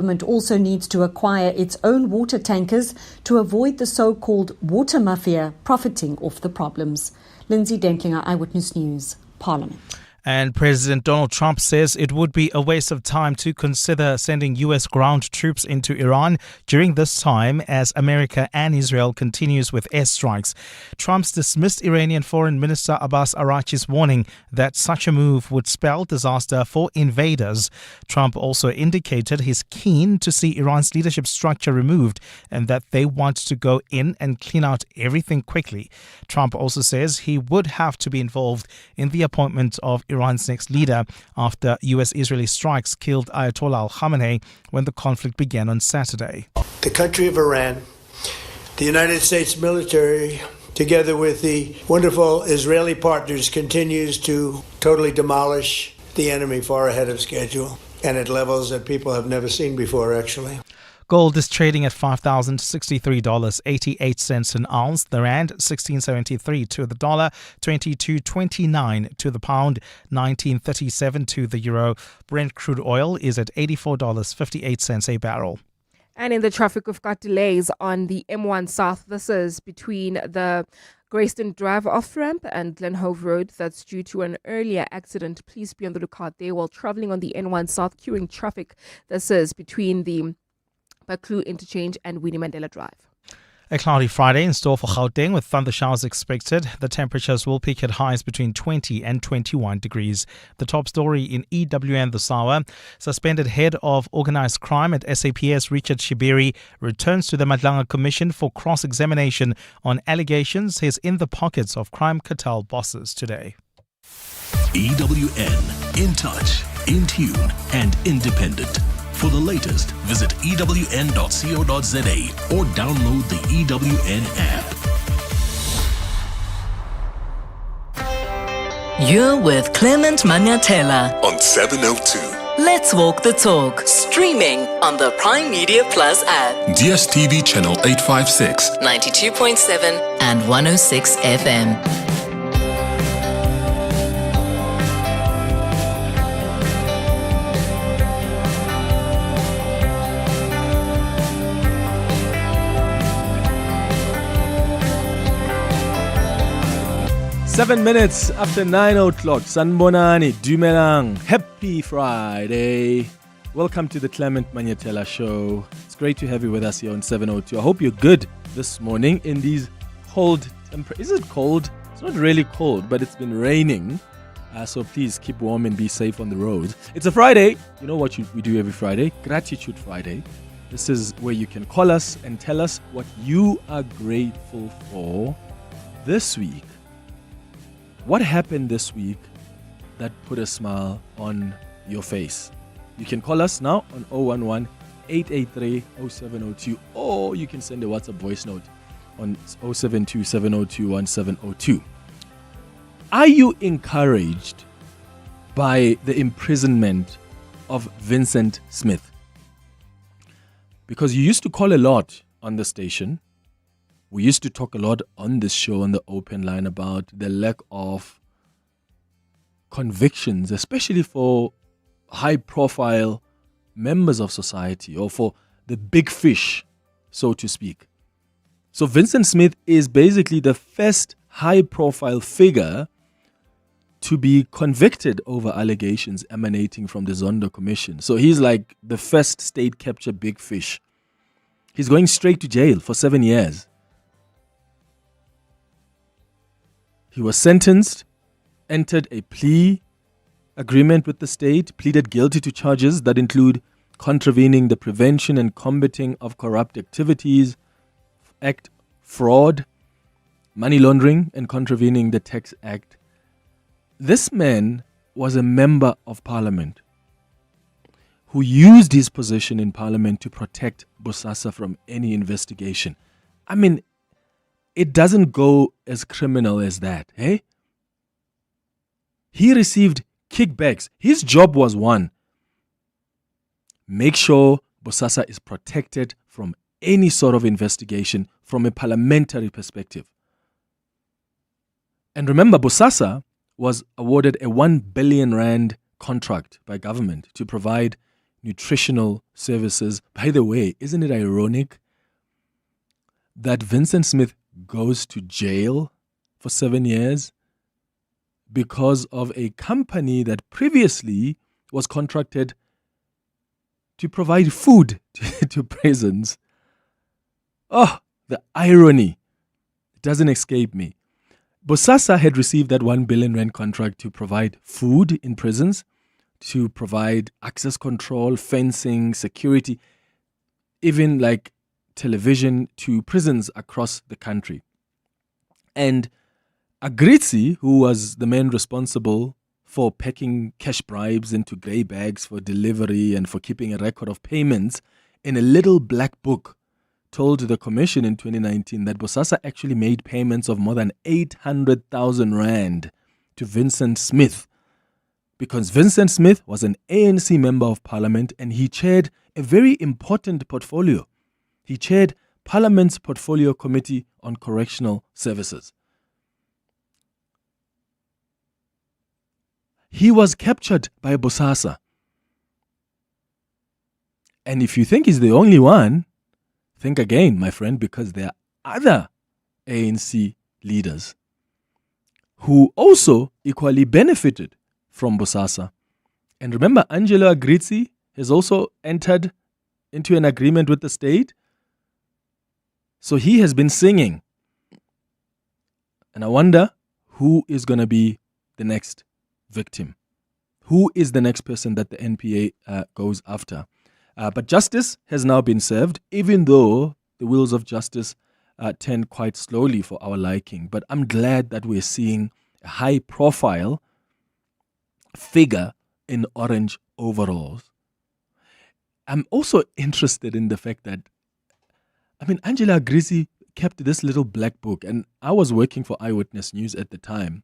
Government also needs to acquire its own water tankers to avoid the so-called water mafia profiting off the problems. Lindsay Dentlinger, Eyewitness News, Parliament. And President Donald Trump says it would be a waste of time to consider sending U.S. ground troops into Iran during this time as America and Israel continues with airstrikes. Trump's dismissed Iranian Foreign Minister Abbas Araghchi's warning that such a move would spell disaster for invaders. Trump also indicated he's keen to see Iran's leadership structure removed and that they want to go in and clean out everything quickly. Trump also says he would have to be involved in the appointment of Iran's next leader after U.S.-Israeli strikes killed Ayatollah al-Khamenei when the conflict began on Saturday. The country of Iran, the United States military, together with the wonderful Israeli partners, continues to totally demolish the enemy far ahead of schedule and at levels that people have never seen before, actually. Gold is trading at $5,063.88 an ounce. The rand, 16.73 to the dollar, 22.29 to the pound, 19.37 to the euro. Brent crude oil is at $84.58 a barrel. And in the traffic, we've got delays on the M1 South. This is between the Greyston Drive off-ramp and Glenhove Road. That's due to an earlier accident. Please be on the lookout there while traveling on the N1 South, queuing traffic. This is between the Baklu Interchange and Winnie Mandela Drive. A cloudy Friday in store for Gauteng with thunder showers expected. The temperatures will peak at highs between 20 and 21 degrees. The top story in EWN this hour. Suspended head of organised crime at SAPS, Richard Shibiri, returns to the Madlanga Commission for cross-examination on allegations he's in the pockets of crime cartel bosses today. EWN, in touch, in tune and independent. For the latest, visit ewn.co.za or download the EWN app. You're with Clement Manyathela On 702. Let's Walk the Talk. Streaming on the Prime Media Plus app. DSTV channel 856. 92.7 and 106 FM. 7 minutes after 9 o'clock. Sanbonani, Dumelang. Happy Friday. Welcome to the Clement Manyathela Show. It's great to have you with us here on 702. I hope you're good this morning in these cold temperatures. Is it cold? It's not really cold, but it's been raining. So please keep warm and be safe on the road. It's a Friday. You know what we do every Friday? Gratitude Friday. This is where you can call us and tell us what you are grateful for this week. What happened this week that put a smile on your face? You can call us now on 011-883-0702 or you can send a WhatsApp voice note on 072-702-1702. Are you encouraged by the imprisonment of Vincent Smith? Because you used to call a lot on the station. We used to talk a lot on this show on the open line about the lack of convictions, especially for high-profile members of society or for the big fish, so to speak. So Vincent Smith is basically the first high-profile figure to be convicted over allegations emanating from the Zondo Commission. So he's like the first state capture big fish. He's going straight to jail for 7 years. He was sentenced, entered a plea agreement with the state, pleaded guilty to charges that include contravening the Prevention and Combating of Corrupt Activities Act, fraud, money laundering, and contravening the Tax Act. This man was a member of parliament who used his position in parliament to protect Bosasa from any investigation. I mean, it doesn't go as criminal as that, eh? He received kickbacks. His job was one: make sure Bosasa is protected from any sort of investigation from a parliamentary perspective. And remember, Bosasa was awarded a 1 billion rand contract by government to provide nutritional services. By the way, isn't it ironic that Vincent Smith goes to jail for 7 years because of a company that previously was contracted to provide food to prisons? Oh, the irony. It doesn't escape me. Bosasa had received that 1 billion rand contract to provide food in prisons, to provide access control, fencing, security, even like television to prisons across the country. And Agritzi, who was the man responsible for packing cash bribes into grey bags for delivery and for keeping a record of payments, in a little black book, told the commission in 2019 that Bosasa actually made payments of more than 800,000 rand to Vincent Smith, because Vincent Smith was an ANC member of parliament and he chaired a very important portfolio. He chaired Parliament's Portfolio Committee on Correctional Services. He was captured by Bosasa. And if you think he's the only one, think again, my friend, because there are other ANC leaders who also equally benefited from Bosasa. And remember, Angelo Agritzi has also entered into an agreement with the state. So he has been singing. And I wonder who is going to be the next victim. Who is the next person that the NPA goes after? But justice has now been served, even though the wheels of justice turn quite slowly for our liking. But I'm glad that we're seeing a high-profile figure in orange overalls. I'm also interested in the fact that, Angela Agritzi kept this little black book, and I was working for Eyewitness News at the time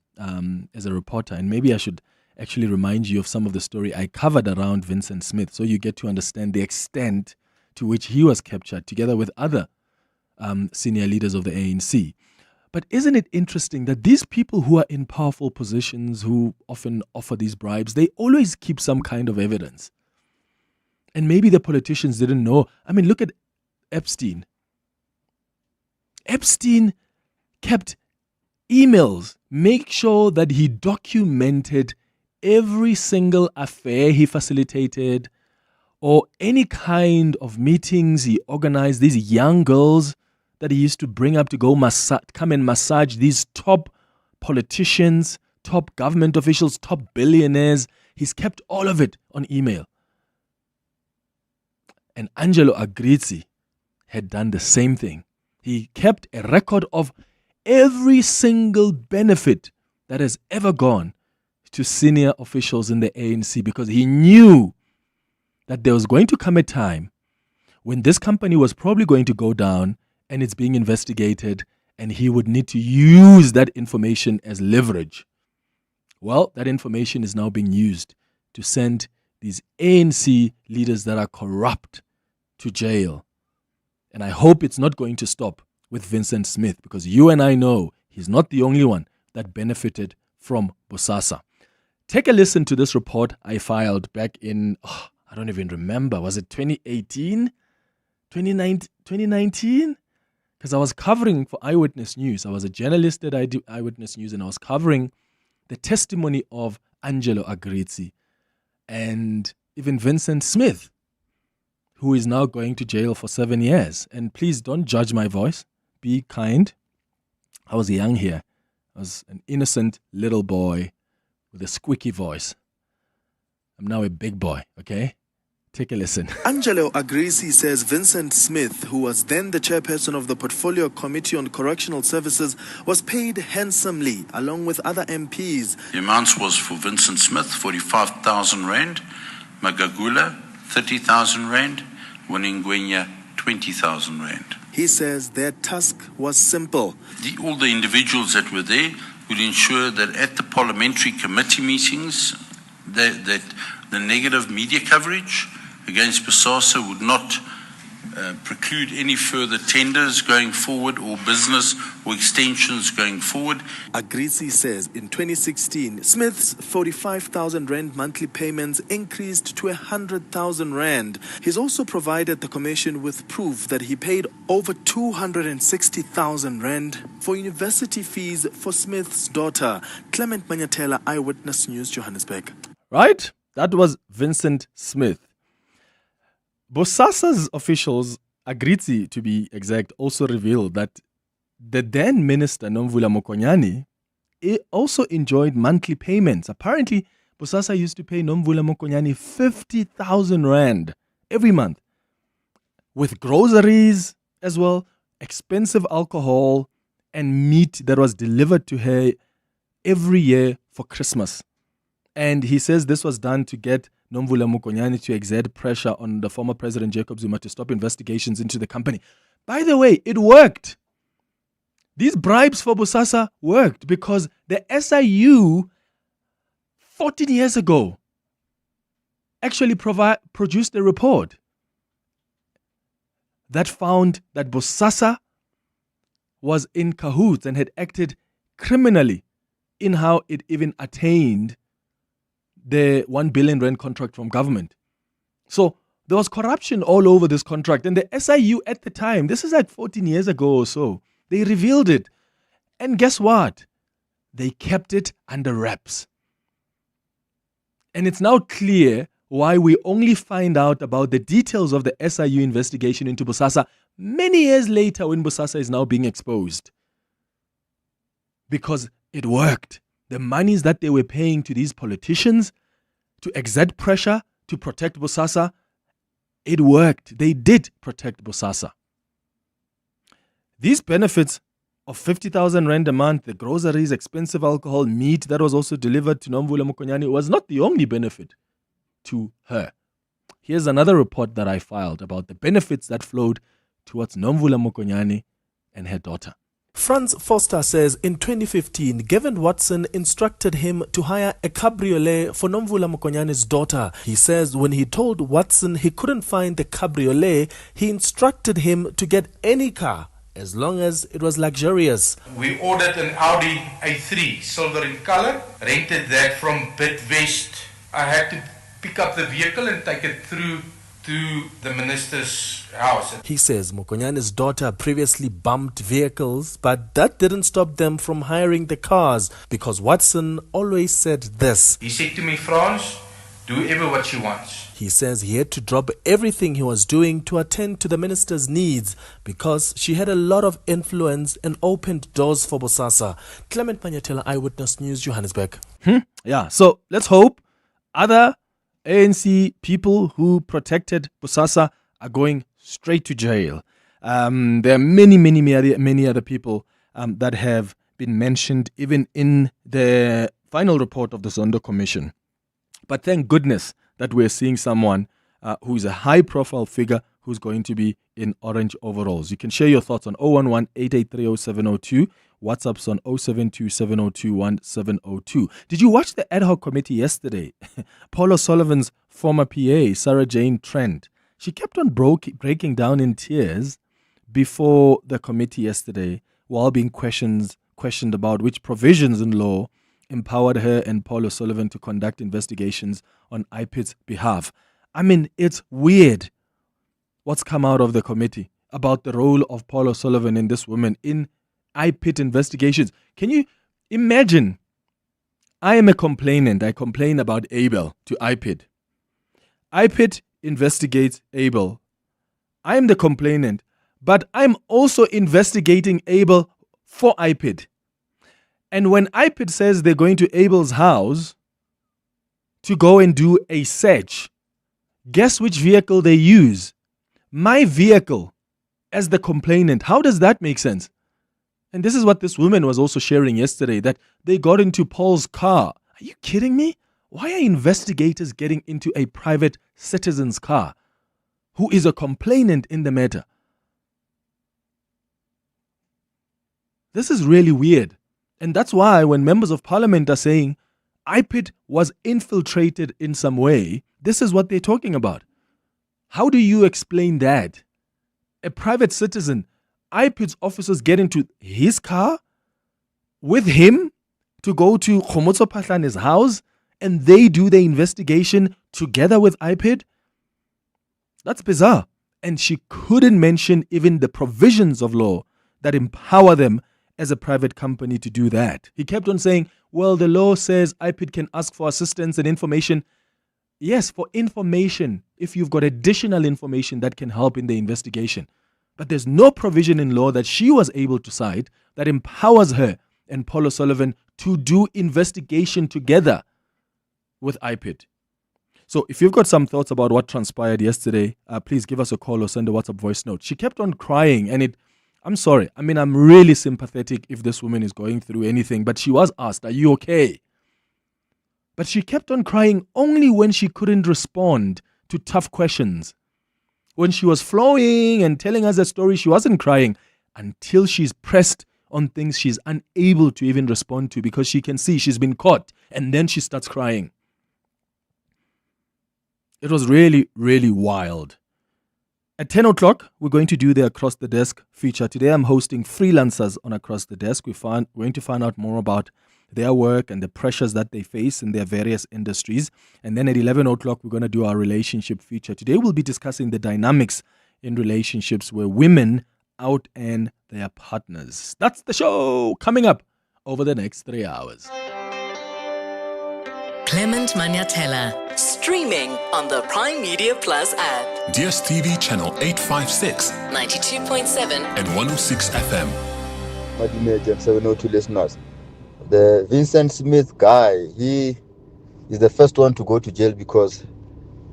as a reporter, and maybe I should actually remind you of some of the story I covered around Vincent Smith, so you get to understand the extent to which he was captured, together with other senior leaders of the ANC. But isn't it interesting that these people who are in powerful positions, who often offer these bribes, they always keep some kind of evidence? And maybe the politicians didn't know. Look at Epstein. Epstein kept emails, make sure that he documented every single affair he facilitated or any kind of meetings he organized. These young girls that he used to bring up to go come and massage these top politicians, top government officials, top billionaires. He's kept all of it on email. And Angelo Agritzi had done the same thing. He kept a record of every single benefit that has ever gone to senior officials in the ANC, because he knew that there was going to come a time when this company was probably going to go down and it's being investigated, and he would need to use that information as leverage. Well, that information is now being used to send these ANC leaders that are corrupt to jail. And I hope it's not going to stop with Vincent Smith, because you and I know he's not the only one that benefited from Bosasa. Take a listen to this report I filed back in, I don't even remember, was it 2018? 2019? Because I was covering for Eyewitness News. I was a journalist at Eyewitness News, and I was covering the testimony of Angelo Agritzi and even Vincent Smith, who is now going to jail for 7 years. And please don't judge my voice. Be kind. I was young here. I was an innocent little boy with a squeaky voice. I'm now a big boy, okay? Take a listen. Angelo Agritzi says Vincent Smith, who was then the chairperson of the Portfolio Committee on Correctional Services, was paid handsomely along with other MPs. The amounts was for Vincent Smith, 45,000 rand, Magagula, 30,000 rand, Ngwenya, 20,000 rand. He says their task was simple. All the individuals that were there would ensure that at the parliamentary committee meetings, that the negative media coverage against Bosasa would not preclude any further tenders going forward or business or extensions going forward. Agrizi says in 2016, Smith's 45,000 rand monthly payments increased to 100,000 rand. He's also provided the commission with proof that he paid over 260,000 rand for university fees for Smith's daughter. Clement Manyathela, Eyewitness News, Johannesburg. Right? That was Vincent Smith. Bosasa's officials, Agrizi to be exact, also revealed that the then minister Nomvula Mokonyane also enjoyed monthly payments. Apparently, Bosasa used to pay Nomvula Mokonyane 50,000 rand every month, with groceries as well, expensive alcohol and meat that was delivered to her every year for Christmas. And he says this was done to get Nomvula Mokonyane to exert pressure on the former President Jacob Zuma to stop investigations into the company. By the way, it worked. These bribes for Bosasa worked because the SIU 14 years ago actually produced a report that found that Bosasa was in cahoots and had acted criminally in how it even attained the 1 billion rand contract from government. So there was corruption all over this contract. And the SIU at the time, this is like 14 years ago or so, they revealed it. And guess what? They kept it under wraps. And it's now clear why we only find out about the details of the SIU investigation into Bosasa many years later when Bosasa is now being exposed. Because it worked. The monies that they were paying to these politicians to exert pressure to protect Bosasa, it worked. They did protect Bosasa. These benefits of 50,000 rand a month, the groceries, expensive alcohol, meat that was also delivered to Nomvula Mokonyane was not the only benefit to her. Here's another report that I filed about the benefits that flowed towards Nomvula Mokonyane and her daughter. Franz Foster says in 2015, Gavin Watson instructed him to hire a cabriolet for Nomvula Mokonyane's daughter. He says when he told Watson he couldn't find the cabriolet, he instructed him to get any car as long as it was luxurious. We ordered an Audi A3, silver in color, rented that from Bidwest. I had to pick up the vehicle and take it through to the minister's house. He says Mokonyane's daughter previously bumped vehicles, but that didn't stop them from hiring the cars because Watson always said this. He said to me, Frans, do ever what she wants. He says he had to drop everything he was doing to attend to the minister's needs because she had a lot of influence and opened doors for Bosasa. Clement Manyathela, Eyewitness News, Johannesburg. Yeah, so let's hope other ANC people who protected Bosasa are going straight to jail. There are many other people that have been mentioned even in the final report of the Zondo Commission. But thank goodness that we're seeing someone who is a high-profile figure who's going to be in orange overalls. You can share your thoughts on 011-883-0702. WhatsApp's on 072-702-1702. Did you watch the ad hoc committee yesterday? Paul O'Sullivan's former PA, Sarah Jane Trent, she kept on breaking down in tears before the committee yesterday while being questioned about which provisions in law empowered her and Paul O'Sullivan to conduct investigations on IPID's behalf. I mean, it's weird what's come out of the committee about the role of Paul O'Sullivan and this woman in IPID investigations. Can you imagine? I am a complainant. I complain about Abel to IPID. IPID investigates Abel. I am the complainant, but I'm also investigating Abel for IPID. And when IPID says they're going to Abel's house to go and do a search, guess which vehicle they use? My vehicle as the complainant. How does that make sense? And this is what this woman was also sharing yesterday, that they got into Paul's car. Are you kidding me? Why are investigators getting into a private citizen's car who is a complainant in the matter? This is really weird. And that's why when members of parliament are saying IPID was infiltrated in some way, this is what they're talking about. How do you explain that? a private citizen, IPID's officers get into his car with him to go to Khomotso Phahlane's house and they do the investigation together with IPID? That's bizarre. And she couldn't mention even the provisions of law that empower them as a private company to do that. He kept on saying, well, the law says IPID can ask for assistance and information. Yes, for information, if you've got additional information that can help in the investigation. But there's no provision in law that she was able to cite that empowers her and Paul O'Sullivan to do investigation together with IPID. So if you've got some thoughts about what transpired yesterday, please give us a call or send a WhatsApp voice note. She kept on crying and I'm sorry. I mean, I'm really sympathetic if this woman is going through anything, but she was asked, are you okay? But she kept on crying only when she couldn't respond to tough questions. When she was flowing and telling us a story, she wasn't crying until she's pressed on things she's unable to even respond to because she can see she's been caught and then she starts crying. It was really, really wild. At 10 o'clock, we're going to do the Across the Desk feature. Today, I'm hosting freelancers on Across the Desk. We're going to find out more about their work and the pressures that they face in their various industries. And then at 11 o'clock, we're going to do our relationship feature. Today, we'll be discussing the dynamics in relationships where women out and their partners. That's the show coming up over the next 3 hours. Clement Manyathela, streaming on the Prime Media Plus app. DSTV channel 856, 92.7 and 106 FM. Madimate 702 listeners. The Vincent Smith guy, he is the first one to go to jail because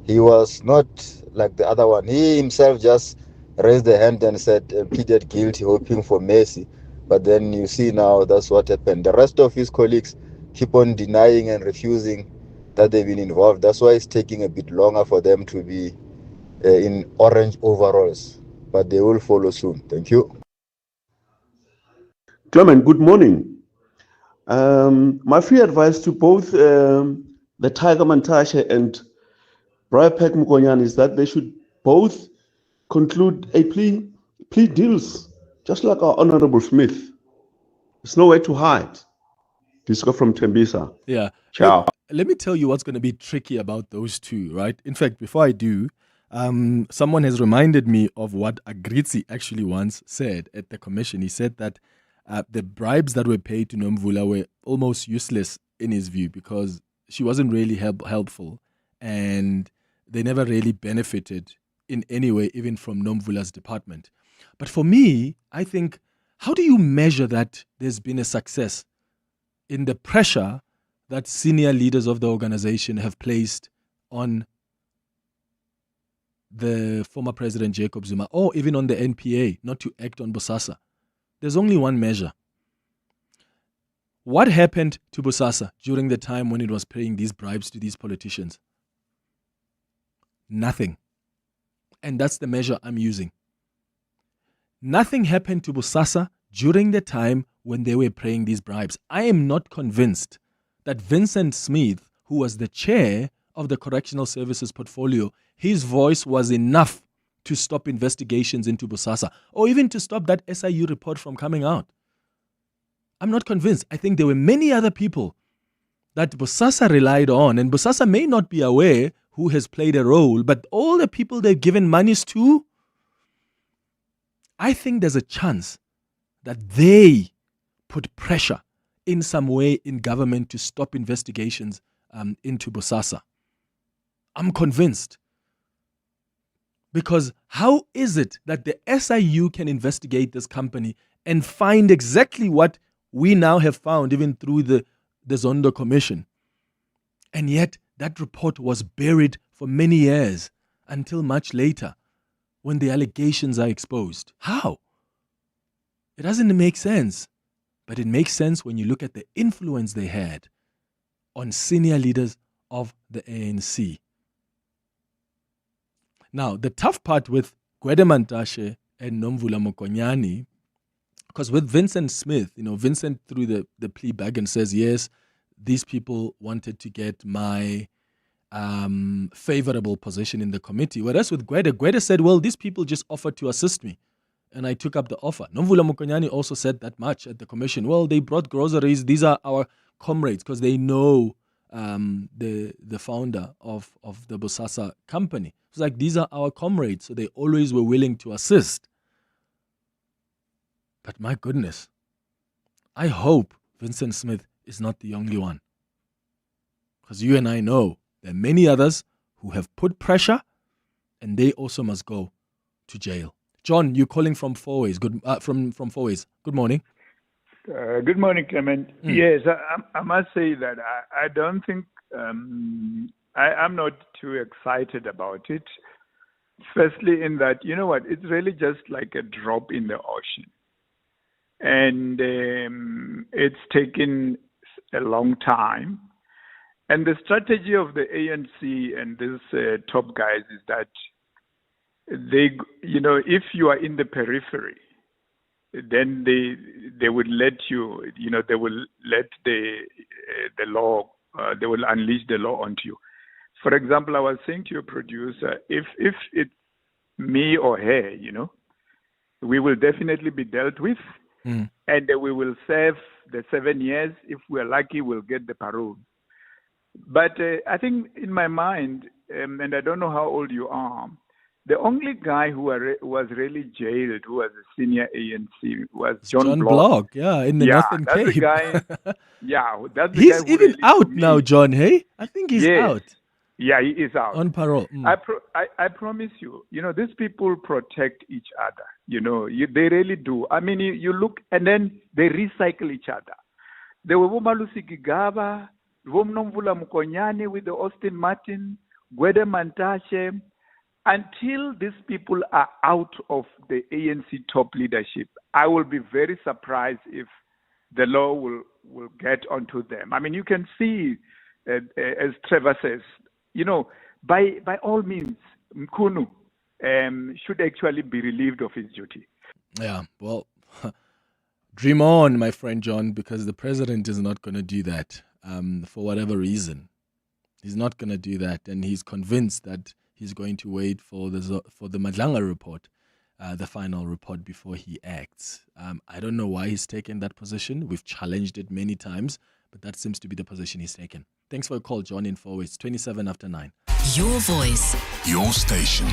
he was not like the other one. He himself just raised the hand and said, pleaded guilty, hoping for mercy. But then you see now that's what happened. The rest of his colleagues keep on denying and refusing that they've been involved. That's why it's taking a bit longer for them to be in orange overalls. But they will follow soon. Thank you. Clement, good morning. My free advice to both the Tiger Mantashe and Briarpack Mukonyane is that they should both conclude a plea deals, just like our Honorable Smith. There's nowhere to hide. Disco from Tembisa. Yeah. Ciao. Let me tell you what's going to be tricky about those two, right? In fact, before I do, someone has reminded me of what Agritzi actually once said at the commission. He said that the bribes that were paid to Nomvula were almost useless in his view because she wasn't really helpful and they never really benefited in any way, even from Nomvula's department. But for me, I think, how do you measure that there's been a success in the pressure that senior leaders of the organization have placed on the former President Jacob Zuma or even on the NPA not to act on Bosasa? There's only one measure. What happened to Bosasa during the time when it was paying these bribes to these politicians? Nothing. And that's the measure I'm using. Nothing happened to Bosasa during the time when they were paying these bribes. I am not convinced that Vincent Smith, who was the chair of the Correctional Services Portfolio, his voice was enough to stop investigations into Bosasa or even to stop that SIU report from coming out. I'm not convinced. I think there were many other people that Bosasa relied on, and Bosasa may not be aware who has played a role, but all the people they've given monies to, I think there's a chance that they put pressure in some way in government to stop investigations into Bosasa. I'm convinced. Because how is it that the SIU can investigate this company and find exactly what we now have found, even through the Zondo Commission? And yet that report was buried for many years until much later when the allegations are exposed. How? It doesn't make sense. But it makes sense when you look at the influence they had on senior leaders of the ANC. Now, the tough part with Gwede Mantashe and Nomvula Mokonyane, because with Vincent Smith, Vincent threw the plea back and says, yes, these people wanted to get my favorable position in the committee. Whereas with Gwede said, well, these people just offered to assist me, and I took up the offer. Nomvula Mokonyane also said that much at the commission. Well, they brought groceries. These are our comrades, because they know the founder of the Bosasa company. It's like, these are our comrades, so they always were willing to assist. But my goodness, I hope Vincent Smith is not the only one. Because you and I know there are many others who have put pressure, and they also must go to jail. John, you're calling from Fourways. From Fourways. Good morning. Good morning, Clement. Yes, I must say that I don't think I'm not too excited about it. Firstly, in that, you know what, it's really just like a drop in the ocean. And it's taken a long time. And the strategy of the ANC and these top guys is that they, if you are in the periphery, then they would let you, they will let the law, they will unleash the law onto you. For example, I was saying to your producer, if it's me or her, we will definitely be dealt with, and we will serve the 7 years. If we're lucky, we'll get the parole. But I think in my mind, and I don't know how old you are, the only guy who was really jailed, who was a senior ANC, was John Block. Yeah, in the Northern that's Cape. The guy, that's the He's guy who even really, out now, John, hey? I think he's out. Yeah, he is out. On parole. I promise you, these people protect each other. They really do. I mean, you look, and then they recycle each other. There were Womalusi Gigaba, Womnomvula Mukonyane with the Austin Martin, Gwede Mantashe. Until these people are out of the ANC top leadership, I will be very surprised if the law will get onto them. I mean, you can see, as Trevor says, by all means, Mkhunu should actually be relieved of his duty. Yeah, well, dream on, my friend John, because the president is not going to do that for whatever reason. He's not going to do that, and he's convinced that he's going to wait for the Madlanga report, the final report, before he acts. I don't know why he's taken that position. We've challenged it many times, but that seems to be the position he's taken. Thanks for your call, John, in Fourways. 27 after 9. Your voice, Your station.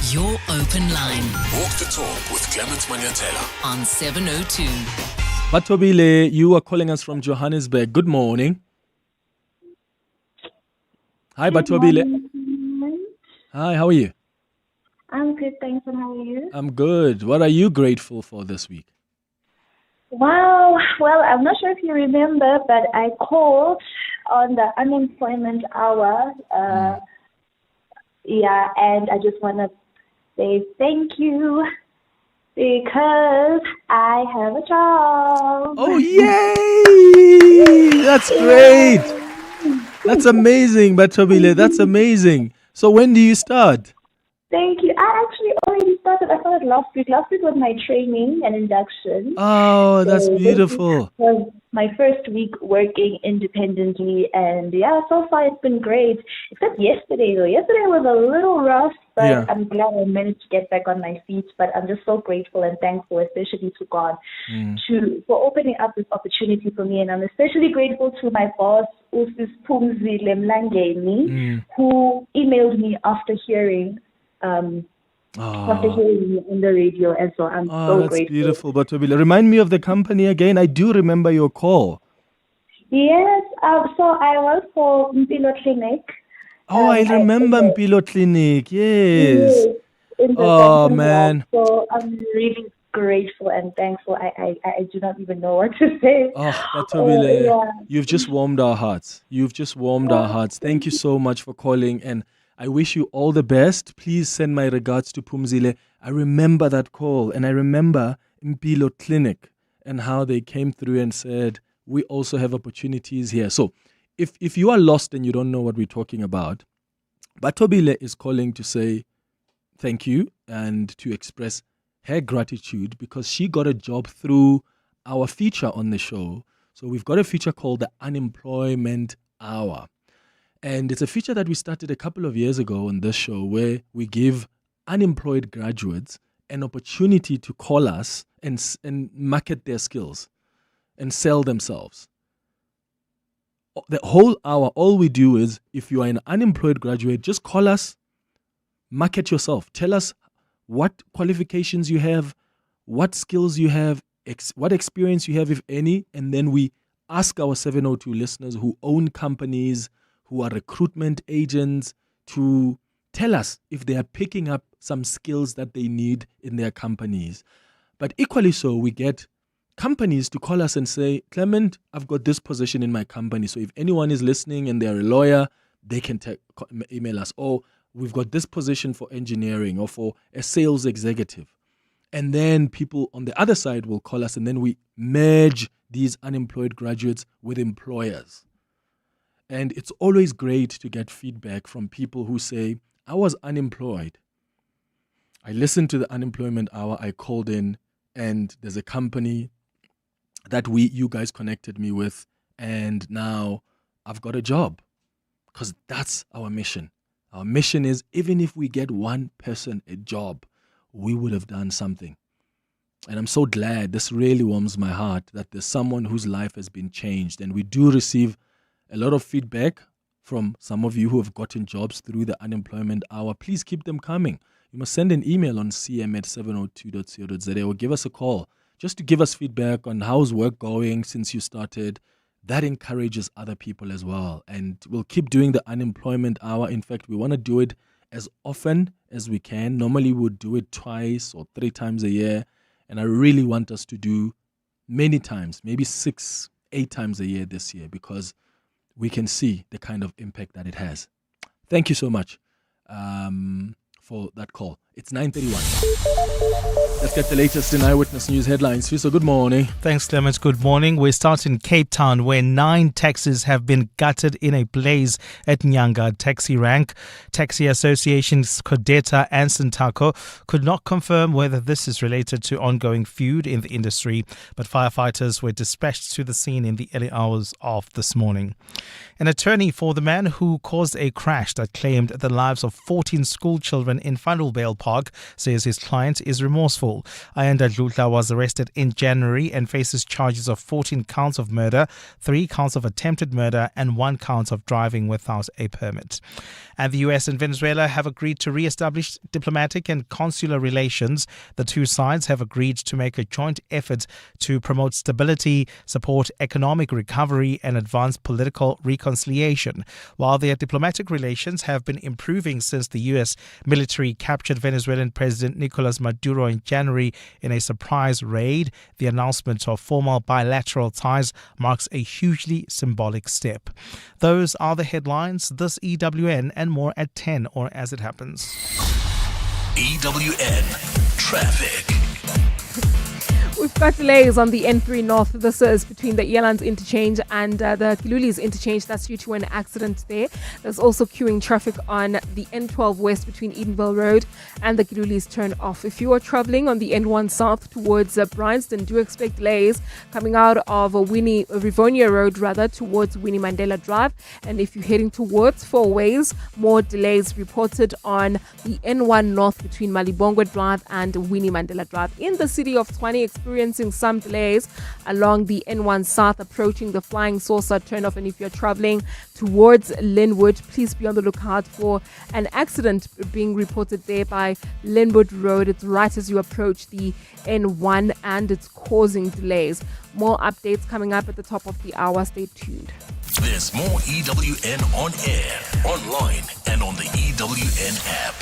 your open line Walk the talk with Clement Manyathela. on 702. Batobile, you are calling us from Johannesburg. Good morning. Hi, Batobile. Hi, how are you? I'm good, thanks, and how are you? I'm good. What are you grateful for this week? Wow, well, I'm not sure if you remember, but I called on the unemployment hour. And I just want to say thank you because I have a job. Oh, yay! That's great. That's amazing, Batobile. That's amazing. So when do you start? Thank you. I actually already started. I started last week. Last week was my training and induction. Oh, that's beautiful. This was my first week working independently, and so far it's been great. Except yesterday, though. Yesterday was a little rough, but I'm glad I managed to get back on my feet. But I'm just so grateful and thankful, especially to God, for opening up this opportunity for me. And I'm especially grateful to my boss, Usis Pumzile Mlangeni, who emailed me after hearing me on the radio, and so I'm so that's grateful. Beautiful, Batobile. Remind me of the company again. I do remember your call. Yes, so I work for Mpilo Clinic. I remember Mpilo Clinic. Yes. In the man. So I'm really grateful and thankful. I do not even know what to say. Batobile, you've just warmed our hearts. Thank you so much for calling, and I wish you all the best. Please send my regards to Pumzile. I remember that call, and I remember Mpilo Clinic and how they came through and said, we also have opportunities here. So if you are lost and you don't know what we're talking about, Batobile is calling to say thank you and to express her gratitude because she got a job through our feature on the show. So we've got a feature called the Unemployment Hour. And it's a feature that we started a couple of years ago on this show where we give unemployed graduates an opportunity to call us and market their skills and sell themselves. The whole hour, all we do is, if you are an unemployed graduate, just call us, market yourself. Tell us what qualifications you have, what skills you have, what experience you have, if any, and then we ask our 702 listeners who own companies, who are recruitment agents, to tell us if they are picking up some skills that they need in their companies. But equally so, we get companies to call us and say, Clement, I've got this position in my company. So if anyone is listening and they're a lawyer, they can email us. Or we've got this position for engineering or for a sales executive. And then people on the other side will call us, and then we merge these unemployed graduates with employers. And it's always great to get feedback from people who say, I was unemployed. I listened to the unemployment hour, I called in, and there's a company that you guys connected me with, and now I've got a job. Because that's our mission. Our mission is, even if we get one person a job, we would have done something. And I'm so glad, this really warms my heart, that there's someone whose life has been changed. And we do receive a lot of feedback from some of you who have gotten jobs through the unemployment hour. Please keep them coming. You must send an email on cm@702.co.za or give us a call just to give us feedback on how's work going since you started. That encourages other people as well. And we'll keep doing the unemployment hour. In fact, we want to do it as often as we can. Normally, we'll do it twice or 3 times a year. And I really want us to do many times, maybe 6, 8 times a year this year, because we can see the kind of impact that it has. Thank you so much for that call. It's 9:31. Let's get the latest in Eyewitness News headlines. Fiso, good morning. Thanks, Clement. Good morning. We start in Cape Town, where 9 taxis have been gutted in a blaze at Nyanga taxi rank. Taxi associations Codeta and Sintako could not confirm whether this is related to ongoing feud in the industry, but firefighters were dispatched to the scene in the early hours of this morning. An attorney for the man who caused a crash that claimed the lives of 14 school children in Vanderbijl Park says his client is remorseful. Ayanda Dlutla was arrested in January and faces charges of 14 counts of murder, 3 counts of attempted murder, and 1 count of driving without a permit. And the U.S. and Venezuela have agreed to re-establish diplomatic and consular relations. The two sides have agreed to make a joint effort to promote stability, support economic recovery, and advance political reconciliation. While their diplomatic relations have been improving since the U.S. military captured Venezuelan President Nicolas Maduro in January in a surprise raid, the announcement of formal bilateral ties marks a hugely symbolic step. Those are the headlines. This EWN and more at 10 or as it happens. EWN Traffic. We've got delays on the N3 North. This is between the Elands interchange and the Kilulis interchange. That's due to an accident there. There's also queuing traffic on the N12 West between Edenville Road and the Kilulis turn off. If you are traveling on the N1 South towards Bryanston, do expect delays coming out of Rivonia Road towards Winnie Mandela Drive. And if you're heading towards Four Ways, more delays reported on the N1 North between Malibongwe Drive and Winnie Mandela Drive. In the city of Tshwane, experiencing some delays along the N1 South approaching the Flying Saucer turnoff. And if you're traveling towards Linwood, please be on the lookout for an accident being reported there by Linwood Road. It's right as you approach the N1 and it's causing delays. More updates coming up at the top of the hour. Stay tuned. There's more EWN on air, online, and on the EWN app.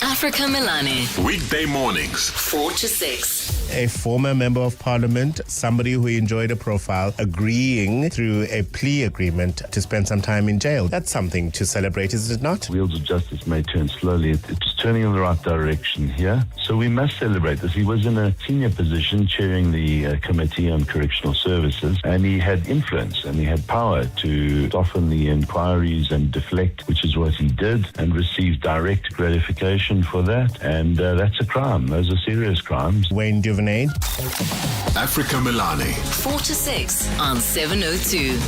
Africa Milani. Weekday mornings, 4 to 6. A former member of parliament, somebody who enjoyed a profile, agreeing through a plea agreement to spend some time in jail. That's something to celebrate, is it not? Wheels of justice may turn slowly. It's turning in the right direction here. So we must celebrate this. He was in a senior position chairing the Committee on Correctional Services, and he had influence and he had power to soften the inquiries and deflect, which is what he did, and received direct gratification for that. And that's a crime. Those are serious crimes. Wayne Juvenade. Africa Milani. 4 to 6 on 702.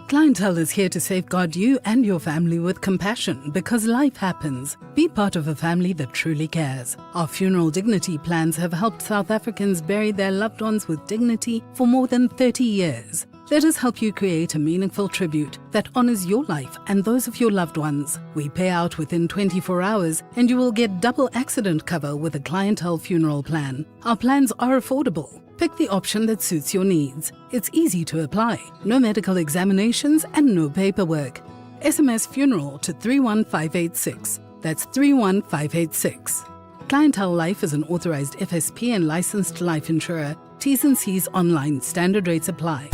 Clientele is here to safeguard you and your family with compassion because life happens. Be part of a family that truly cares. Our funeral dignity plans have helped South Africans bury their loved ones with dignity for more than 30 years. Let us help you create a meaningful tribute that honors your life and those of your loved ones. We pay out within 24 hours and you will get double accident cover with a Clientele funeral plan. Our plans are affordable. Pick the option that suits your needs. It's easy to apply. No medical examinations and no paperwork. SMS funeral to 31586. That's 31586. Clientele Life is an authorized FSP and licensed life insurer. T's and C's online. Standard rates apply.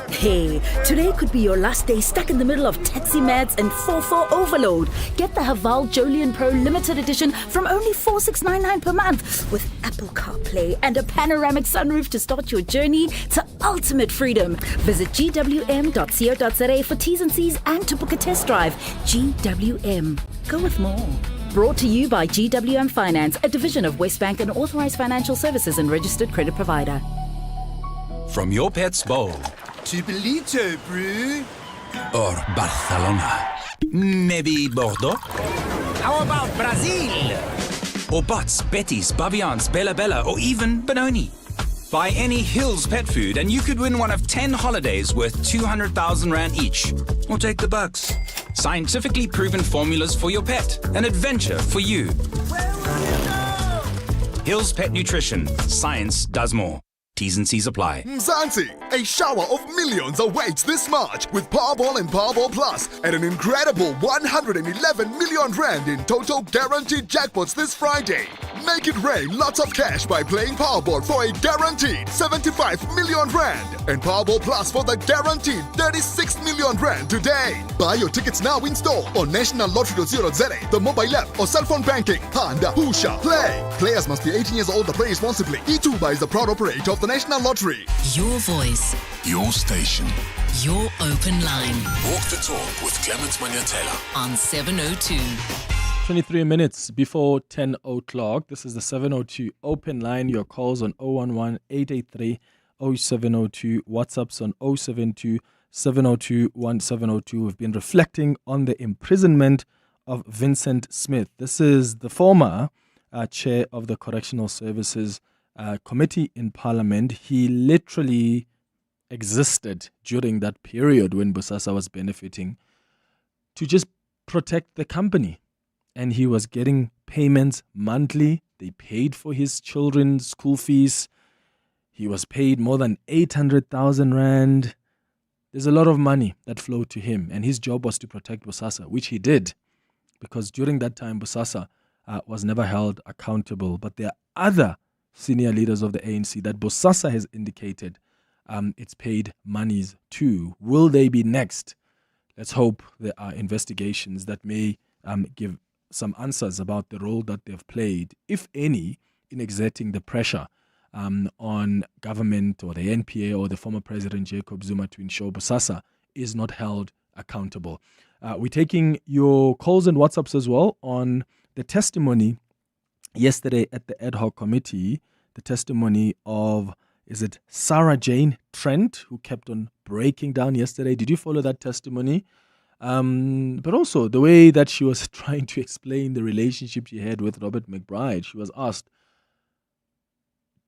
Hey, today could be your last day stuck in the middle of taxi mads and 4-4 overload. Get the Haval Jolien Pro Limited Edition from only $4,699 per month with Apple CarPlay and a panoramic sunroof to start your journey to ultimate freedom. Visit gwm.co.za for T's and C's and to book a test drive. GWM. Go with more. Brought to you by GWM Finance, a division of Westbank and authorized financial services and registered credit provider. From your pet's bowl to Belito, brew. Or Barcelona. Maybe Bordeaux? How about Brazil? Or Butts, Betty's, Bavian's, Bella Bella, or even Benoni. Buy any Hills pet food and you could win one of 10 holidays worth 200,000 Rand each. Or take the bucks. Scientifically proven formulas for your pet. An adventure for you. Hills Pet Nutrition. Science does more. T's and C's apply. Mzansi, a shower of millions awaits this March with Powerball and Powerball Plus and an incredible 111 million Rand in total guaranteed jackpots this Friday. Make it rain lots of cash by playing Powerball for a guaranteed 75 million Rand and Powerball Plus for the guaranteed 36 million Rand today. Buy your tickets now in store on nationallottery.co.za, the mobile app or cell phone banking. Panda, Pusha, play. Players must be 18 years old to play responsibly. E2 is the proud operator of the National Lottery. Your voice, your station, your open line. Walk the talk with Clement Manyathela on 702. 23 minutes before 10 o'clock. This is the 702 open line. Your calls on 011-883-0702. WhatsApps on 072-702-1702. We've been reflecting on the imprisonment of Vincent Smith. This is the former chair of the Correctional Services Committee in Parliament. He literally existed during that period when Bosasa was benefiting to just protect the company. And he was getting payments monthly. They paid for his children's school fees. He was paid more than 800,000 Rand. There's a lot of money that flowed to him. And his job was to protect Bosasa, which he did. Because during that time, Bosasa was never held accountable. But there are other senior leaders of the ANC that Bosasa has indicated it's paid monies to. Will they be next? Let's hope there are investigations that may give some answers about the role that they've played, if any, in exerting the pressure on government or the NPA or the former President Jacob Zuma to ensure Bosasa is not held accountable. We're taking your calls and WhatsApps as well on the testimony yesterday at the ad hoc committee, the testimony of, is it Sarah Jane Trent, who kept on breaking down yesterday. Did you follow that testimony? But also the way that she was trying to explain the relationship she had with Robert McBride. She was asked,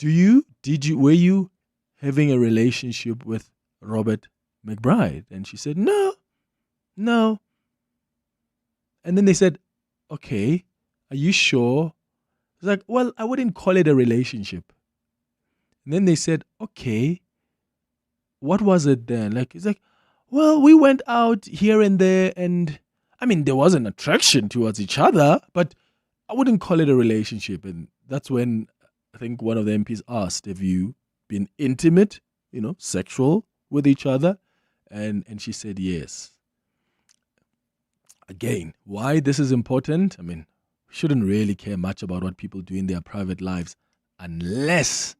were you having a relationship with Robert McBride? And she said, no. And then they said, okay, are you sure? It's like, well, I wouldn't call it a relationship. And then they said, okay, what was it then? Like, it's like, well, we went out here and there, and I mean, there was an attraction towards each other, but I wouldn't call it a relationship. And that's when I think one of the MPs asked, have you been intimate, sexual with each other? And she said yes. Again, why this is important? I mean, we shouldn't really care much about what people do in their private lives unless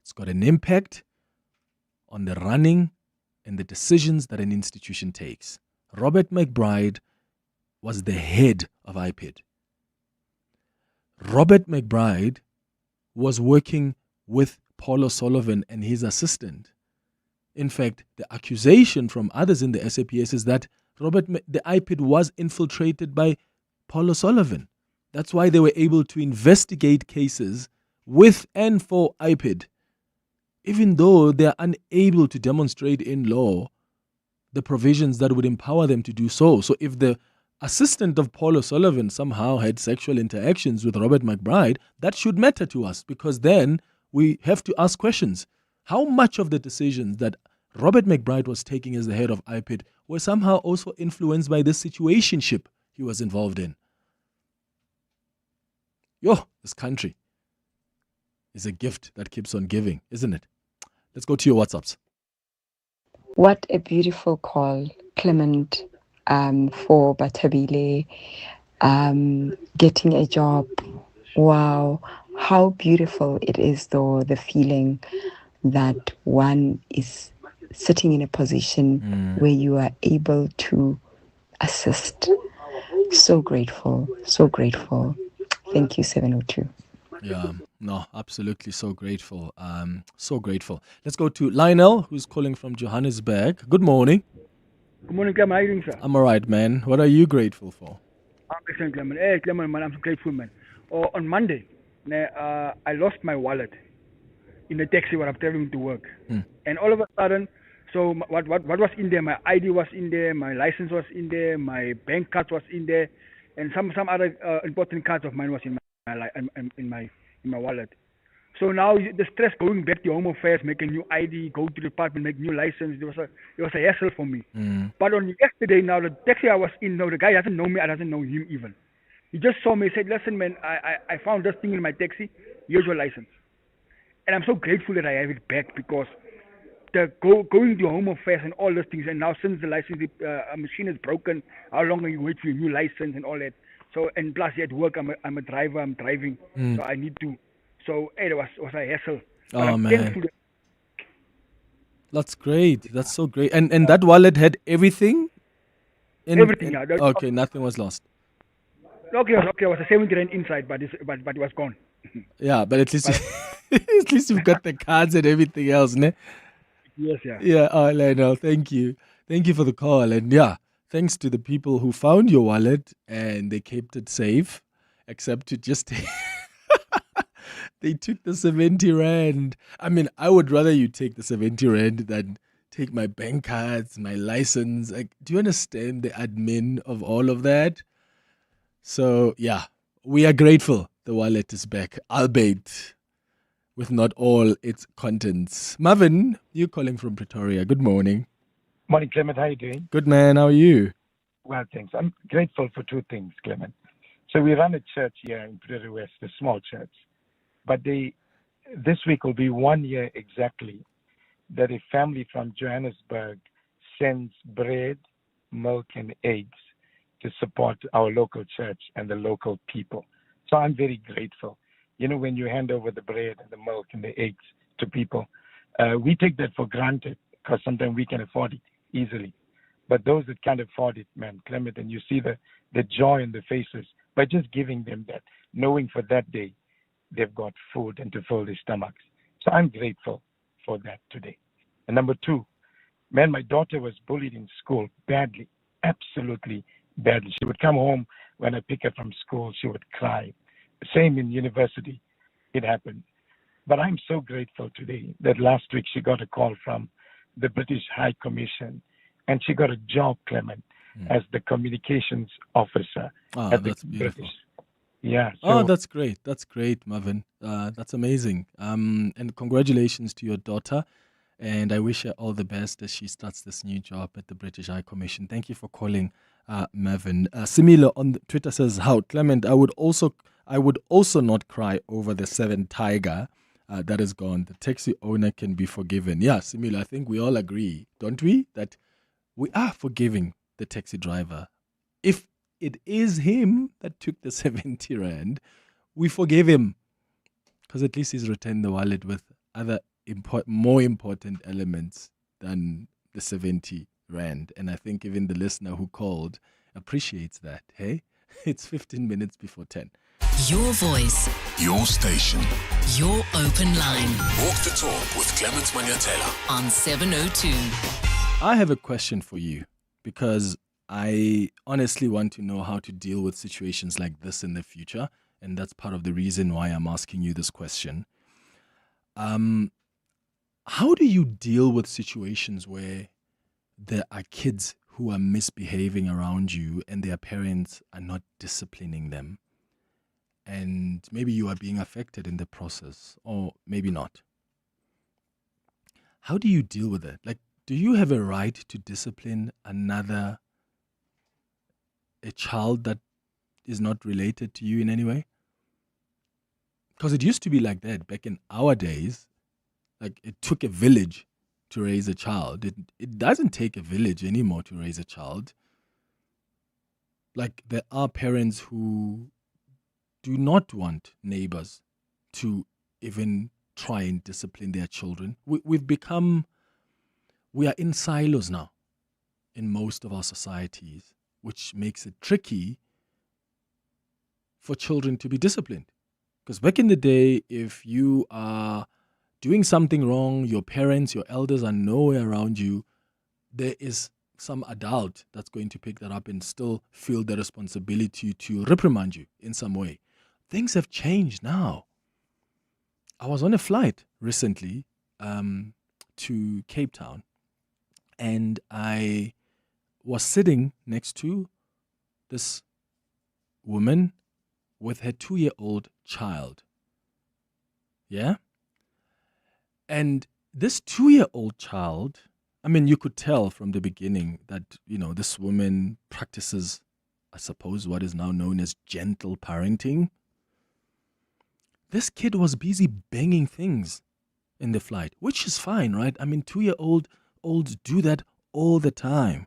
it's got an impact on the running and the decisions that an institution takes. Robert McBride was the head of IPID. Robert McBride was working with Paul O'Sullivan and his assistant In fact, the accusation from others in the SAPS is that the IPID was infiltrated by Paul O'Sullivan. That's why they were able to investigate cases with and for IPID, even though they are unable to demonstrate in law the provisions that would empower them to do so. So if the assistant of Paul O'Sullivan somehow had sexual interactions with Robert McBride, that should matter to us, because then we have to ask questions. How much of the decisions that Robert McBride was taking as the head of IPID were somehow also influenced by this situationship he was involved in? This country is a gift that keeps on giving, isn't it? Let's go to your WhatsApps. What a beautiful call, Clement, for Batabile, getting a job. Wow, how beautiful it is, though, the feeling that one is sitting in a position where you are able to assist. So grateful, so grateful. Thank you, 702. Yeah, no, absolutely so grateful. So grateful. Let's go to Lionel, who's calling from Johannesburg. Good morning. Good morning, Clement. How are you doing, sir? I'm all right, man. What are you grateful for? I'm excellent, Clement. Hey, Clement, man, I'm so grateful, man. On Monday, I lost my wallet in the taxi when I'm traveling to work. And all of a sudden, so what was in there? My ID was in there, my license was in there, my bank card was in there, and some other important cards of mine was in my wallet. So now the stress going back to Home Affairs, make a new ID, go to the department, make new license. It was a hassle for me. But on yesterday, now the taxi I was in, now the guy doesn't know me, I doesn't know him even. He just saw me, said, "Listen, man, I found this thing in my taxi. Here's your license." And I'm so grateful that I have it back, because the going to Home Affairs and all those things, and now since the license machine is broken, how long are you wait for your new license and all that? So, and plus at work, I'm a driver, I'm driving, so I need to. So it was a hassle. Oh, man. That's great. That's so great. And that wallet had everything? Everything, yeah. Okay, nothing was lost. Okay, it was a 70 rand inside, but it was gone. Yeah, but at least at least you've got the cards and everything else, ne? Yes, yeah. Yeah, Lionel, thank you. Thank you for the call. And yeah, thanks to the people who found your wallet and they kept it safe, except to just they took the 70 rand. I mean, I would rather you take the 70 rand than take my bank cards, my license. Like, do you understand the admin of all of that? So yeah, we are grateful the wallet is back, albeit with not all its contents. Marvin, you calling from Pretoria. Good morning. Morning, Clement. How are you doing? Good, man. How are you? Well, thanks. I'm grateful for two things, Clement. So we run a church here in Pretoria West, a small church. But this week will be 1 year exactly that a family from Johannesburg sends bread, milk, and eggs to support our local church and the local people. So I'm very grateful. You know, when you hand over the bread and the milk and the eggs to people, we take that for granted because sometimes we can afford it easily. But those that can't afford it, man, Clement, and you see the joy in their faces by just giving them that, knowing for that day they've got food and to fill their stomachs. So I'm grateful for that today. And number two, man, my daughter was bullied in school badly, absolutely badly. She would come home when I pick her from school, she would cry. Same in university, it happened. But I'm so grateful today that last week she got a call from the British High Commission and she got a job, Clement, as the communications officer at the British. Yeah. So, that's great. That's great, Marvin. That's amazing. And congratulations to your daughter. And I wish her all the best as she starts this new job at the British High Commission. Thank you for calling, Marvin. Simila on Twitter says, "How Clement, I would also not cry over the 7 Tiger that is gone. The taxi owner can be forgiven." Yeah, Simila, I think we all agree, don't we, that we are forgiving the taxi driver. If it is him that took the 70 rand, we forgive him because at least he's returned the wallet with other more important elements than the 70 rand. And I think even the listener who called appreciates that. Hey, it's 15 minutes before 10. Your voice, Your station. your open line Walk the talk with Clement Manyathela. on 702. I have a question for you because I honestly want to know how to deal with situations like this in the future. And that's part of the reason why I'm asking you this question. How do you deal with situations where there are kids who are misbehaving around you and their parents are not disciplining them? And maybe you are being affected in the process, or maybe not. How do you deal with it? Like, do you have a right to discipline a child that is not related to you in any way? Because it used to be like that back in our days. Like, it took a village to raise a child. It doesn't take a village anymore to raise a child. Like, there are parents who do not want neighbors to even try and discipline their children. We are in silos now in most of our societies, which makes it tricky for children to be disciplined. Because back in the day, if you are doing something wrong, your parents, your elders are nowhere around you, there is some adult that's going to pick that up and still feel the responsibility to reprimand you in some way. Things have changed now. I was on a flight recently to Cape Town, and I was sitting next to this woman with her 2-year-old child. Yeah? And this 2-year-old child, I mean, you could tell from the beginning that, this woman practices, I suppose, what is now known as gentle parenting. This kid was busy banging things in the flight, which is fine, right? I mean, 2-year-olds do that all the time.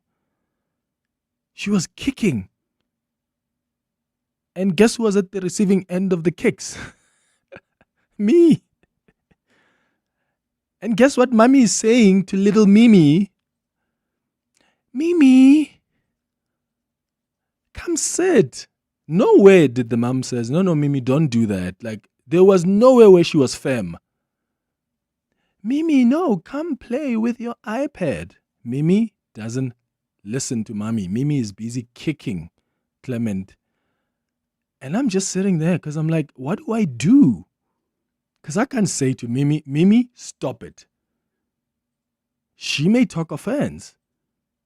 She was kicking. And guess who was at the receiving end of the kicks? Me. And guess what mommy is saying to little Mimi? Mimi, come sit. Nowhere did the mom says, no, Mimi, don't do that. Like, there was nowhere where she was firm. Mimi, no, come play with your iPad. Mimi doesn't listen to mommy. Mimi is busy kicking Clement. And I'm just sitting there because I'm like, what do I do? Because I can't say to Mimi, stop it. She may talk offense,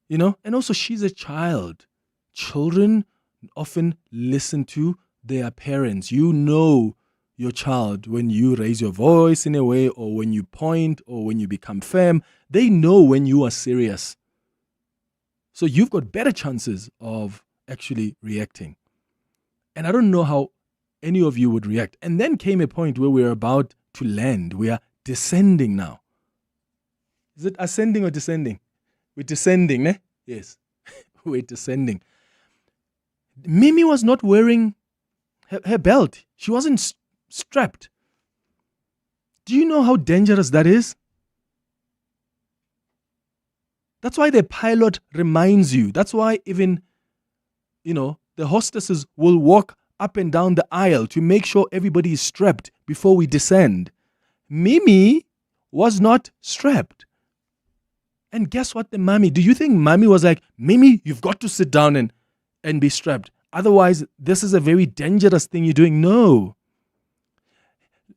and also she's a child. Children often listen to their parents. You know your child when you raise your voice in a way, or when you point, or when you become firm. They know when you are serious. So you've got better chances of actually reacting. And I don't know how any of you would react. And then came a point where we're about to land. We are descending now. Is it ascending or descending? We're descending, ne? Yes, we're descending. Mimi was not wearing her belt. She wasn't strapped. Do you know how dangerous that is? That's why the pilot reminds you. That's why even, the hostesses will walk up and down the aisle to make sure everybody is strapped before we descend. Mimi was not strapped. And guess what, do you think mommy was like, Mimi, you've got to sit down and be strapped. Otherwise, this is a very dangerous thing you're doing. No.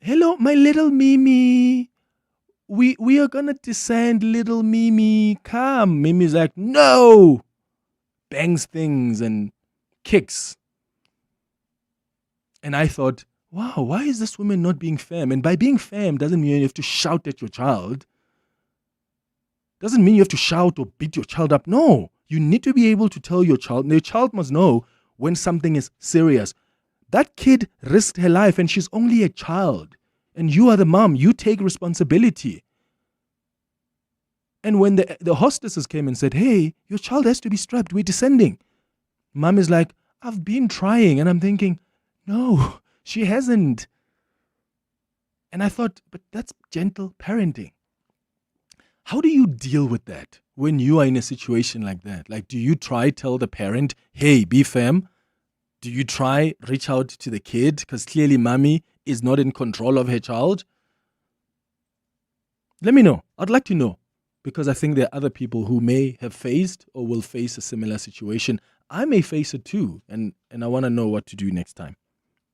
Hello, my little Mimi. We are going to descend, little Mimi. Come. Mimi's like, no. Bangs things and kicks. And I thought, wow, why is this woman not being firm? And by being firm doesn't mean you have to shout at your child. Doesn't mean you have to shout or beat your child up. No, you need to be able to tell your child. Your child must know when something is serious. That kid risked her life and she's only a child. And you are the mom. You take responsibility. And when the hostesses came and said, hey, your child has to be strapped. We're descending. Mom is like, I've been trying. And I'm thinking, no, she hasn't. And I thought, but that's gentle parenting. How do you deal with that when you are in a situation like that? Like, do you tell the parent, hey, be firm? Do you try reach out to the kid? Because clearly mommy is not in control of her child. Let me know. I'd like to know. Because I think there are other people who may have faced or will face a similar situation. I may face it too. And I want to know what to do next time.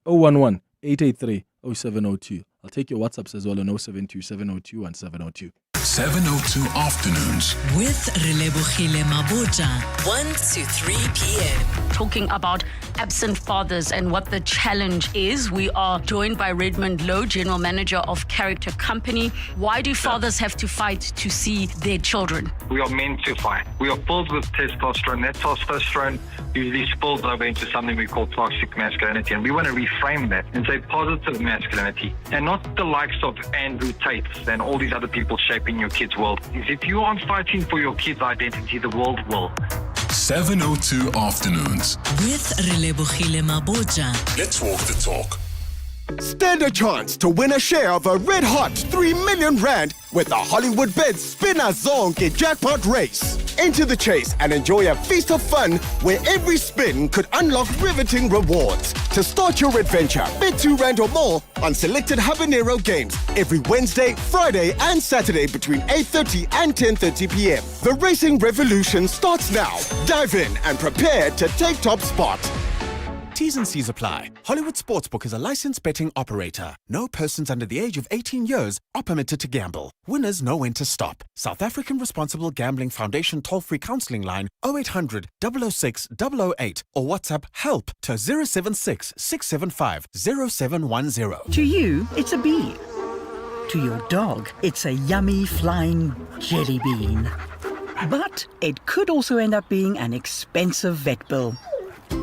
011-883-0702. I'll take your WhatsApps as well on 072-702-1702. 702 Afternoons. With Relebogile Maboja, 1 to 3 p.m. Talking about absent fathers and what the challenge is. We are joined by Redmond Lowe, General Manager of Character Company. Why do fathers have to fight to see their children? We are meant to fight. We are filled with testosterone. That testosterone usually spills over into something we call toxic masculinity. And we want to reframe that and say positive masculinity. And not the likes of Andrew Tate and all these other people shaping your kids' world. If you aren't fighting for your kids' identity, the world will. 702 Afternoons. With Relebogile Maboja. Let's walk the talk. Stand a chance to win a share of a red-hot 3 million rand with the Hollywood Bets Spinner Zonke jackpot race. Enter the chase and enjoy a feast of fun where every spin could unlock riveting rewards. To start your adventure, bet 2 rand or more on selected habanero games every Wednesday, Friday and Saturday between 8:30 and 10:30 p.m. The racing revolution starts now. Dive in and prepare to take top spot. T's and C's apply. Hollywood Sportsbook is a licensed betting operator. No persons under the age of 18 years are permitted to gamble. Winners know when to stop. South African Responsible Gambling Foundation toll-free counselling line 0800 006 008 or WhatsApp HELP to 076 675 0710. To you, it's a bee. To your dog, it's a yummy flying jelly bean. But it could also end up being an expensive vet bill.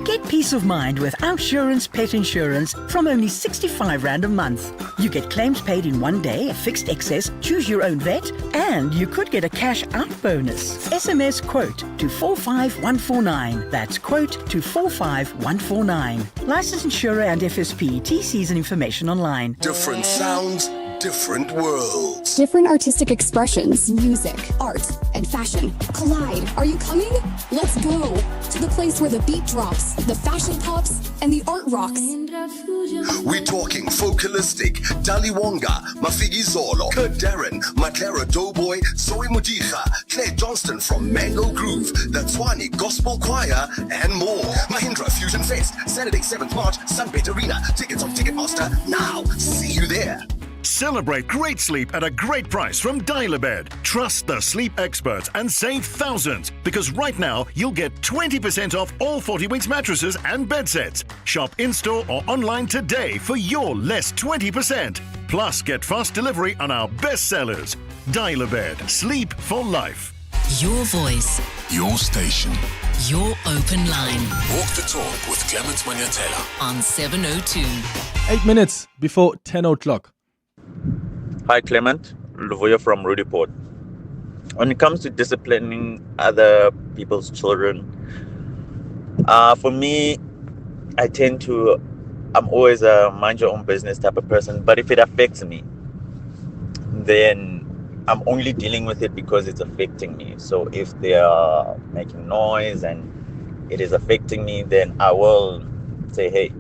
Get peace of mind with Outsurance Pet Insurance from only 65 Rand a month. You get claims paid in 1 day, a fixed excess, choose your own vet, and you could get a cash out bonus. SMS quote to 45149. That's quote to 45149. Licensed insurer and FSP. TCs and information online. Different sounds, different worlds. Different artistic expressions, music, art, and fashion collide. Are you coming? Let's go to the place where the beat drops, the fashion pops, and the art rocks. We're talking Focalistic, Daliwonga, Mafigi Zolo, Kurt Darren, Maclara Doughboy, Zoe Mudicha, Claire Johnston from Mango Groove, the Tswani Gospel Choir, and more. Mahindra Fusion Fest, Saturday 7th March, Sunbet Arena. Tickets on Ticketmaster now. See you there. Celebrate great sleep at a great price from Dial-A-Bed. Trust the sleep experts and save thousands, because right now you'll get 20% off all 40 Winks mattresses and bed sets. Shop in-store or online today for your less 20%. Plus, get fast delivery on our best sellers. Dial-A-Bed. Sleep for life. Your voice. Your station. Your open line. Walk the talk with Clement Manyathela. On 702. 8 minutes before 10 o'clock. Hi Clement, Luvuyo from Rudiport. When it comes to disciplining other people's children, for me, I'm always a mind your own business type of person, but if it affects me, then I'm only dealing with it because it's affecting me. So if they are making noise and it is affecting me, then I will say, hey,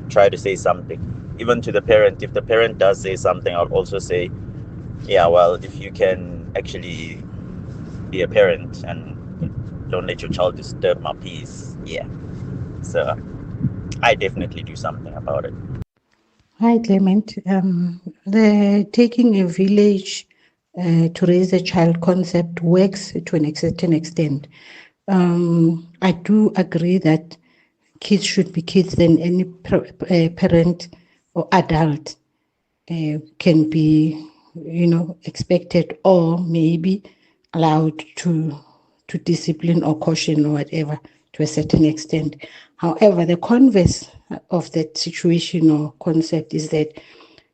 try to say something. Even to the parent, if the parent does say something, I'll also say, if you can actually be a parent and don't let your child disturb my peace. So I definitely do something about it. Hi, Clement. The taking a village to raise a child concept works to an certain extent. I do agree that kids should be kids, and any parent or adult can be, expected or maybe allowed to discipline or caution or whatever to a certain extent. However, the converse of that situation or concept is that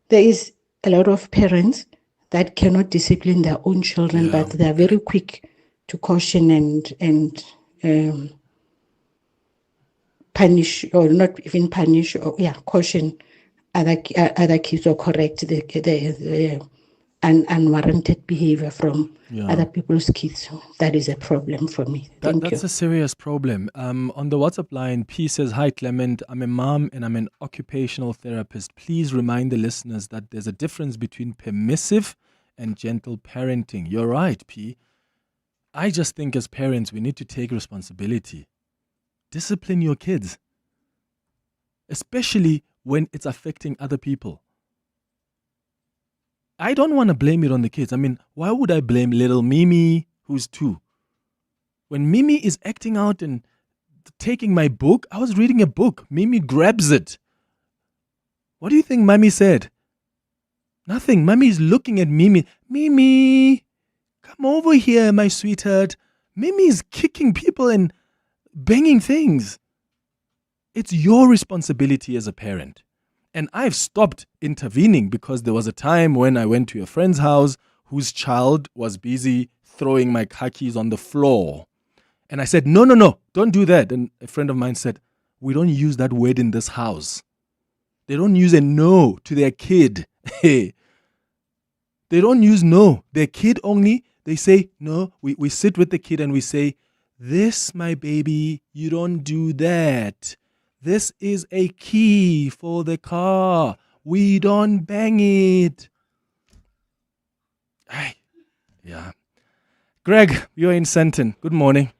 there is a lot of parents that cannot discipline their own children, but they are very quick to caution and punish, or not even punish, or caution other kids or correct the unwarranted behavior from other people's kids. That is a problem for me. Thank you. That's a serious problem. On the WhatsApp line, P says, "Hi Clement, I'm a mom and I'm an occupational therapist. Please remind the listeners that there's a difference between permissive and gentle parenting." You're right, P. I just think as parents, we need to take responsibility. Discipline your kids, especially when it's affecting other people. I don't want to blame it on the kids. I mean, why would I blame little Mimi, who's 2? When Mimi is acting out and taking my book, I was reading a book. Mimi grabs it. What do you think Mommy said? Nothing. Mommy is looking at Mimi. "Mimi, come over here, my sweetheart." Mimi is kicking people and banging things. It's your responsibility as a parent. And I've stopped intervening because there was a time when I went to a friend's house whose child was busy throwing my car keys on the floor. And I said, no, don't do that. And a friend of mine said, "We don't use that word in this house." They don't use a no to their kid. Hey, they don't use no. Their kid only, they say no. We sit with the kid and we say, "This, my baby, you don't do that. This is a key for the car. We don't bang it." Hey, yeah. Greg, you're in Senton. Good morning.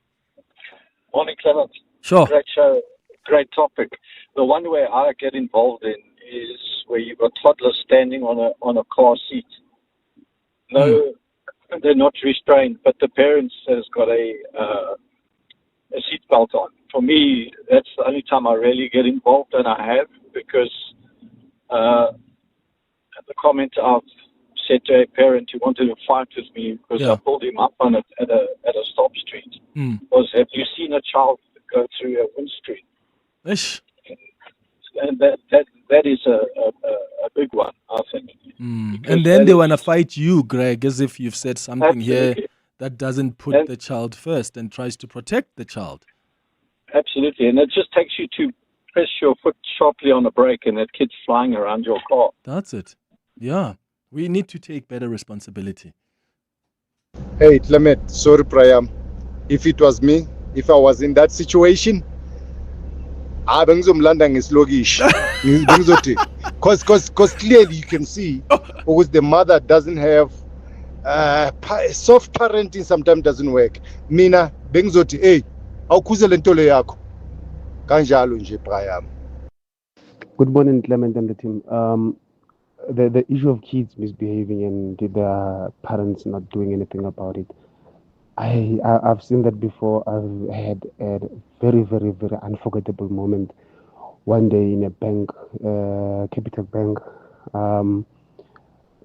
Morning, Clement. Sure. Great show, great topic. The one where I get involved in is where you've got toddlers standing on a car seat. No, they're not restrained, but the parents has got a seatbelt on. For me, that's the only time I really get involved, and I have, because the comment I've said to a parent who wanted to fight with me because I pulled him up on it at a stop street was, "Have you seen a child go through a windscreen?" Ish. And that is a big one, I think. And then they want to fight you, Greg, as if you've said something here that doesn't put the child first and tries to protect the child. Absolutely. And it just takes you to press your foot sharply on the brake and that kid's flying around your car. That's it. Yeah. We need to take better responsibility. Hey, Clement, sorry, Priam. If it was me, if I was in that situation, bengizomlanda ngesilokisha. Because clearly you can see, because the mother doesn't have soft parenting sometimes doesn't work. Mina bengizothi, "Hey, awukhuzele ntolo yakho." Kanjalo nje, Priam. Good morning, Clement and the team. The issue of kids misbehaving and their parents not doing anything about it. I've seen that before. I've had a very, very, very unforgettable moment one day in a bank, Capital Bank.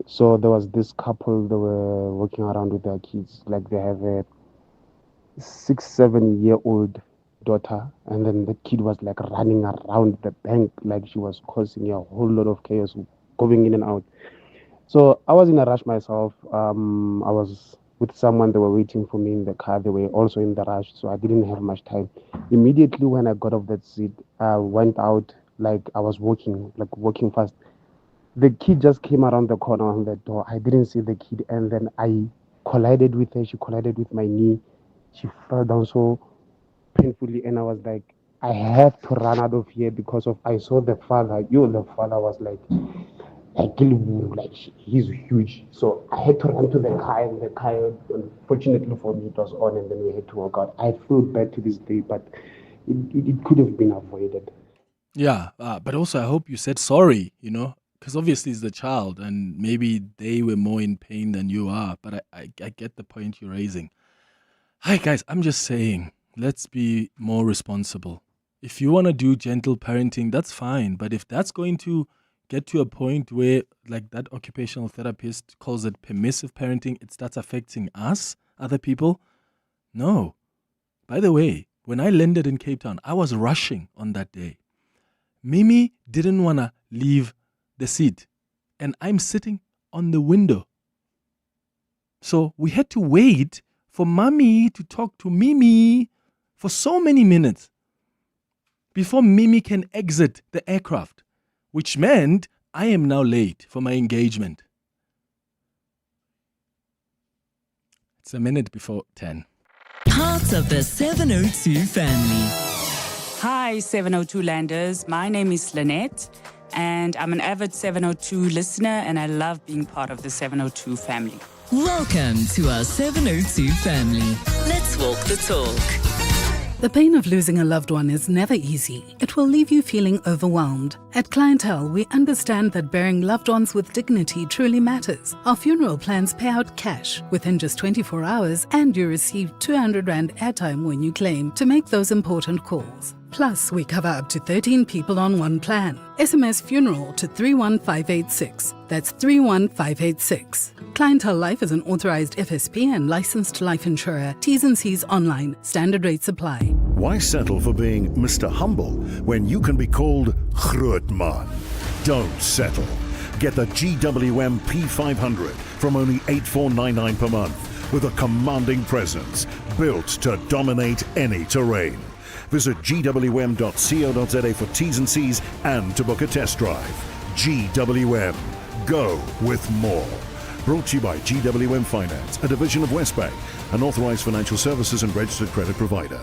So there was this couple that were walking around with their kids, like they have a 6-7-year-old daughter, and then the kid was like running around the bank like she was causing a whole lot of chaos, going in and out. So I was in a rush myself. I was with someone, they were waiting for me in the car. They were also in the rush, so I didn't have much time. Immediately when I got off that seat, I went out like I was walking fast. The kid just came around the corner on the door. I didn't see the kid, and then I collided with her. She collided with my knee. She fell down so painfully, and I was like, I had to run out of here because I saw the father. The father was like he's huge. So I had to run to the car, and the car, unfortunately for me, it was on, and then we had to walk out. I feel bad to this day, but it could have been avoided. Yeah, but also I hope you said sorry, because obviously it's the child, and maybe they were more in pain than you are, but I get the point you're raising. Hi guys, I'm just saying, let's be more responsible. If you want to do gentle parenting, that's fine, but if that's going to get to a point where, like that occupational therapist calls it permissive parenting, it starts affecting us, other people, no. By the way, when I landed in Cape Town, I was rushing on that day. Mimi didn't want to leave the seat, and I'm sitting on the window. So we had to wait for Mommy to talk to Mimi for so many minutes before Mimi can exit the aircraft, which meant I am now late for my engagement. It's a minute before 10. Part of the 702 family. Hi, 702 Landers. My name is Lynette, and I'm an avid 702 listener, and I love being part of the 702 family. Welcome to our 702 family. Let's walk the talk. The pain of losing a loved one is never easy. It will leave you feeling overwhelmed. At Clientele, we understand that burying loved ones with dignity truly matters. Our funeral plans pay out cash within just 24 hours, and you receive 200 Rand airtime when you claim to make those important calls. Plus, we cover up to 13 people on one plan. SMS funeral to 31586. That's 31586. Clientele Life is an authorized FSP and licensed life insurer. T's and C's online. Standard rates apply. Why settle for being Mr. Humble when you can be called Grootman? Don't settle. Get the GWM P500 from only $8,499 per month with a commanding presence built to dominate any terrain. Visit gwm.co.za for T's and C's and to book a test drive. GWM. Go with more. Brought to you by GWM Finance, a division of Westbank, an authorized financial services and registered credit provider.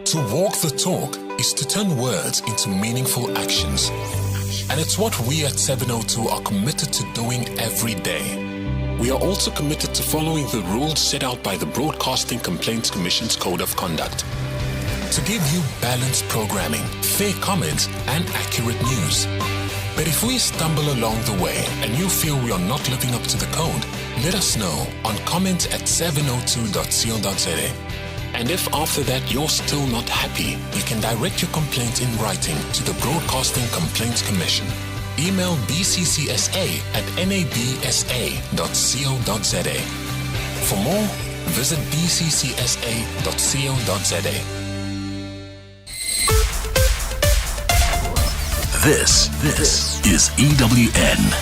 To walk the talk is to turn words into meaningful actions. And it's what we at 702 are committed to doing every day. We are also committed to following the rules set out by the Broadcasting Complaints Commission's Code of Conduct, to give you balanced programming, fair comments, and accurate news. But if we stumble along the way and you feel we are not living up to the code, let us know on comment@702.co.za. And if after that you're still not happy, you can direct your complaint in writing to the Broadcasting Complaints Commission. Email bccsa@nabsa.co.za. For more, visit bccsa.co.za. This is EWN.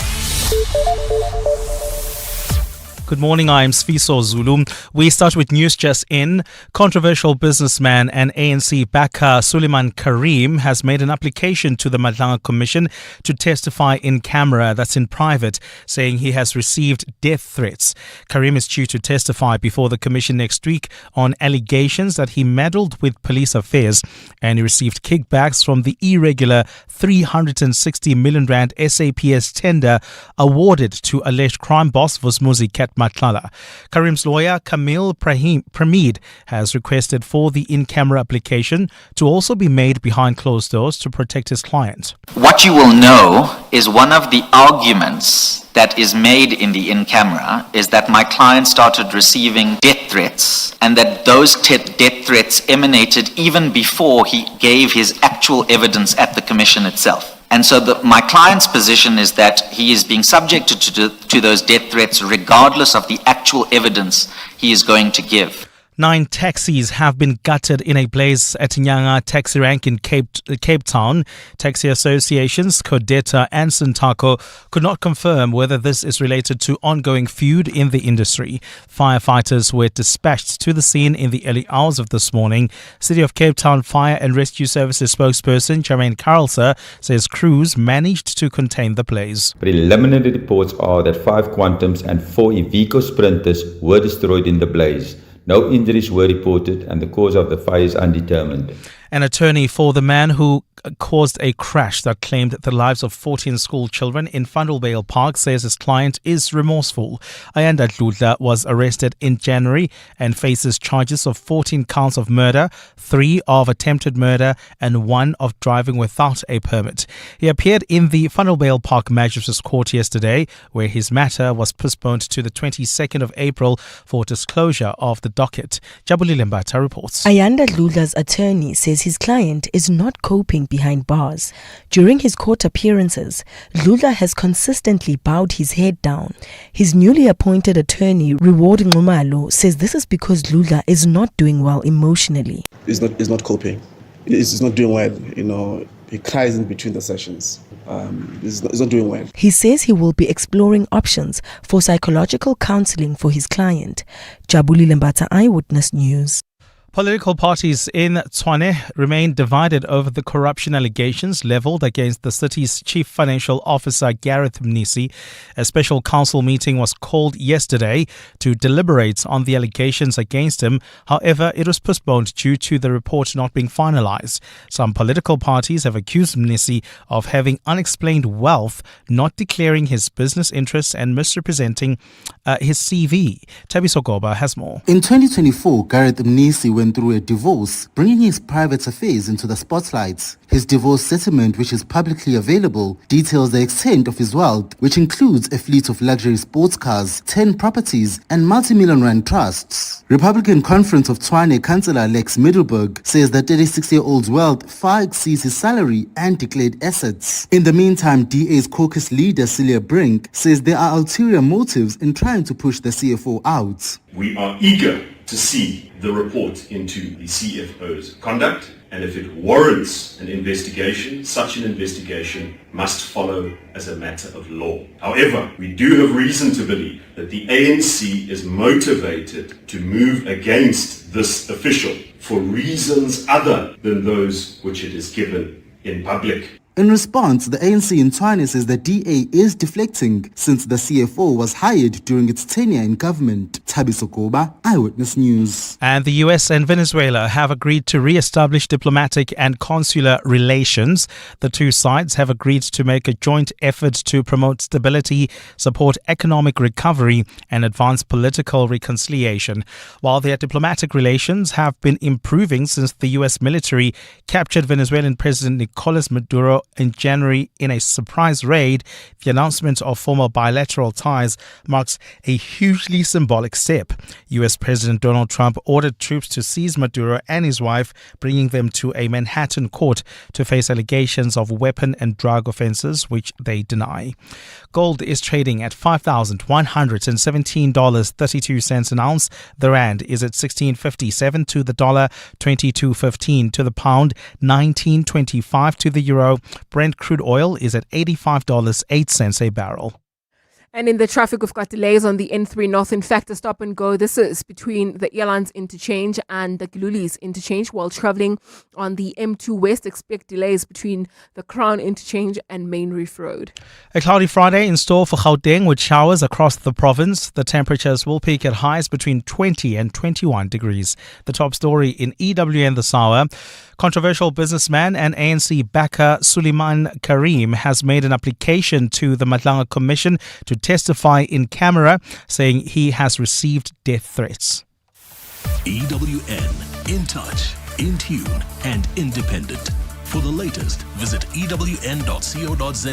Good morning, I am Sfiso Zulu. We start with news just in. Controversial businessman and ANC backer Suleiman Karim has made an application to the Madlanga Commission to testify in camera, that's in private, saying he has received death threats. Karim is due to testify before the Commission next week on allegations that he meddled with police affairs and he received kickbacks from the irregular 360 million Rand SAPS tender awarded to alleged crime boss Vusmuzi Ket Matlala. Karim's lawyer, Kamil Pramid, has requested for the in-camera application to also be made behind closed doors to protect his client. What you will know is one of the arguments that is made in the in-camera is that my client started receiving death threats and that those death threats emanated even before he gave his actual evidence at the commission itself. And so my client's position is that he is being subjected to those death threats regardless of the actual evidence he is going to give. 9 taxis have been gutted in a blaze at Nyanga Taxi Rank in Cape Town. Taxi associations Codeta and Sintaco could not confirm whether this is related to ongoing feud in the industry. Firefighters were dispatched to the scene in the early hours of this morning. City of Cape Town Fire and Rescue Services spokesperson Jermaine Carlser says crews managed to contain the blaze. Preliminary reports are that 5 Quantums and 4 Iveco Sprinters were destroyed in the blaze. No injuries were reported and the cause of the fire is undetermined. An attorney for the man who caused a crash that claimed the lives of 14 school children in Fundelvale Park says his client is remorseful. Ayanda Dludla was arrested in January and faces charges of 14 counts of murder, 3 of attempted murder and 1 of driving without a permit. He appeared in the Fundelvale Park Magistrates Court yesterday, where his matter was postponed to the 22nd of April for disclosure of the docket. Jabuli Lembata reports. Ayanda Dludla's attorney says his client is not coping behind bars. During his court appearances, Dludla has consistently bowed his head down. His newly appointed attorney, Reward Ngumalo, says this is because Dludla is not doing well emotionally. He's not coping. He's not doing well. He cries in between the sessions. He's not doing well. He says he will be exploring options for psychological counseling for his client. Jabuli Lembata, Eyewitness News. Political parties in Tshwane remain divided over the corruption allegations leveled against the city's chief financial officer, Gareth Mnisi. A special council meeting was called yesterday to deliberate on the allegations against him. However, it was postponed due to the report not being finalized. Some political parties have accused Mnisi of having unexplained wealth, not declaring his business interests and misrepresenting his CV. Tabiso Goba has more. In 2024, Gareth Mnisi went through a divorce, bringing his private affairs into the spotlight. His divorce settlement, which is publicly available, details the extent of his wealth, which includes a fleet of luxury sports cars, 10 properties, and multi-million rand trusts. Republican Conference of Tshwane Councillor Lex Middelburg says the 36-year-old's wealth far exceeds his salary and declared assets. In the meantime, DA's caucus leader Celia Brink says there are ulterior motives in trying to push the CFO out. We are eager to see the report into the CFO's conduct, and if it warrants an investigation, such an investigation must follow as a matter of law. However, we do have reason to believe that the ANC is motivated to move against this official for reasons other than those which it is given in public. In response, the ANC in Tshwane says the DA is deflecting since the CFO was hired during its tenure in government. Tabiso Goba, Eyewitness News. And the US and Venezuela have agreed to re-establish diplomatic and consular relations. The two sides have agreed to make a joint effort to promote stability, support economic recovery, and advance political reconciliation. While their diplomatic relations have been improving since the US military captured Venezuelan President Nicolas Maduro in January in a surprise raid, the announcement of formal bilateral ties marks a hugely symbolic step. U.S. President Donald Trump ordered troops to seize Maduro and his wife, bringing them to a Manhattan court to face allegations of weapon and drug offenses, which they deny. Gold is trading at $5,117.32 an ounce. The rand is at 16.57 to the dollar, 22.15 to the pound, 19.25 to the euro. Brent crude oil is at $85.08 a barrel. And in the traffic, we've got delays on the N3 North. In fact, a stop and go. This is between the Airlines interchange and the Gululis interchange. While traveling on the M2 West, expect delays between the Crown interchange and Main Reef Road. A cloudy Friday in store for Gauteng with showers across the province. The temperatures will peak at highs between 20 and 21 degrees. The top story in EWN this hour. Controversial businessman and ANC backer Suleiman Karim has made an application to the Madlanga Commission to testify in camera, saying he has received death threats. EWN, in touch, in tune, and independent. For the latest, visit ewn.co.za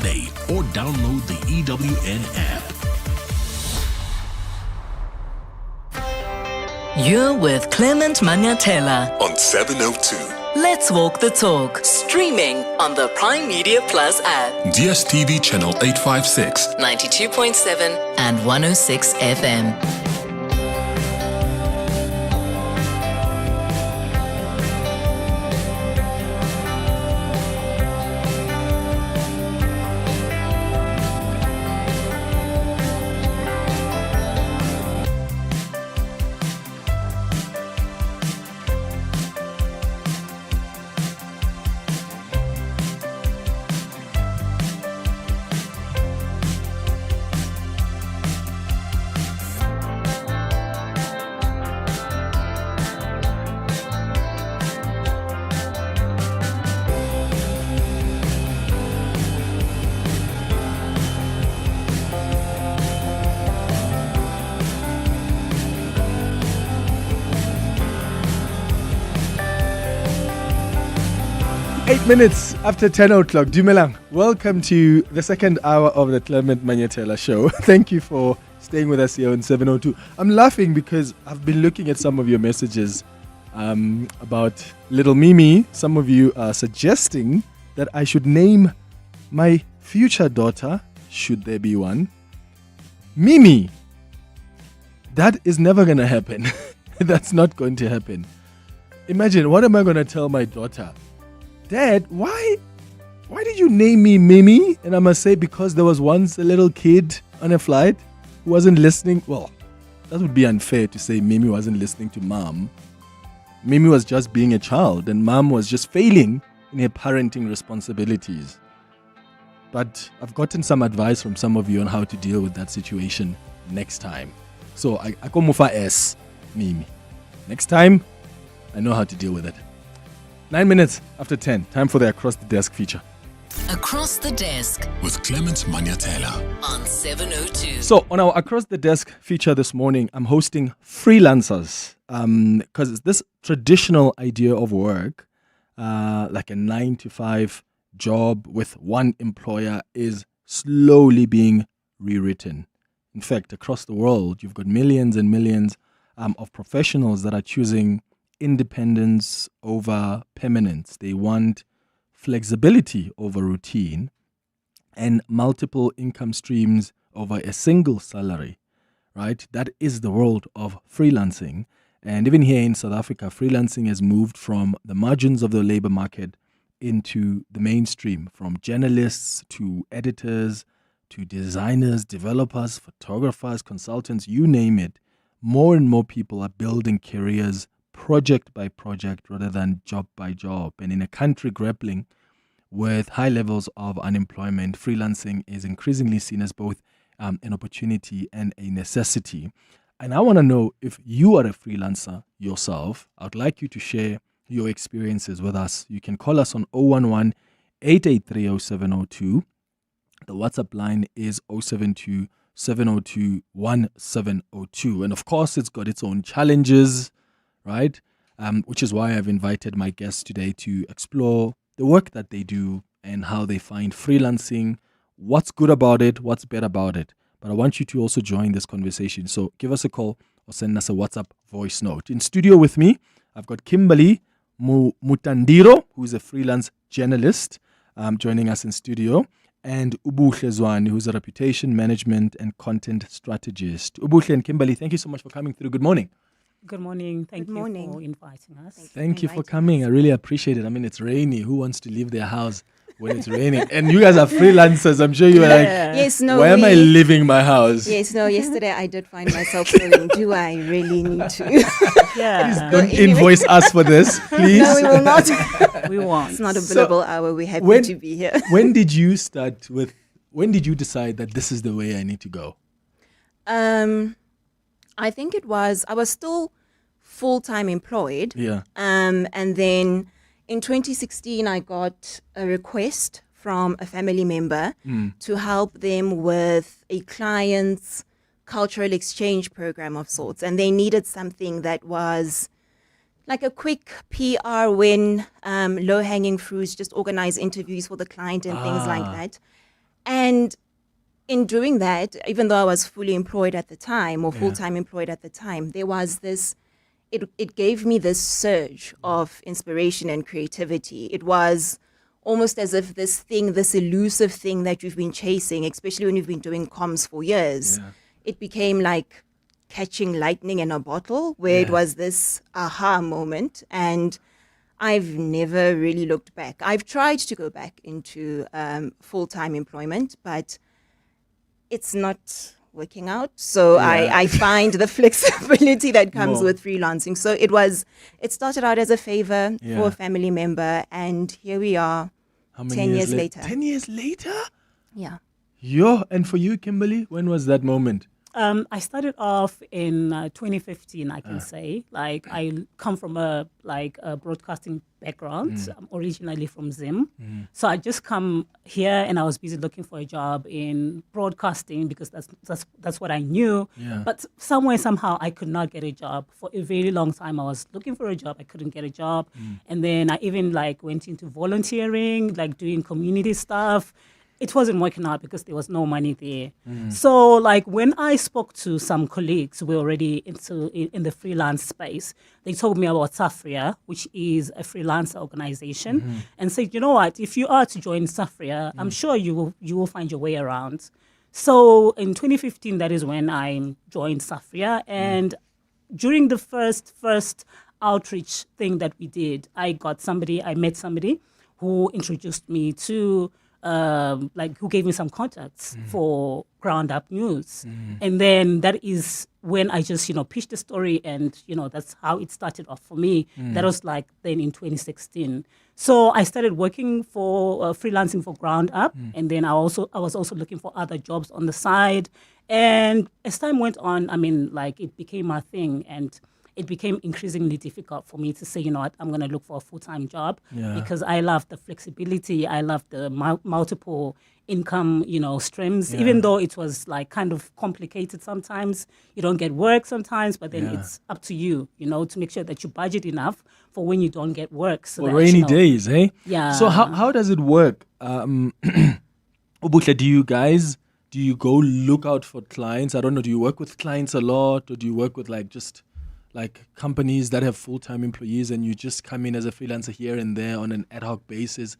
or download the EWN app. You're with Clement Manyathela on 702. Let's walk the talk. Streaming on the Prime Media Plus app. DSTV channel 856, 92.7 and 106 FM. Minutes after 10 o'clock. Dumelang, welcome to the second hour of the Clement Manyathela Show. Thank you for staying with us here on 702. I'm laughing because I've been looking at some of your messages about little Mimi. Some of you are suggesting that I should name my future daughter, should there be one, Mimi. That is never going to happen. That's not going to happen. Imagine, what am I going to tell my daughter? Dad, why did you name me Mimi? And I must say, because there was once a little kid on a flight who wasn't listening. Well, that would be unfair to say Mimi wasn't listening to mom. Mimi was just being a child and mom was just failing in her parenting responsibilities. But I've gotten some advice from some of you on how to deal with that situation next time. So I go mufa S, Mimi. Next time, I know how to deal with it. 9 minutes after 10, time for the Across the Desk feature. Across the Desk with Clement Manyathela on 702. So on our Across the Desk feature this morning, I'm hosting freelancers because this traditional idea of work, like a 9-to-5 job with one employer, is slowly being rewritten. In fact, across the world, you've got millions and millions of professionals that are choosing independence over permanence. They want flexibility over routine and multiple income streams over a single salary, right? That is the world of freelancing. And even here in South Africa, freelancing has moved from the margins of the labor market into the mainstream, from journalists to editors to designers, developers, photographers, consultants, you name it. More and more people are building careers project by project rather than job by job. And in a country grappling with high levels of unemployment, freelancing is increasingly seen as both an opportunity and a necessity. And I want to know if you are a freelancer yourself. I'd like you to share your experiences with us. You can call us on 011-883-0702. The WhatsApp line is 072-702-1702. And of course, it's got its own challenges, right? Which is why I've invited my guests today to explore the work that they do and how they find freelancing, what's good about it, what's bad about it. But I want you to also join this conversation. So give us a call or send us a WhatsApp voice note. In studio with me, I've got Kimberly Mutandiro, who is a freelance journalist, joining us in studio, and Ubuhle Zwani, who's a reputation management and content strategist. Ubuhle and Kimberly, thank you so much for coming through. Good morning. Good morning. Thank you for inviting us. Thank you for coming. I really appreciate it. I mean, it's rainy. Who wants to leave their house when it's raining? And you guys are freelancers. I'm sure you were like, why am I leaving my house? Yes, no, yesterday I did find myself going, do I really need to? Please don't invoice us for this, please. No, we will not. We won't. It's not a billable hour. We're happy to be here. When did you decide that this is the way I need to go? I think I was still full-time employed. Yeah. And then in 2016, I got a request from a family member to help them with a client's cultural exchange program of sorts. And they needed something that was like a quick PR win, low-hanging fruits, just organize interviews for the client and things like that. And in doing that, even though I was fully employed at the time or full-time employed at the time, there was this, it gave me this surge of inspiration and creativity. It was almost as if this elusive thing that you've been chasing, especially when you've been doing comms for years, it became like catching lightning in a bottle, where it was this aha moment. And I've never really looked back. I've tried to go back into full-time employment, but it's not working out. So I find the flexibility that comes with freelancing. So it started out as a favor for a family member, and here we are. How many 10 years later. 10 years later? Yeah. And for you, Kimberly, when was that moment? I started off in 2015, I can say. Like, I come from a broadcasting background. I'm originally from Zim. So I just come here and I was busy looking for a job in broadcasting because that's what I knew. Yeah. But somehow I could not get a job. For a very long time I was looking for a job. I couldn't get a job. And then I even went into volunteering, doing community stuff. It wasn't working out because there was no money there. So when I spoke to some colleagues who were already in the freelance space, they told me about Safria, which is a freelancer organization, and said, you know what, if you are to join Safria, I'm sure you will find your way around. So in 2015, that is when I joined Safria, and during the first outreach thing that we did, I met somebody who introduced me to who gave me some contacts for Ground Up News. And then that is when I just, pitched the story, and, that's how it started off for me. That was like then in 2016. So I started working for freelancing for Ground Up, and then I was also looking for other jobs on the side. And as time went on, it became my thing, and it became increasingly difficult for me to say, I'm going to look for a full-time job because I love the flexibility. I love the multiple income, streams, even though it was like kind of complicated sometimes. You don't get work sometimes, but then it's up to you, to make sure that you budget enough for when you don't get work. So for rainy days, eh? Yeah. So how does it work? Ubusha, do you go look out for clients? I don't know, do you work with clients a lot, or do you work with just companies that have full-time employees and you just come in as a freelancer here and there on an ad hoc basis?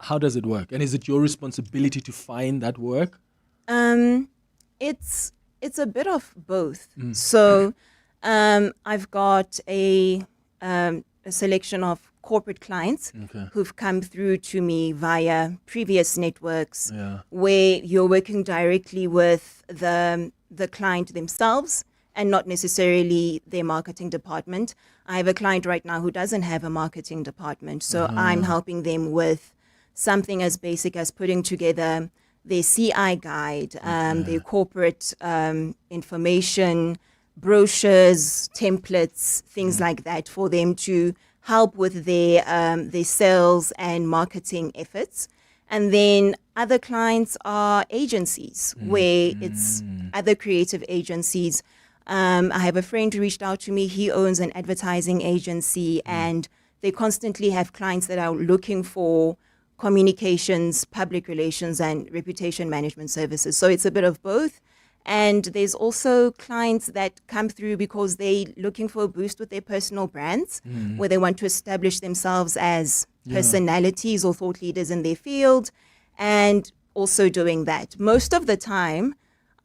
How does it work? And is it your responsibility to find that work? It's a bit of both. So I've got a selection of corporate clients who've come through to me via previous networks where you're working directly with the client themselves and not necessarily their marketing department. I have a client right now who doesn't have a marketing department, so I'm helping them with something as basic as putting together their CI guide, their corporate information, brochures, templates, things like that, for them to help with their sales and marketing efforts. And then other clients are agencies, where it's other creative agencies. I have a friend who reached out to me. He owns an advertising agency, and they constantly have clients that are looking for communications, public relations, and reputation management services. So it's a bit of both. And there's also clients that come through because they're looking for a boost with their personal brands, where they want to establish themselves as personalities or thought leaders in their field, and also doing that. Most of the time,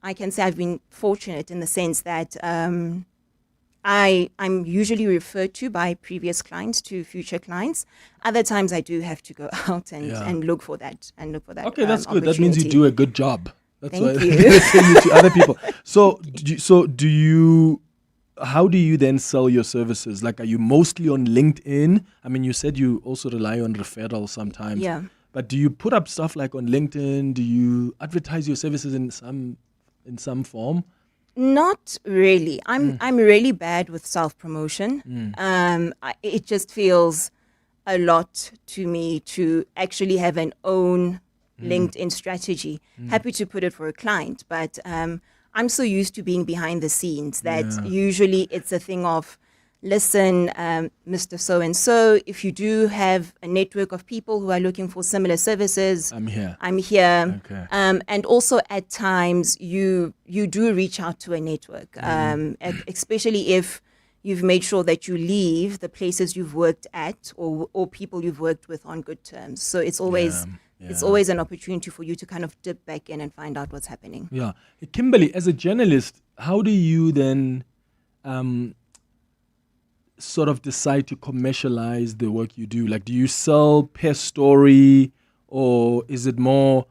I can say I've been fortunate in the sense that I'm usually referred to by previous clients to future clients. Other times I do have to go out and look for that Okay, that's good. That means you do a good job. That's Thank why you. they send you to other people. How do you then sell your services? Are you mostly on LinkedIn? You said you also rely on referrals sometimes. Yeah. But do you put up stuff on LinkedIn? Do you advertise your services in some form? Not really. I'm really bad with self-promotion. It just feels a lot to me to actually have an own LinkedIn strategy. Happy to put it for a client, but I'm so used to being behind the scenes that usually it's a thing of, listen, Mr. So-and-so, if you do have a network of people who are looking for similar services, I'm here. Okay. And also at times you do reach out to a network, especially if you've made sure that you leave the places you've worked at or people you've worked with on good terms. So it's always an opportunity for you to kind of dip back in and find out what's happening. Yeah. Kimberly, as a journalist, how do you then sort of decide to commercialize the work you do? Do you sell per story, or is it more,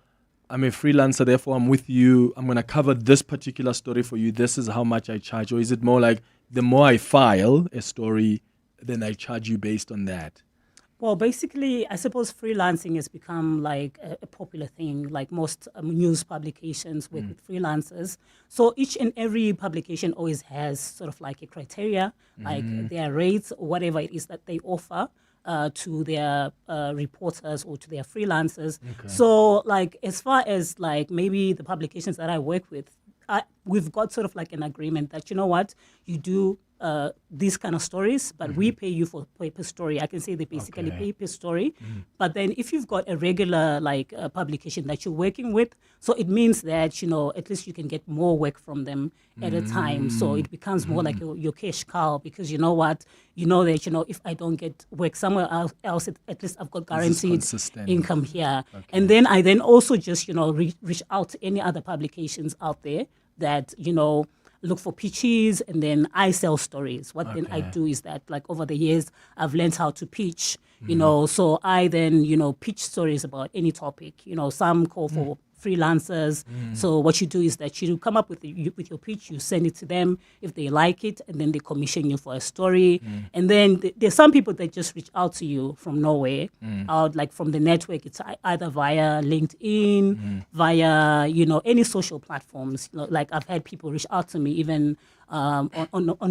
I'm a freelancer, therefore I'm with you, I'm going to cover this particular story for you, this is how much I charge? Or is it more like the more I file a story, then I charge you based on that? Well, basically, I suppose freelancing has become a popular thing. Most news publications work with freelancers. So each and every publication always has sort of a criteria, their rates or whatever it is that they offer to their reporters or to their freelancers. Okay. So as far as maybe the publications that I work with, we've got sort of an agreement that, you do these kind of stories, but we pay you for per story. I can say they basically pay per story. But then if you've got a regular publication that you're working with, so it means that, at least you can get more work from them at a time. So it becomes more like your cash cow, because you know what, that, if I don't get work somewhere else, at least I've got guaranteed income here. Okay. And then I also just, reach out to any other publications out there that, look for pitches, and then I sell stories. What then I do is that, like, over the years, I've learned how to pitch, you know, so I then, you know, pitch stories about any topic. You know, some call for freelancers. So what you do is that you come up with your pitch, you send it to them if they like it, and then they commission you for a story. And then there's some people that just reach out to you from nowhere, out like from the network. It's either via LinkedIn, via, you know, any social platforms. You know, like I've had people reach out to me even on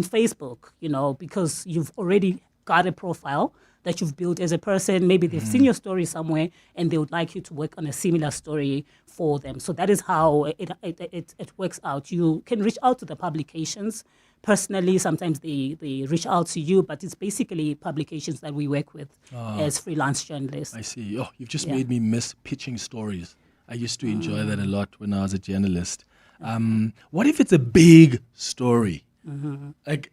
Facebook, you know, because you've already got a profile that you've built as a person. Maybe they've seen your story somewhere and they would like you to work on a similar story for them. So that is how it works out. You can reach out to the publications personally. Sometimes they reach out to you, but it's basically publications that we work with as freelance journalists. I see. Oh, you've just made me miss pitching stories. I used to enjoy that a lot when I was a journalist. What if it's a big story? Like,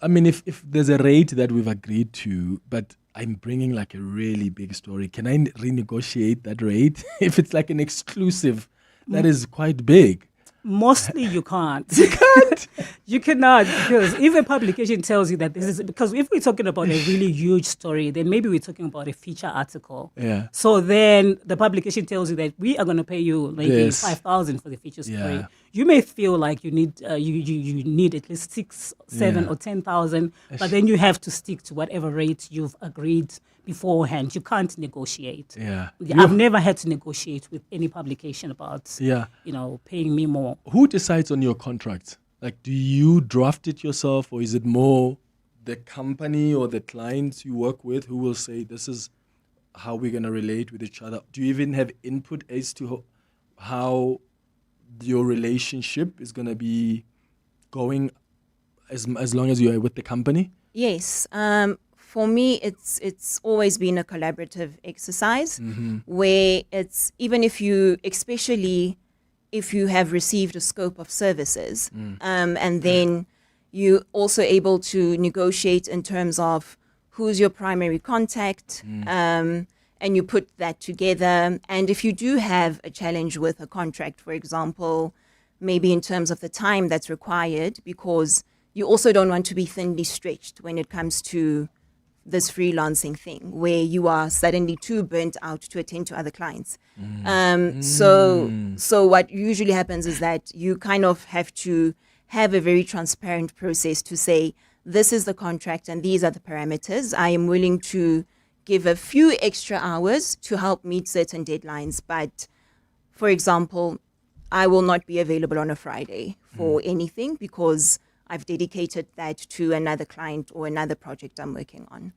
I mean, if there's a rate that we've agreed to, but I'm bringing like a really big story, can I renegotiate that rate? If it's like an exclusive that is quite big. Mostly you can't. You can't? You cannot, because if a publication tells you that this is, because if we're talking about a really huge story, then maybe we're talking about a feature article. Yeah. So then the publication tells you that we are going to pay you maybe 5,000 for the feature story. Yeah. You may feel like you need you need at least 6, 7, or 10,000, but then you have to stick to whatever rate you've agreed beforehand. You can't negotiate. Yeah. I've never had to negotiate with any publication about Yeah. you know, paying me more. Who decides on your contract? Like, do you draft it yourself, or is it more the company or the clients you work with who will say, this is how we're going to relate with each other? Do you even have input as to how your relationship is going to be going as long as you're with the company? Yes. For me, it's always been a collaborative exercise where it's, even if you, especially if you have received a scope of services, and then you're also able to negotiate in terms of who's your primary contact, and you put that together. And if you do have a challenge with a contract, for example, maybe in terms of the time that's required, because you also don't want to be thinly stretched when it comes to this freelancing thing, where you are suddenly too burnt out to attend to other clients. So what usually happens is that you kind of have to have a very transparent process to say, this is the contract and these are the parameters. I am willing to give a few extra hours to help meet certain deadlines. But for example, I will not be available on a Friday for anything because I've dedicated that to another client or another project I'm working on.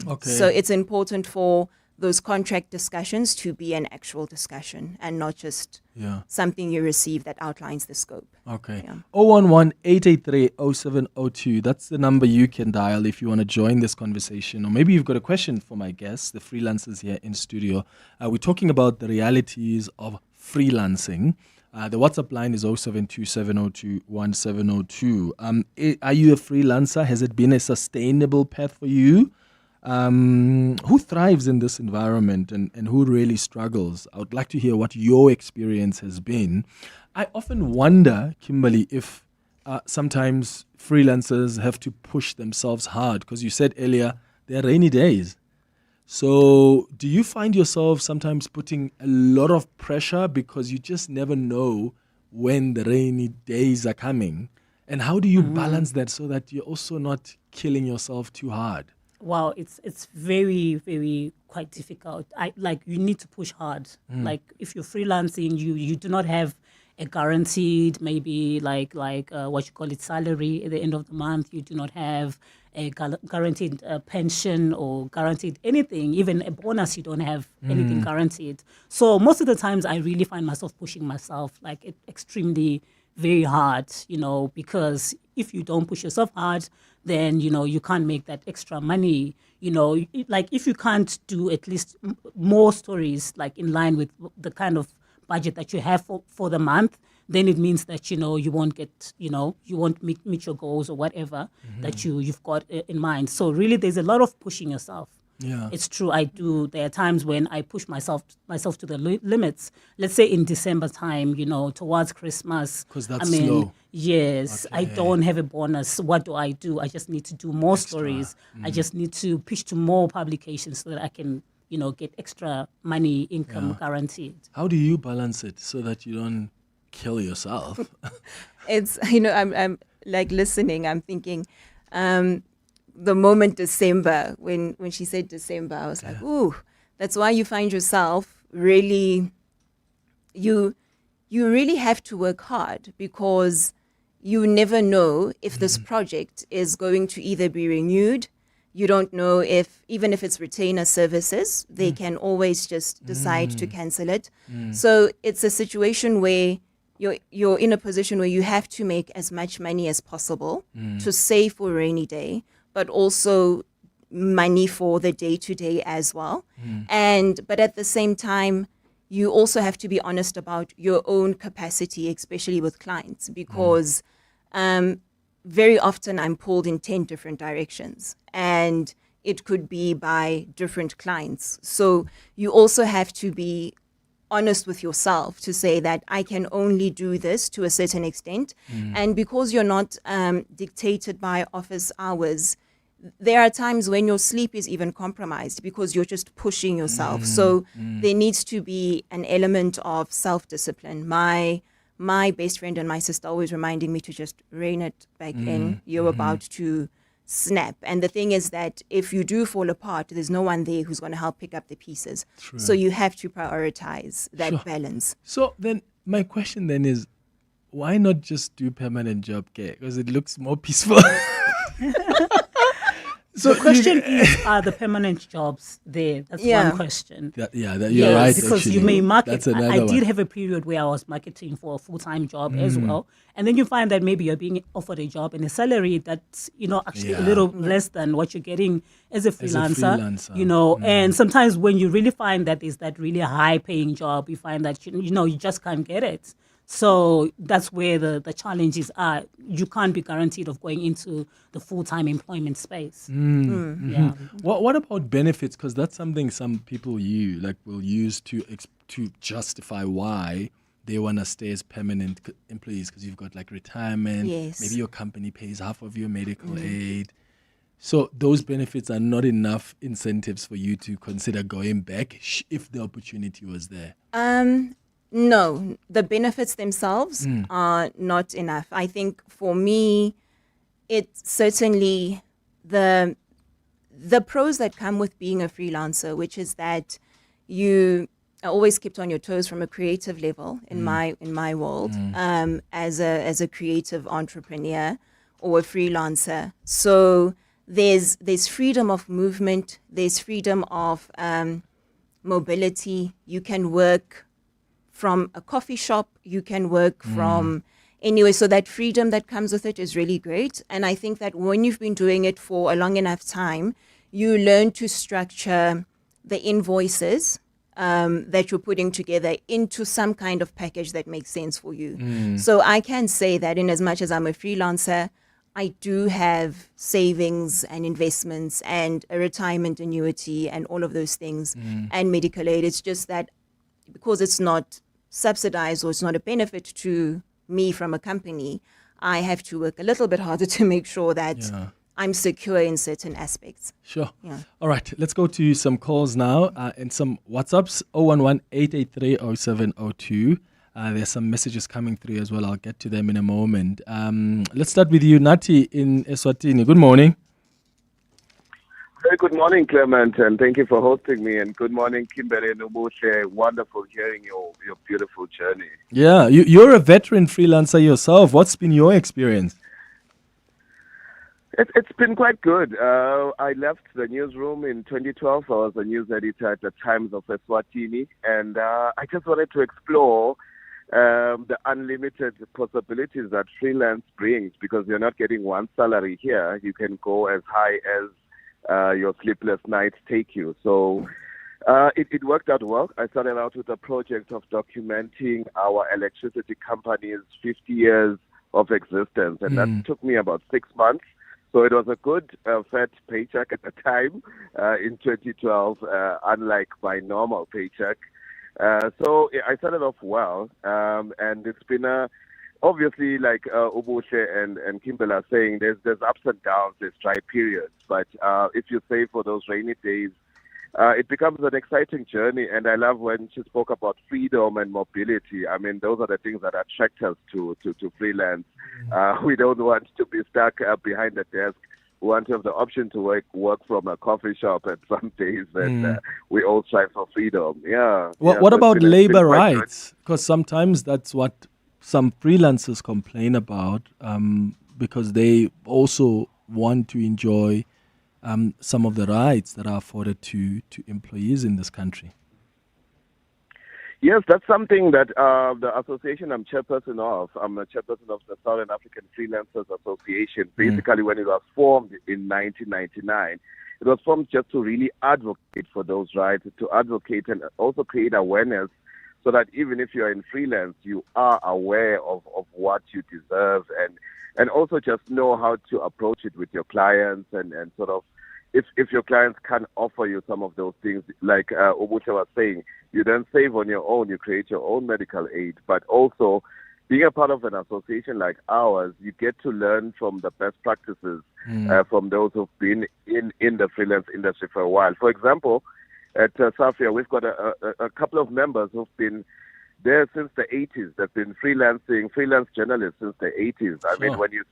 Okay. So it's important for those contract discussions to be an actual discussion and not just something you receive that outlines the scope. Okay. 011-883-0702. That's the number you can dial if you want to join this conversation. Or maybe you've got a question for my guests, the freelancers here in studio. We're talking about the realities of freelancing. The WhatsApp line is 0727021702. Are you a freelancer? Has it been a sustainable path for you? Who thrives in this environment and who really struggles? I would like to hear what your experience has been. I often wonder, Kimberly, if sometimes freelancers have to push themselves hard, because you said earlier there are rainy days. So do you find yourself sometimes putting a lot of pressure because you just never know when the rainy days are coming? And how do you balance that so that you're also not killing yourself too hard? Wow, it's very, very quite difficult. You need to push hard. Like if you're freelancing, you do not have a guaranteed maybe like what you call it salary at the end of the month. You do not have a guaranteed pension or guaranteed anything, even a bonus. You don't have anything guaranteed. So most of the times I really find myself pushing myself extremely very hard, because if you don't push yourself hard, then, you can't make that extra money. If you can't do at least more stories, in line with the kind of budget that you have for the month, then it means that, you won't get, you won't meet your goals or whatever that you've got in mind. So really there's a lot of pushing yourself. Yeah. It's true, I do. There are times when I push myself to the limits. Let's say in December time, towards Christmas. 'Cause that's slow. Yes, I Okay. don't have a bonus. What do? I just need to do more stories. I just need to pitch to more publications so that I can, get extra money, income guaranteed. How do you balance it so that you don't kill yourself? It's, I'm like listening, I'm thinking, the moment December, when she said December, I was like, ooh, that's why you find yourself really, you really have to work hard, because you never know if this project is going to either be renewed. You don't know even if it's retainer services, they can always just decide to cancel it. So it's a situation where you're in a position where you have to make as much money as possible to save for a rainy day, but also money for the day-to-day as well. But at the same time, you also have to be honest about your own capacity, especially with clients, because very often I'm pulled in 10 different directions, and it could be by different clients. So you also have to be honest with yourself to say that I can only do this to a certain extent. And because you're not dictated by office hours, there are times when your sleep is even compromised because you're just pushing yourself. So there needs to be an element of self-discipline. My best friend and my sister always reminding me to just rein it back in. You're about to snap. And the thing is that if you do fall apart, there's no one there who's going to help pick up the pieces. True. So you have to prioritize that balance. So then my question then is, why not just do permanent job care? Because it looks more peaceful. So the question is, are the permanent jobs there? That's one question. You're right. Because actually. you may market. That's another I did one. have a period where I was marketing for a full-time job as well. And then you find that maybe you're being offered a job and a salary that's, actually a little less than what you're getting as a freelancer. And sometimes when you really find that there's that really high-paying job, you find that, you just can't get it. So that's where the challenges are. You can't be guaranteed of going into the full-time employment space. Yeah. What about benefits? Because that's something some people will use to justify why they want to stay as permanent employees, because you've got like retirement. Yes. Maybe your company pays half of your medical aid. So those benefits are not enough incentives for you to consider going back if the opportunity was there. No, the benefits themselves are not enough. I think for me, it's certainly the pros that come with being a freelancer, which is that you are always kept on your toes from a creative level in my world, as a creative entrepreneur or a freelancer. So there's freedom of movement, there's freedom of mobility. You can work from a coffee shop, you can work from anywhere. So that freedom that comes with it is really great. And I think that when you've been doing it for a long enough time, you learn to structure the invoices that you're putting together into some kind of package that makes sense for you. So I can say that in as much as I'm a freelancer, I do have savings and investments and a retirement annuity and all of those things and medical aid. It's just that because it's not subsidized or it's not a benefit to me from a company, I have to work a little bit harder to make sure that I'm secure in certain aspects. Sure. Yeah. All right, let's go to some calls now and some WhatsApps. 011-883-0702. There's some messages coming through as well. I'll get to them in a moment. Let's start with you, Nati in Eswatini. Good morning. Very good morning, Clement, and thank you for hosting me. And good morning, Kimberly and Ubushe. Wonderful hearing your beautiful journey. Yeah, you're a veteran freelancer yourself. What's been your experience? It's been quite good. I left the newsroom in 2012. I was a news editor at the Times of Eswatini, and I just wanted to explore the unlimited possibilities that freelance brings, because you're not getting one salary here. You can go as high as your sleepless nights take you. So it worked out well. I started out with a project of documenting our electricity company's 50 years of existence, and that took me about 6 months. So it was a good, fat paycheck at the time in 2012, unlike my normal paycheck. So I started off well, and it's been obviously, like Ubushe and Kimball are saying, there's ups and downs, there's dry periods. But if you save for those rainy days, it becomes an exciting journey. And I love when she spoke about freedom and mobility. I mean, those are the things that attract us to freelance. We don't want to be stuck behind a desk. We want to have the option to work from a coffee shop at some days, and we all strive for freedom. What about labor rights? Because sometimes that's what some freelancers complain about, because they also want to enjoy some of the rights that are afforded to employees in this country. Yes, that's something that the association I'm chairperson of. I'm a chairperson of the Southern African Freelancers Association. Basically, when it was formed in 1999, it was formed just to really advocate for those rights, to advocate and also create awareness so that even if you're in freelance, you are aware of what you deserve and also just know how to approach it with your clients and sort of if your clients can offer you some of those things, like Ubusha was saying, you then save on your own, you create your own medical aid, but also being a part of an association like ours, you get to learn from the best practices from those who've been in the freelance industry for a while. For example, at Safia, we've got a couple of members who've been there since the 80s. They've been freelance journalists since the 80s. I mean, when you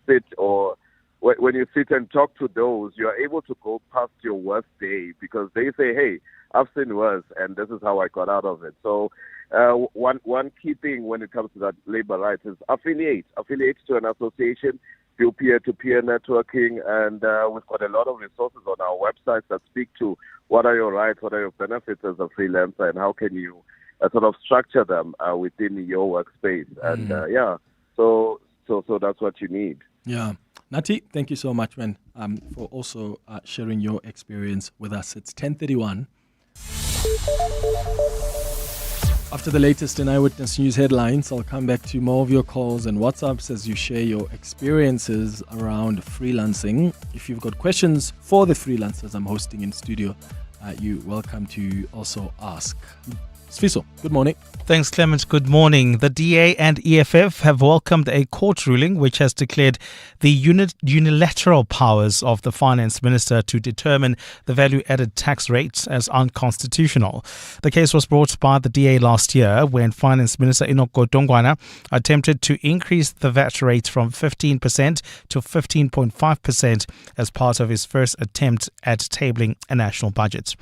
sit and talk to those, you are able to go past your worst day because they say, hey, I've seen worse, and this is how I got out of it. So one key thing when it comes to that labor rights is affiliate to an association, do peer-to-peer networking, and we've got a lot of resources on our website that speak to what are your rights, what are your benefits as a freelancer, and how can you sort of structure them within your workspace. And so that's what you need. Yeah. Nati, thank you so much, man, for also sharing your experience with us. It's 10:31. After the latest in Eyewitness News headlines, I'll come back to more of your calls and WhatsApps as you share your experiences around freelancing. If you've got questions for the freelancers I'm hosting in studio, you're welcome to also ask. Sfiso, good morning. Thanks, Clement. Good morning. The DA and EFF have welcomed a court ruling which has declared the unilateral powers of the finance minister to determine the value-added tax rates as unconstitutional. The case was brought by the DA last year when Finance Minister Enoch Godongwana attempted to increase the VAT rate from 15% to 15.5% as part of his first attempt at tabling a national budget.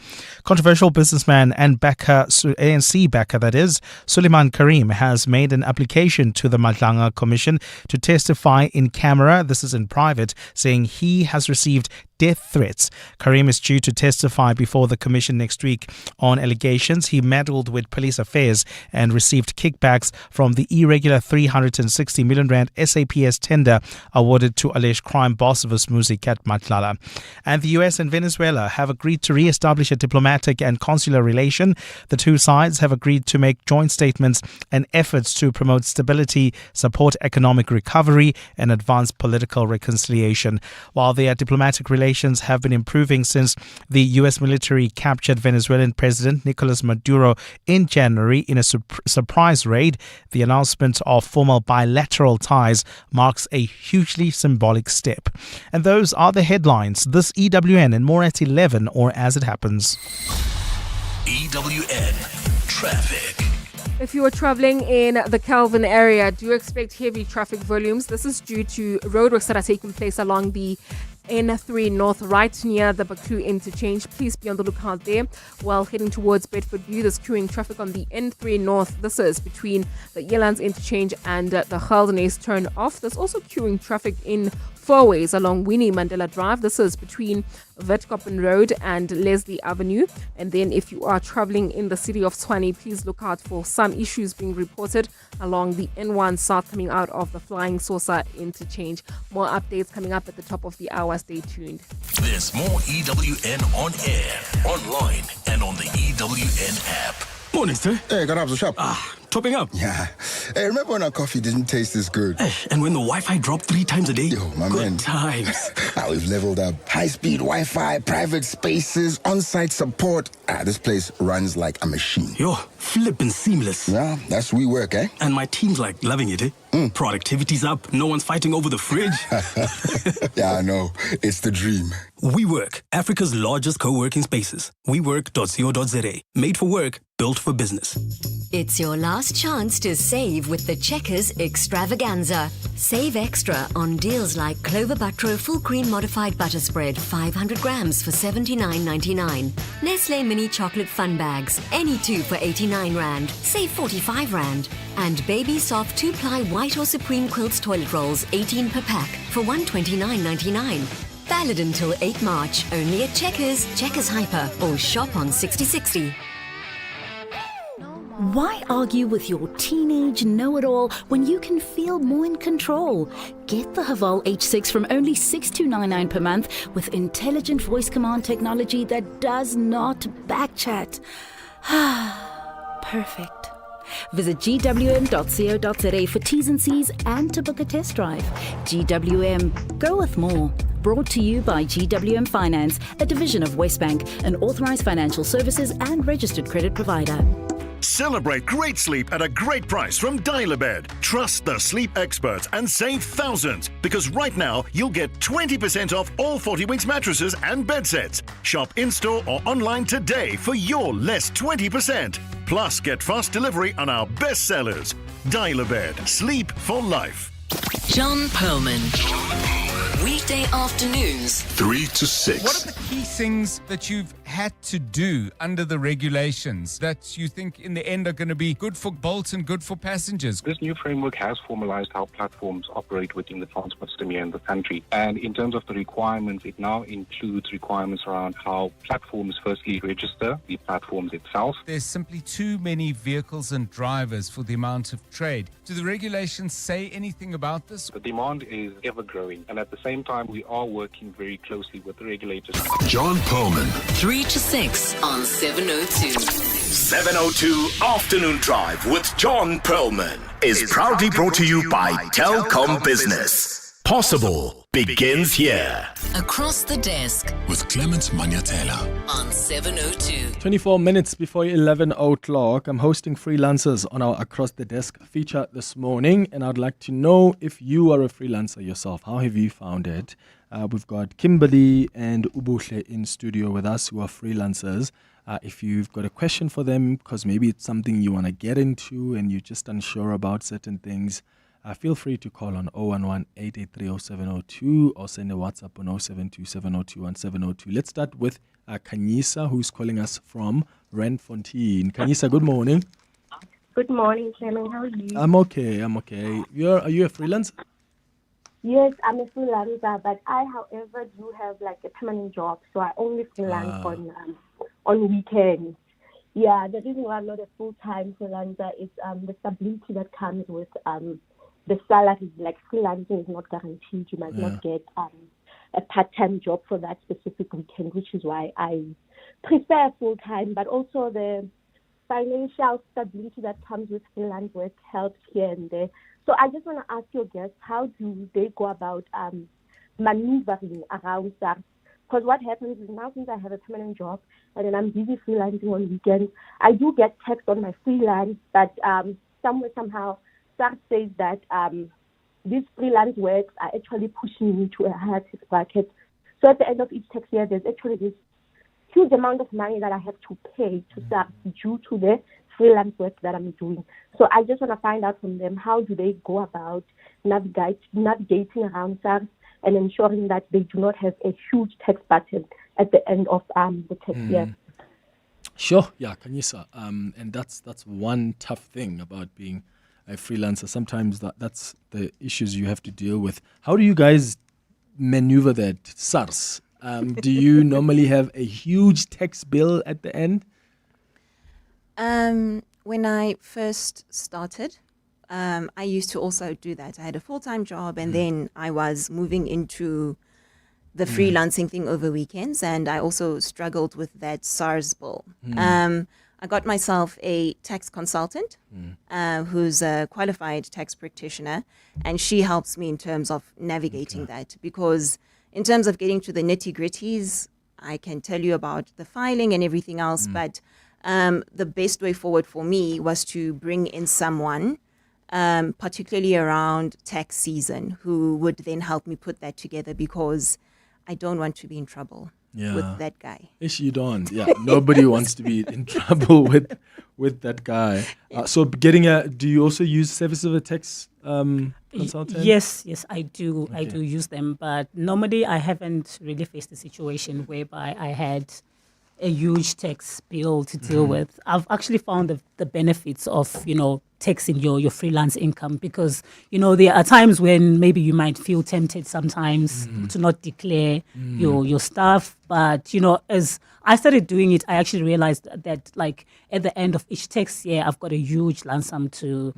Controversial businessman and ANC backer, that is, Suleiman Karim has made an application to the Madlanga Commission to testify in camera, this is in private, saying he has received death threats. Karim is due to testify before the commission next week on allegations he meddled with police affairs and received kickbacks from the irregular 360 million rand SAPS tender awarded to alleged crime boss Vismusi Kat Matlala. And the US and Venezuela have agreed to re-establish a diplomatic and consular relation. The two sides have agreed to make joint statements and efforts to promote stability, support economic recovery, and advance political reconciliation. While their diplomatic relations have been improving since the U.S. military captured Venezuelan President Nicolas Maduro in January in a surprise raid, the announcement of formal bilateral ties marks a hugely symbolic step. And those are the headlines. This EWN and more at 11 or as it happens. EWN Traffic. If you are traveling in the Kelvin area, do expect heavy traffic volumes. This is due to roadworks that are taking place along the N3 North, right near the Baklu interchange. Please be on the lookout there. While heading towards Bedford View, there's queuing traffic on the N3 North. This is between the Yelands interchange and the Geldenes turn off. There's also queuing traffic in four ways along Winnie Mandela Drive. This is between Witkoppen Road and Leslie Avenue. And then if you are traveling in the city of Tshwane, please look out for some issues being reported along the N1 South coming out of the Flying Saucer interchange. More updates coming up at the top of the hour. Stay tuned. There's more EWN on air, online, and on the EWN app. Morning, sir. Hey, got up the shop. topping up. Yeah. Hey, remember when our coffee didn't taste this good? And when the Wi-Fi dropped 3 times a day? Yo, my good man. times. Now we've leveled up. High-speed Wi-Fi, private spaces, on-site support. This place runs like a machine. Yo, flippin' seamless. Yeah, that's WeWork, eh? And my team's like loving it, eh? Productivity's up. No one's fighting over the fridge. Yeah, I know. It's the dream. WeWork, Africa's largest co-working spaces. WeWork.co.za. Made for work, built for business. It's your last chance to save with the Checkers Extravaganza. Save extra on deals like Clover Butro Full Cream Modified Butter Spread, 500 grams for $79.99. Nestle Mini Chocolate Fun Bags, any 2 for 89 Rand, save 45 Rand. And Baby Soft 2-ply White or Supreme Quilts Toilet Rolls, 18 per pack for $129.99. Valid until 8 March, only at Checkers, Checkers Hyper, or shop on 6060. Why argue with your teenage know-it-all when you can feel more in control? Get the Haval H6 from only $6,299 per month with intelligent voice command technology that does not backchat. Perfect. Visit gwm.co.za for T's and C's and to book a test drive. GWM, go with more. Brought to you by GWM Finance, a division of Westbank, an authorized financial services and registered credit provider. Celebrate great sleep at a great price from Dial-A-Bed. Trust the sleep experts and save thousands, because right now you'll get 20% off all 40 Winks mattresses and bed sets. Shop in-store or online today for your less 20%. Plus, get fast delivery on our best sellers. Dial-A-Bed. Sleep for life. John Perlman. Weekday afternoons, 3 to 6. What are the key things that you've had to do under the regulations that you think in the end are going to be good for Bolt and good for passengers? This new framework has formalized how platforms operate within the transport system here in the country. And in terms of the requirements, it now includes requirements around how platforms firstly register the platforms itself. There's simply too many vehicles and drivers for the amount of trade. Do the regulations say anything about this? The demand is ever growing, and at the same time, we are working very closely with the regulators. John Perlman. 3 to 6 on 702. 702 Afternoon Drive with John Perlman is proudly brought to you by Telkom Business. Possible begins here. Across the desk with Clement Manyathela on 702. 24 minutes before 11 o'clock, I'm hosting freelancers on our Across the Desk feature this morning, and I'd like to know if you are a freelancer yourself. How have you found it? We've got Kimberly and Ubuhle in studio with us who are freelancers. If you've got a question for them, because maybe it's something you want to get into and you're just unsure about certain things, feel free to call on 011-883-0702 or send a WhatsApp on 072-702-1702. Let's start with Kanyisa, who's calling us from Randfontein. Kanyisa, good morning. Good morning, Clement. How are you? I'm okay. Are you a freelancer? Yes, I'm a freelancer, but I, however, do have like a permanent job, so I only freelance on weekends. Yeah, the reason why I'm not a full-time freelancer is the stability that comes with the salary. Like freelancing is not guaranteed. You might not get a part-time job for that specific weekend, which is why I prefer full-time. But also the financial stability that comes with freelance work helps here and there. So I just want to ask your guests, how do they go about maneuvering around that? Because what happens is now, since I have a permanent job and then I'm busy freelancing on weekends, I do get text on my freelance, but somehow SARS says that these freelance works are actually pushing me to a higher tax bracket. So at the end of each tax year, there's actually this huge amount of money that I have to pay to SARS due to the freelance work that I'm doing. So I just want to find out from them, how do they go about navigating around SARS and ensuring that they do not have a huge tax burden at the end of the tax year. Sure, yeah, Kanyisa. And that's one tough thing about being a freelancer. Sometimes that's the issues you have to deal with. How do you guys maneuver that, SARS? Do you normally have a huge tax bill at the end? When I first started, I used to also do that. I had a full-time job, and then I was moving into the freelancing thing over weekends, and I also struggled with that SARS bill. I got myself a tax consultant who's a qualified tax practitioner, and she helps me in terms of navigating that, because in terms of getting to the nitty-gritties, I can tell you about the filing and everything else, but the best way forward for me was to bring in someone, particularly around tax season, who would then help me put that together, because I don't want to be in trouble with that guy. Yes, you don't. Yeah, nobody wants to be in trouble with that guy. So do you also use service of a tax consultant? Yes, I do. Okay. I do use them, but normally I haven't really faced a situation whereby I had a huge tax bill to deal with. I've actually found the benefits of, taxing your freelance income, because, there are times when maybe you might feel tempted sometimes to not declare your stuff. But, as I started doing it, I actually realized that, like, at the end of each tax year, I've got a huge lump sum to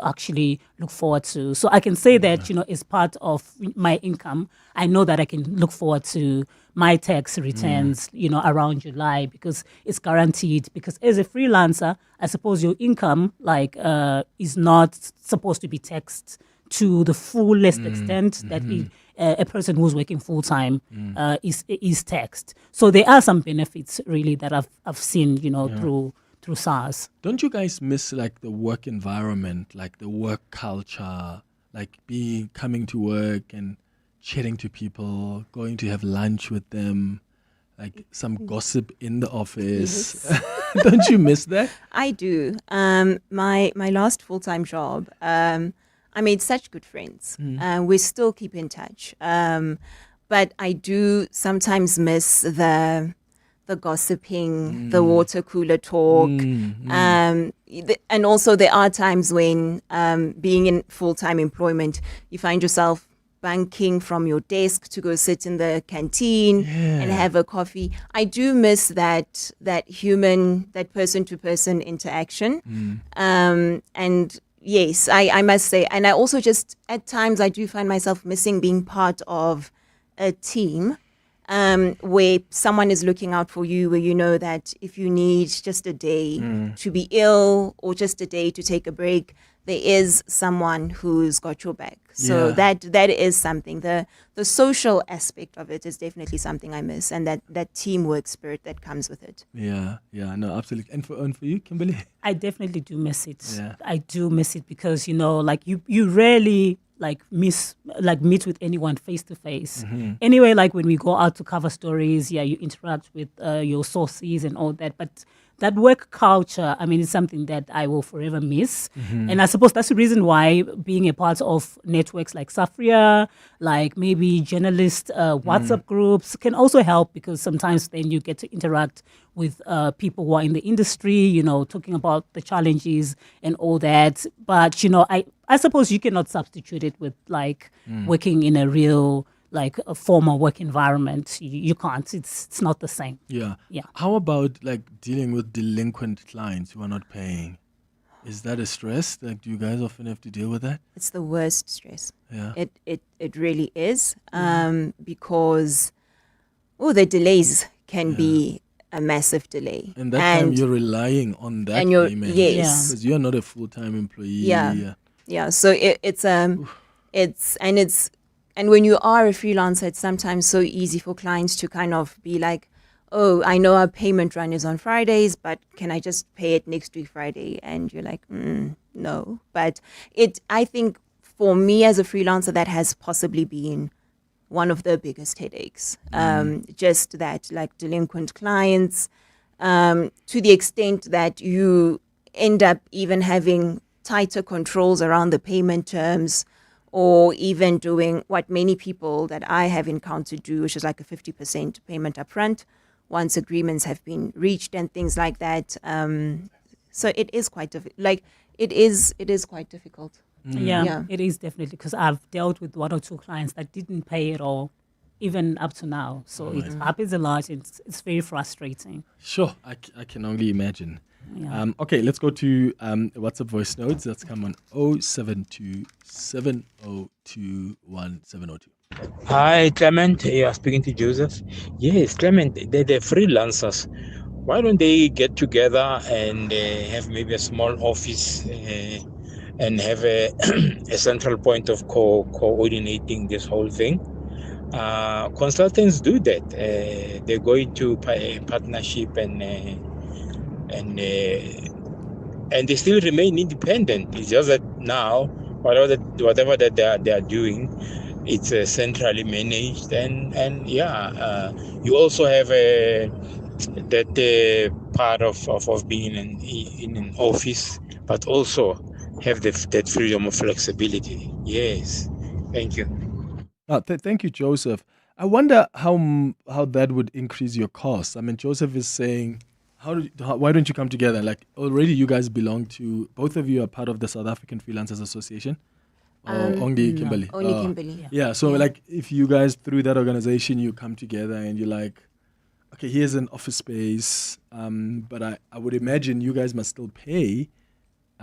actually look forward to. So I can say that, as part of my income, I know that I can look forward to my tax returns, around July, because it's guaranteed. Because as a freelancer, I suppose your income, is not supposed to be taxed to the fullest extent that a person who's working full time is taxed. So there are some benefits really that I've seen, through SARS. Don't you guys miss the work environment, the work culture, coming to work and chatting to people, going to have lunch with them, some gossip in the office? Yes. Don't you miss that? I do. My last full-time job, I made such good friends. We still keep in touch. But I do sometimes miss the gossiping, the water cooler talk. And also there are times when being in full-time employment, you find yourself banking from your desk to go sit in the canteen and have a coffee. I do miss that human, that person-to-person interaction. And yes, I must say, and I also just, at times, I do find myself missing being part of a team where someone is looking out for you, where you know that if you need just a day to be ill or just a day to take a break, there is someone who's got your back. So that is something. The social aspect of it is definitely something I miss, and that teamwork spirit that comes with it. Yeah, no, absolutely. And for you, Kimberly? I definitely do miss it. Yeah. I do miss it because, you rarely meet with anyone face to face. Anyway, when we go out to cover stories, you interact with your sources and all that, but that work culture, it's something that I will forever miss. And I suppose that's the reason why being a part of networks like Safria, maybe journalist WhatsApp groups can also help, because sometimes then you get to interact with people who are in the industry, talking about the challenges and all that. But, I suppose you cannot substitute it with working in a real a formal work environment. You can't. It's not the same. Yeah. How about dealing with delinquent clients who are not paying? Is that a stress? Do you guys often have to deal with that? It's the worst stress. Yeah. It really is. Because the delays can be a massive delay. And that time you're relying on that payment. Yes. Because you're not a full-time employee. Yeah. So and when you are a freelancer, it's sometimes so easy for clients to kind of be like, oh, I know our payment run is on Fridays, but can I just pay it next week Friday? And you're like, no. But I think for me as a freelancer, that has possibly been one of the biggest headaches. Just that, delinquent clients, to the extent that you end up even having tighter controls around the payment terms, or even doing what many people that I have encountered do, which is a 50% payment upfront once agreements have been reached and things like that. So it is quite it is quite difficult. Yeah, it is definitely, because I've dealt with one or two clients that didn't pay at all, even up to now. So it happens a lot. It's very frustrating. Sure, I can only imagine. Yeah. Okay, let's go to WhatsApp voice notes. That's come on 072 702 1702. Hi, Clement. You are speaking to Joseph. Yes, Clement, the freelancers why don't they get together and have maybe a small office and have a, a central point of coordinating this whole thing? Consultants do that. They go into partnership and they still remain independent. It's just that now, whatever that they are doing, it's centrally managed, and you also have that part of being in an office, but also have that freedom of flexibility. Yes, thank you. Thank you, Joseph. I wonder how that would increase your costs. I mean, Joseph is saying, why don't you come together? Like, already you guys belong to, both of you are part of the South African Freelancers Association. Only Kimberly. Only Kimberly. Yeah. So like, if you guys through that organization, you come together and you're like, okay, here's an office space, but I would imagine you guys must still pay,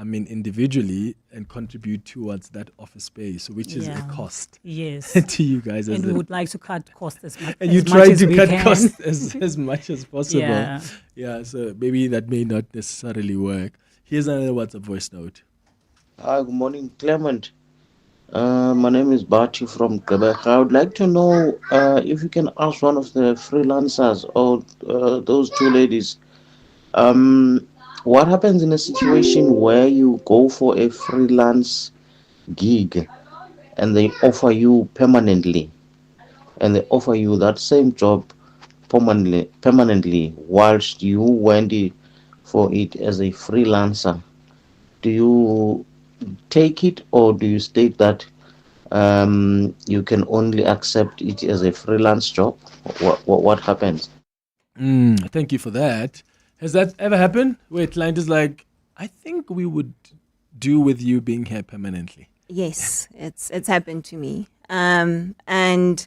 individually and contribute towards that office space, which is a cost. Yes. To you guys. And we would like to cut costs as much and you try to cut costs as much as possible. Yeah. Yeah, so maybe that may not necessarily work. Here's another WhatsApp voice note. Hi, good morning, Clement. My name is Bati from Quebec. I would like to know if you can ask one of the freelancers or those two ladies, what happens in a situation where you go for a freelance gig and they offer you permanently, and they offer you that same job permanently whilst you went for it as a freelancer? Do you take it, or do you state that you can only accept it as a freelance job? What happens? Thank you for that. Has that ever happened where a client is like, I think we would do with you being here permanently? Yes, it's happened to me. And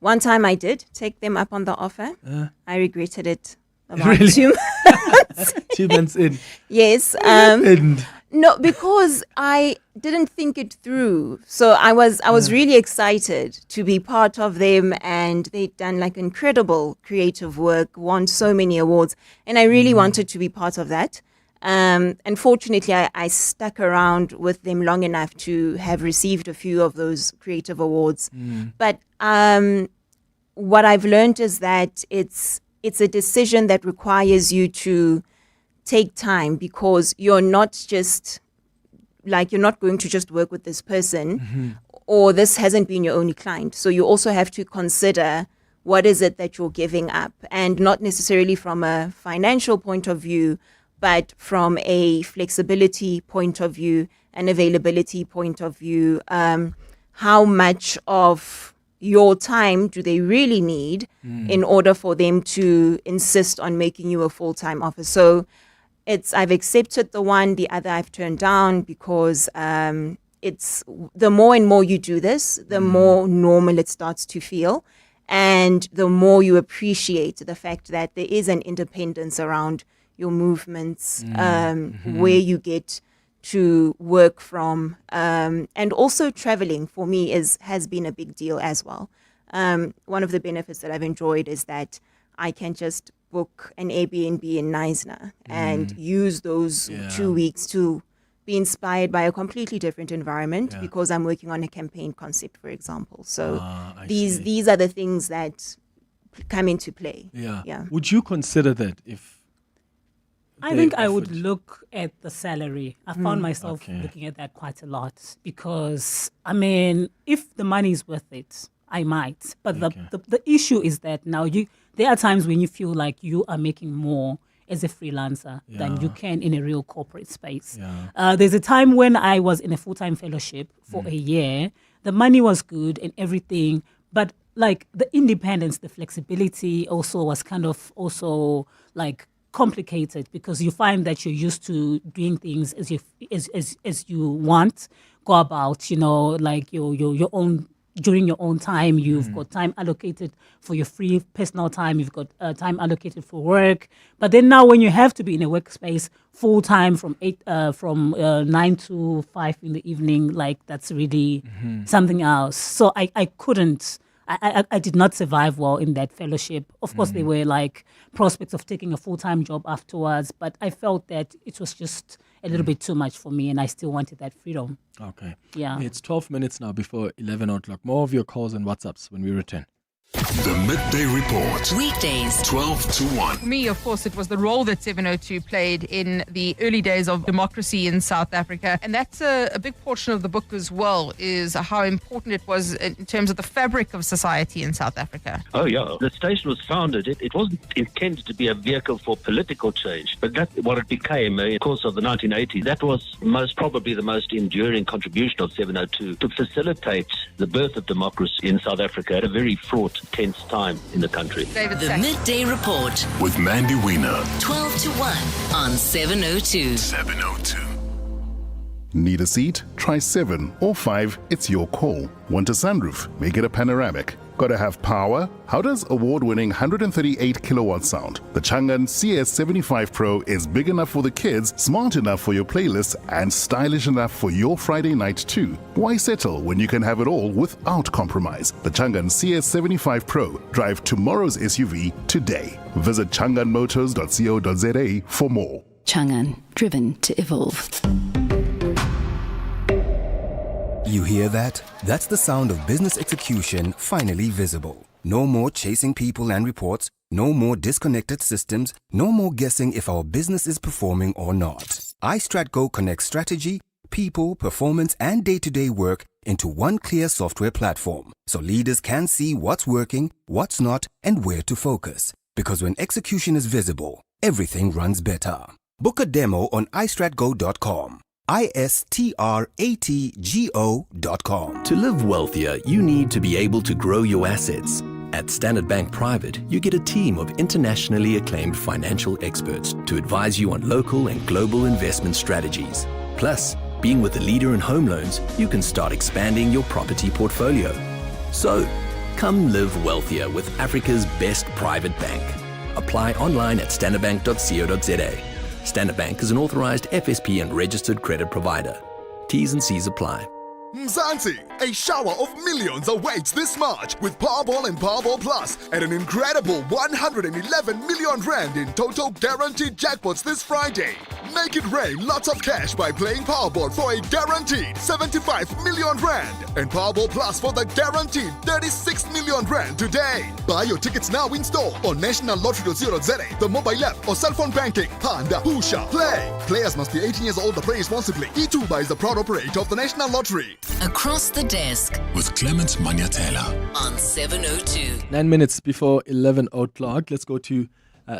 one time I did take them up on the offer. I regretted it about Really? 2 months. 2 months in. Yes. No, because I didn't think it through. So I was really excited to be part of them, and they'd done like incredible creative work, won so many awards, and I really wanted to be part of that. Unfortunately, I stuck around with them long enough to have received a few of those creative awards. But what I've learned is that it's a decision that requires you to take time, because you're not going to just work with this person, or this hasn't been your only client. So you also have to consider what is it that you're giving up, and not necessarily from a financial point of view, but from a flexibility point of view, an availability point of view. How much of your time do they really need in order for them to insist on making you a full-time offer? So I've accepted the one, the other I've turned down, because it's the more and more you do this, the more normal it starts to feel, and the more you appreciate the fact that there is an independence around your movements, where you get to work from, and also traveling for me has been a big deal as well. One of the benefits that I've enjoyed is that I can just book an Airbnb in Knysna and use those 2 weeks to be inspired by a completely different environment, because I'm working on a campaign concept, for example. So these are the things that come into play. Yeah. Would you consider that if I think I would look at the salary. I found myself looking at that quite a lot, because, if the money is worth it, I might. But the issue is that now there are times when you feel like you are making more as a freelancer than you can in a real corporate space. There's a time when I was in a full-time fellowship for a year. The money was good and everything, but like the independence, the flexibility also was kind of also like complicated, because you find that you're used to doing things as you want, go about, like your own. During your own time, you've got time allocated for your free personal time. You've got time allocated for work. But then now, when you have to be in a workspace full time from 9 to 5 in the evening, like that's really something else. So I couldn't I did not survive well in that fellowship. Of course, there were like prospects of taking a full-time job afterwards, but I felt that it was just a little bit too much for me, and I still wanted that freedom. Okay. Yeah. It's 12 minutes now before 11 o'clock. More of your calls and WhatsApps when we return. The Midday Report. Weekdays. 12 to 1. For me, of course, it was the role that 702 played in the early days of democracy in South Africa. And that's a big portion of the book as well, is how important it was in terms of the fabric of society in South Africa. Oh, yeah. The station was founded. It wasn't intended to be a vehicle for political change, but that's what it became in the course of the 1980s. That was most probably the most enduring contribution of 702 to facilitate the birth of democracy in South Africa at a very fraught, tense time in the country. The Midday Report. With Mandy Wiener. 12 to 1 on 702. 702. Need a seat? Try 7 or 5. It's your call. Want a sunroof? Make it a panoramic. Gotta have power? How does award-winning 138 kilowatt sound? The Changan CS75 Pro is big enough for the kids, smart enough for your playlist, and stylish enough for your Friday night too. Why settle when you can have it all without compromise? The Changan CS75 Pro. Drive tomorrow's SUV today. Visit changanmotors.co.za for more. Changan, driven to evolve. You hear that? That's the sound of business execution finally visible. No more chasing people and reports, no more disconnected systems, no more guessing if our business is performing or not. iStratGo connects strategy, people, performance, and day-to-day work into one clear software platform, so leaders can see what's working, what's not, and where to focus. Because when execution is visible, everything runs better. Book a demo on istratgo.com. istratgo.com. To live wealthier, you need to be able to grow your assets. At Standard Bank Private, you get a team of internationally acclaimed financial experts to advise you on local and global investment strategies. Plus, being with a leader in home loans, you can start expanding your property portfolio. So, come live wealthier with Africa's best private bank. Apply online at standardbank.co.za. Standard Bank is an authorized FSP and registered credit provider. T's and C's apply. Mzansi, a shower of millions awaits this March with Powerball and Powerball Plus and an incredible 111 million rand in total guaranteed jackpots this Friday. Make it rain lots of cash by playing Powerball for a guaranteed 75 million rand and Powerball Plus for the guaranteed 36 million rand today. Buy your tickets now in store on nationallottery.co.za, the mobile app or cell phone banking. Panda, Pusha, play. Players must be 18 years old or play responsibly. E2 is the proud operator of the National Lottery. Across the desk with Clement Manyathela on 702. 9 minutes before 11 o'clock. Let's go to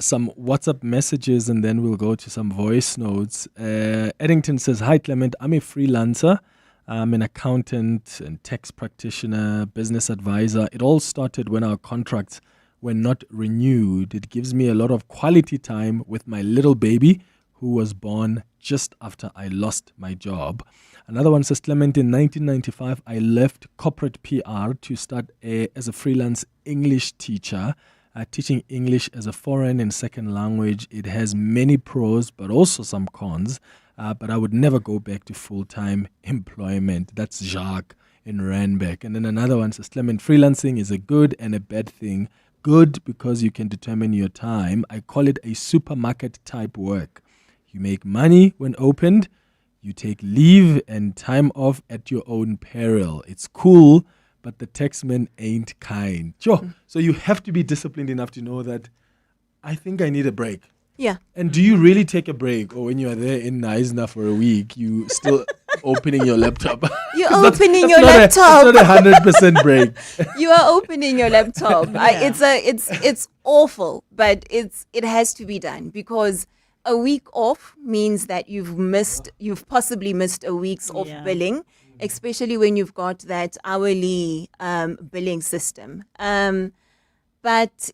some WhatsApp messages and then we'll go to some voice notes. Eddington says, "Hi Clement, I'm a freelancer. I'm an accountant and tax practitioner, business advisor. It all started when our contracts were not renewed. It gives me a lot of quality time with my little baby who was born just after I lost my job." Another one says, "Clement, in 1995, I left corporate PR to start as a freelance English teacher, teaching English as a foreign and second language. It has many pros, but also some cons. But I would never go back to full-time employment." That's Jacques in Randbeck. And then another one says, "Clement, freelancing is a good and a bad thing. Good because you can determine your time. I call it a supermarket type work. You make money when opened. You take leave and time off at your own peril. It's cool, but the taxman ain't kind." Sure. So you have to be disciplined enough to know that I think I need a break. Yeah. And do you really take a break? Or when you're there in Neisner for a week, you still opening your laptop? You're opening your laptop. It's not 100% break. You are opening your laptop. It's awful, but it has to be done because a week off means that you've possibly missed a week's off billing, especially when you've got that hourly billing system. But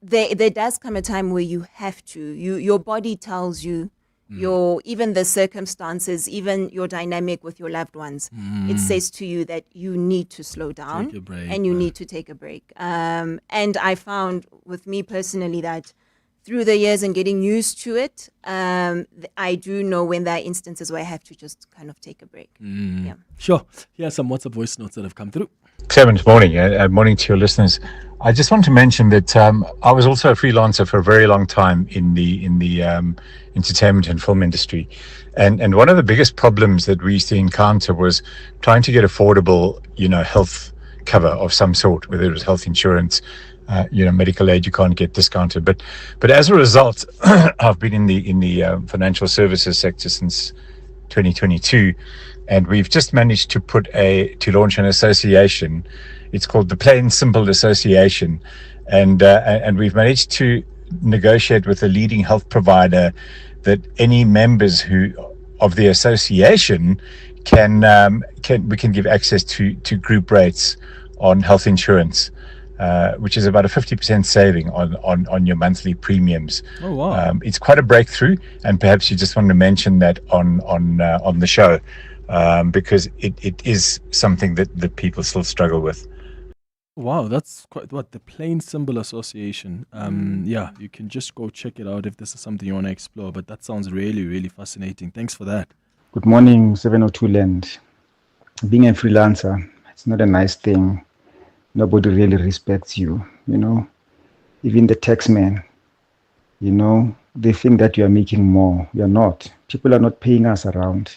there does come a time where you have to. Your body tells you, even the circumstances, even your dynamic with your loved ones, it says to you that you need to slow down Take a break, and you need to take a break. And I found with me personally that through the years and getting used to it, I do know when there are instances where I have to just kind of take a break. Yeah. Sure. Here are some WhatsApp voice notes that have come through. Clement, morning. Morning to your listeners. I just want to mention that I was also a freelancer for a very long time in the entertainment and film industry, and one of the biggest problems that we used to encounter was trying to get affordable, health cover of some sort, whether it was health insurance, medical aid you can't get discounted. But as a result, I've been in the financial services sector since 2022. And we've just managed to launch an association. It's called the Plain Simple Association, and we've managed to negotiate with a leading health provider that any members of the association we can give access to group rates on health insurance, which is about a 50% saving on your monthly premiums. Oh wow! It's quite a breakthrough, and perhaps you just wanted to mention that on the show. Because it is something that people still struggle with. Wow, that's quite the Plain Symbol Association. Yeah, you can just go check it out if this is something you want to explore. But that sounds really, really fascinating. Thanks for that. Good morning, 702 Land. Being a freelancer, it's not a nice thing. Nobody really respects you, Even the taxman, they think that you are making more. You're not. People are not paying us around,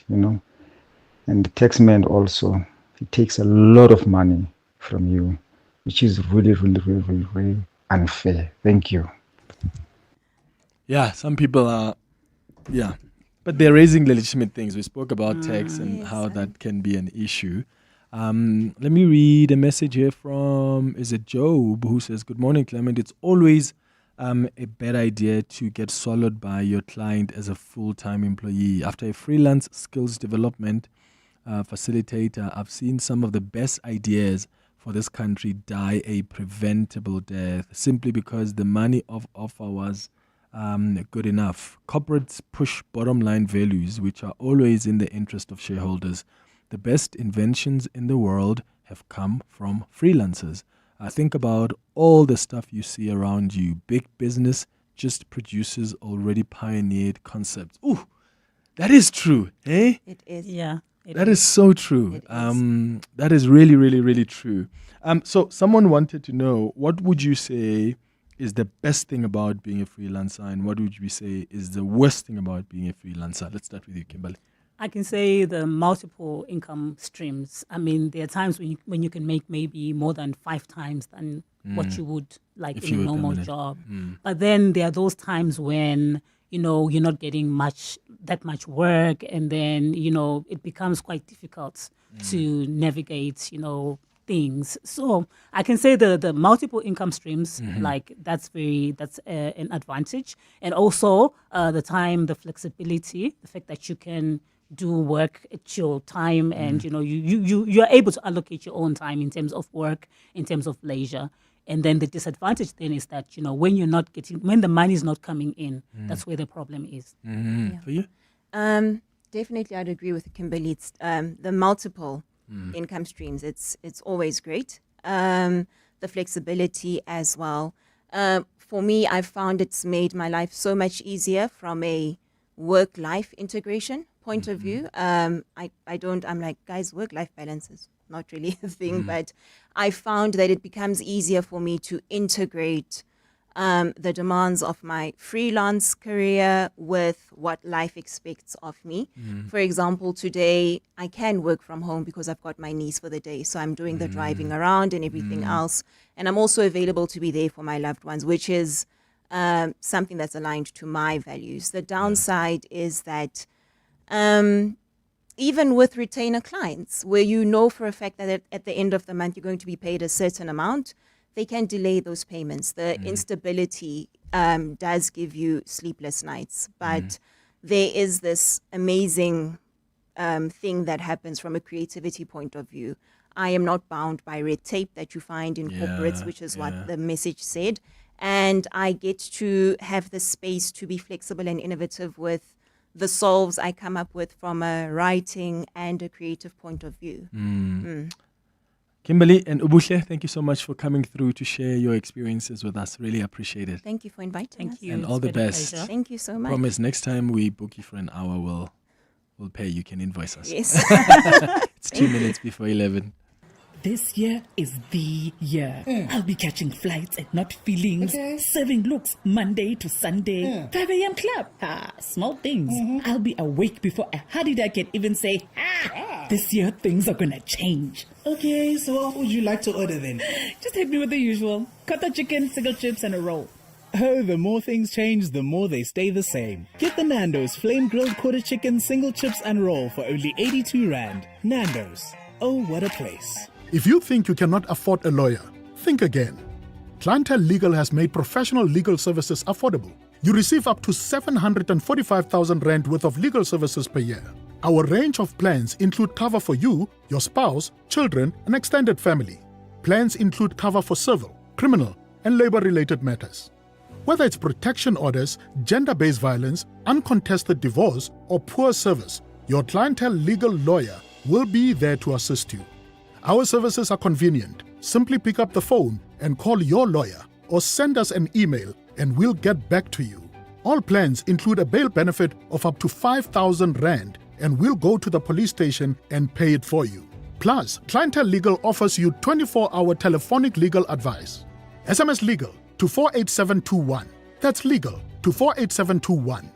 And the taxman also, he takes a lot of money from you, which is really, really, really, really, really unfair. Thank you. Yeah, some people are, but they're raising legitimate things. We spoke about tax and how that can be an issue. Let me read a message here from, is it Job, who says, good morning, Clement. It's always a bad idea to get swallowed by your client as a full-time employee. After a freelance skills development facilitator, I've seen some of the best ideas for this country die a preventable death simply because the money offer was good enough. Corporates push bottom line values, which are always in the interest of shareholders. The best inventions in the world have come from freelancers. Think about all the stuff you see around you. Big business just produces already pioneered concepts. Ooh, that is true, eh? It is. Yeah. That is so true. That is really, really, really true. So someone wanted to know, what would you say is the best thing about being a freelancer, and what would you say is the worst thing about being a freelancer? Let's start with you, Kimberly. I can say the multiple income streams. I mean, there are times when you can make maybe more than 5 times than what you would like If in you a were normal permanent. job. But then there are those times when, you're not getting that much work, and then, it becomes quite difficult to navigate, things. So I can say the multiple income streams, that's an advantage. And also the flexibility, the fact that you can do work at your time, and you're able to allocate your own time in terms of work, in terms of leisure. And then the disadvantage then is that when the money is not coming in, that's where the problem is. For you? Definitely, I'd agree with Kimberly. It's the multiple income streams. It's always great. The flexibility as well. For me, I've found it's made my life so much easier from a work-life integration point of view. I'm like, guys, work-life balance is not really a thing, but I found that it becomes easier for me to integrate the demands of my freelance career with what life expects of me. For example, today I can work from home because I've got my niece for the day, so I'm doing the driving around and everything else, and I'm also available to be there for my loved ones, which is something that's aligned to my values. The downside is that even with retainer clients, where for a fact that at the end of the month you're going to be paid a certain amount, they can delay those payments. The instability does give you sleepless nights, but there is this amazing thing that happens from a creativity point of view. I am not bound by red tape that you find in corporates, which is what the message said. And I get to have the space to be flexible and innovative with the solves I come up with from a writing and a creative point of view. Kimberly and Ubuhle, thank you so much for coming through to share your experiences with us. Really appreciate it. Thank you for inviting us. Thank you. And all the best. Thank you so much. Promise next time we book you for an hour, we'll pay. You can invoice us. Yes. It's 2 minutes before 11. This year is the year. I'll be catching flights and not feelings. Serving looks Monday to Sunday. 5 a.m. club. Small things. I'll be awake before a Hadida can even say, this year things are gonna change. Okay, so what would you like to order then? Just hit me with the usual. Kota chicken, single chips, and a roll. Oh, the more things change, the more they stay the same. Get the Nando's flame grilled quarter chicken, single chips and roll for only 82 Rand. Nando's. Oh, what a place. If you think you cannot afford a lawyer, think again. Clientele Legal has made professional legal services affordable. You receive up to 745,000 Rand worth of legal services per year. Our range of plans include cover for you, your spouse, children, and extended family. Plans include cover for civil, criminal, and labor-related matters. Whether it's protection orders, gender-based violence, uncontested divorce, or poor service, your Clientele Legal lawyer will be there to assist you. Our services are convenient. Simply pick up the phone and call your lawyer or send us an email and we'll get back to you. All plans include a bail benefit of up to 5,000 Rand and we'll go to the police station and pay it for you. Plus, Clientele Legal offers you 24-hour telephonic legal advice. SMS Legal to 48721. That's legal to 48721.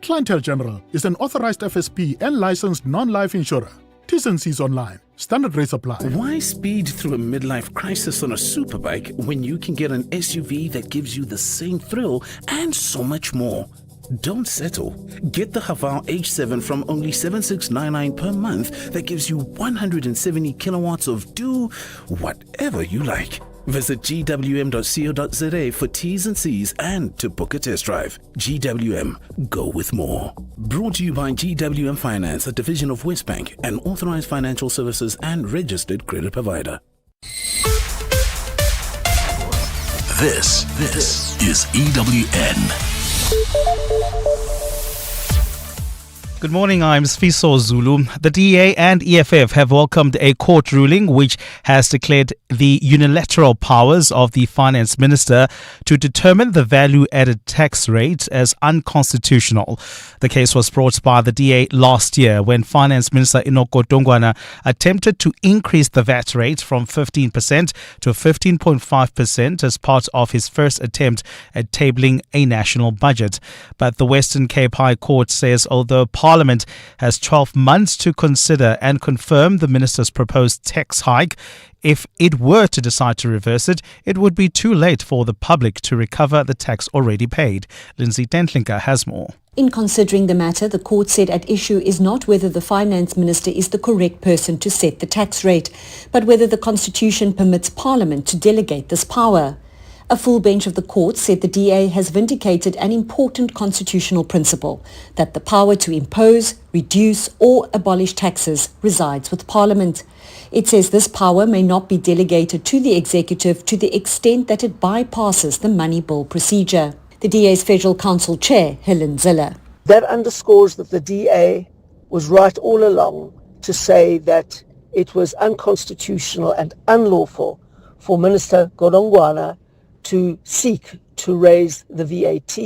Clientele General is an authorized FSP and licensed non-life insurer. T's and C's online. Standard rates apply. Why speed through a midlife crisis on a superbike when you can get an SUV that gives you the same thrill and so much more? Don't settle. Get the Haval H7 from only 7699 per month that gives you 170 kilowatts of do whatever you like. Visit gwm.co.za for T's and C's and to book a test drive. GWM, go with more. Brought to you by GWM Finance, a division of Westbank, an authorized financial services and registered credit provider. This is EWN. Good morning, I'm Sfiso Zulu. The DA and EFF have welcomed a court ruling which has declared the unilateral powers of the finance minister to determine the value-added tax rate as unconstitutional. The case was brought by the DA last year when Finance Minister Inoko Dongwana attempted to increase the VAT rate from 15% to 15.5% as part of his first attempt at tabling a national budget. But the Western Cape High Court says although Parliament has 12 months to consider and confirm the minister's proposed tax hike, if it were to decide to reverse it, it would be too late for the public to recover the tax already paid. Lindsay Dentlinker has more. In considering the matter, the court said at issue is not whether the finance minister is the correct person to set the tax rate, but whether the constitution permits Parliament to delegate this power. A full bench of the court said the DA has vindicated an important constitutional principle, that the power to impose, reduce or abolish taxes resides with Parliament. It says this power may not be delegated to the executive to the extent that it bypasses the money bill procedure. The DA's Federal Council Chair, Helen Ziller. That underscores that the DA was right all along to say that it was unconstitutional and unlawful for Minister Godongwana to seek to raise the VAT,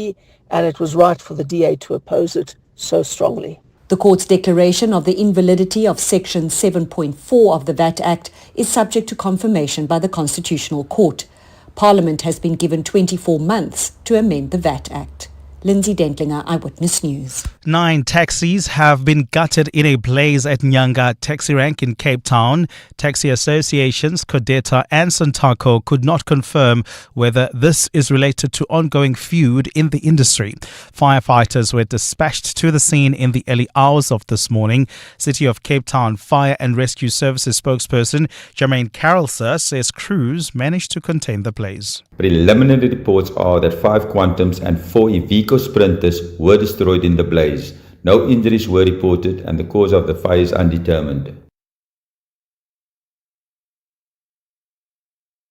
and it was right for the DA to oppose it so strongly. The court's declaration of the invalidity of Section 7.4 of the VAT Act is subject to confirmation by the Constitutional Court. Parliament has been given 24 months to amend the VAT Act. Lindsay Dentlinger, Eyewitness News. 9 taxis have been gutted in a blaze at Nyanga taxi rank in Cape Town. Taxi associations Codeta and Santaco could not confirm whether this is related to ongoing feud in the industry. Firefighters were dispatched to the scene in the early hours of this morning. City of Cape Town Fire and Rescue Services spokesperson Jermaine Carrollser says crews managed to contain the blaze. Preliminary reports are that 5 Quantums and 4 Iveco Sprinters were destroyed in the blaze. No injuries were reported and the cause of the fire is undetermined.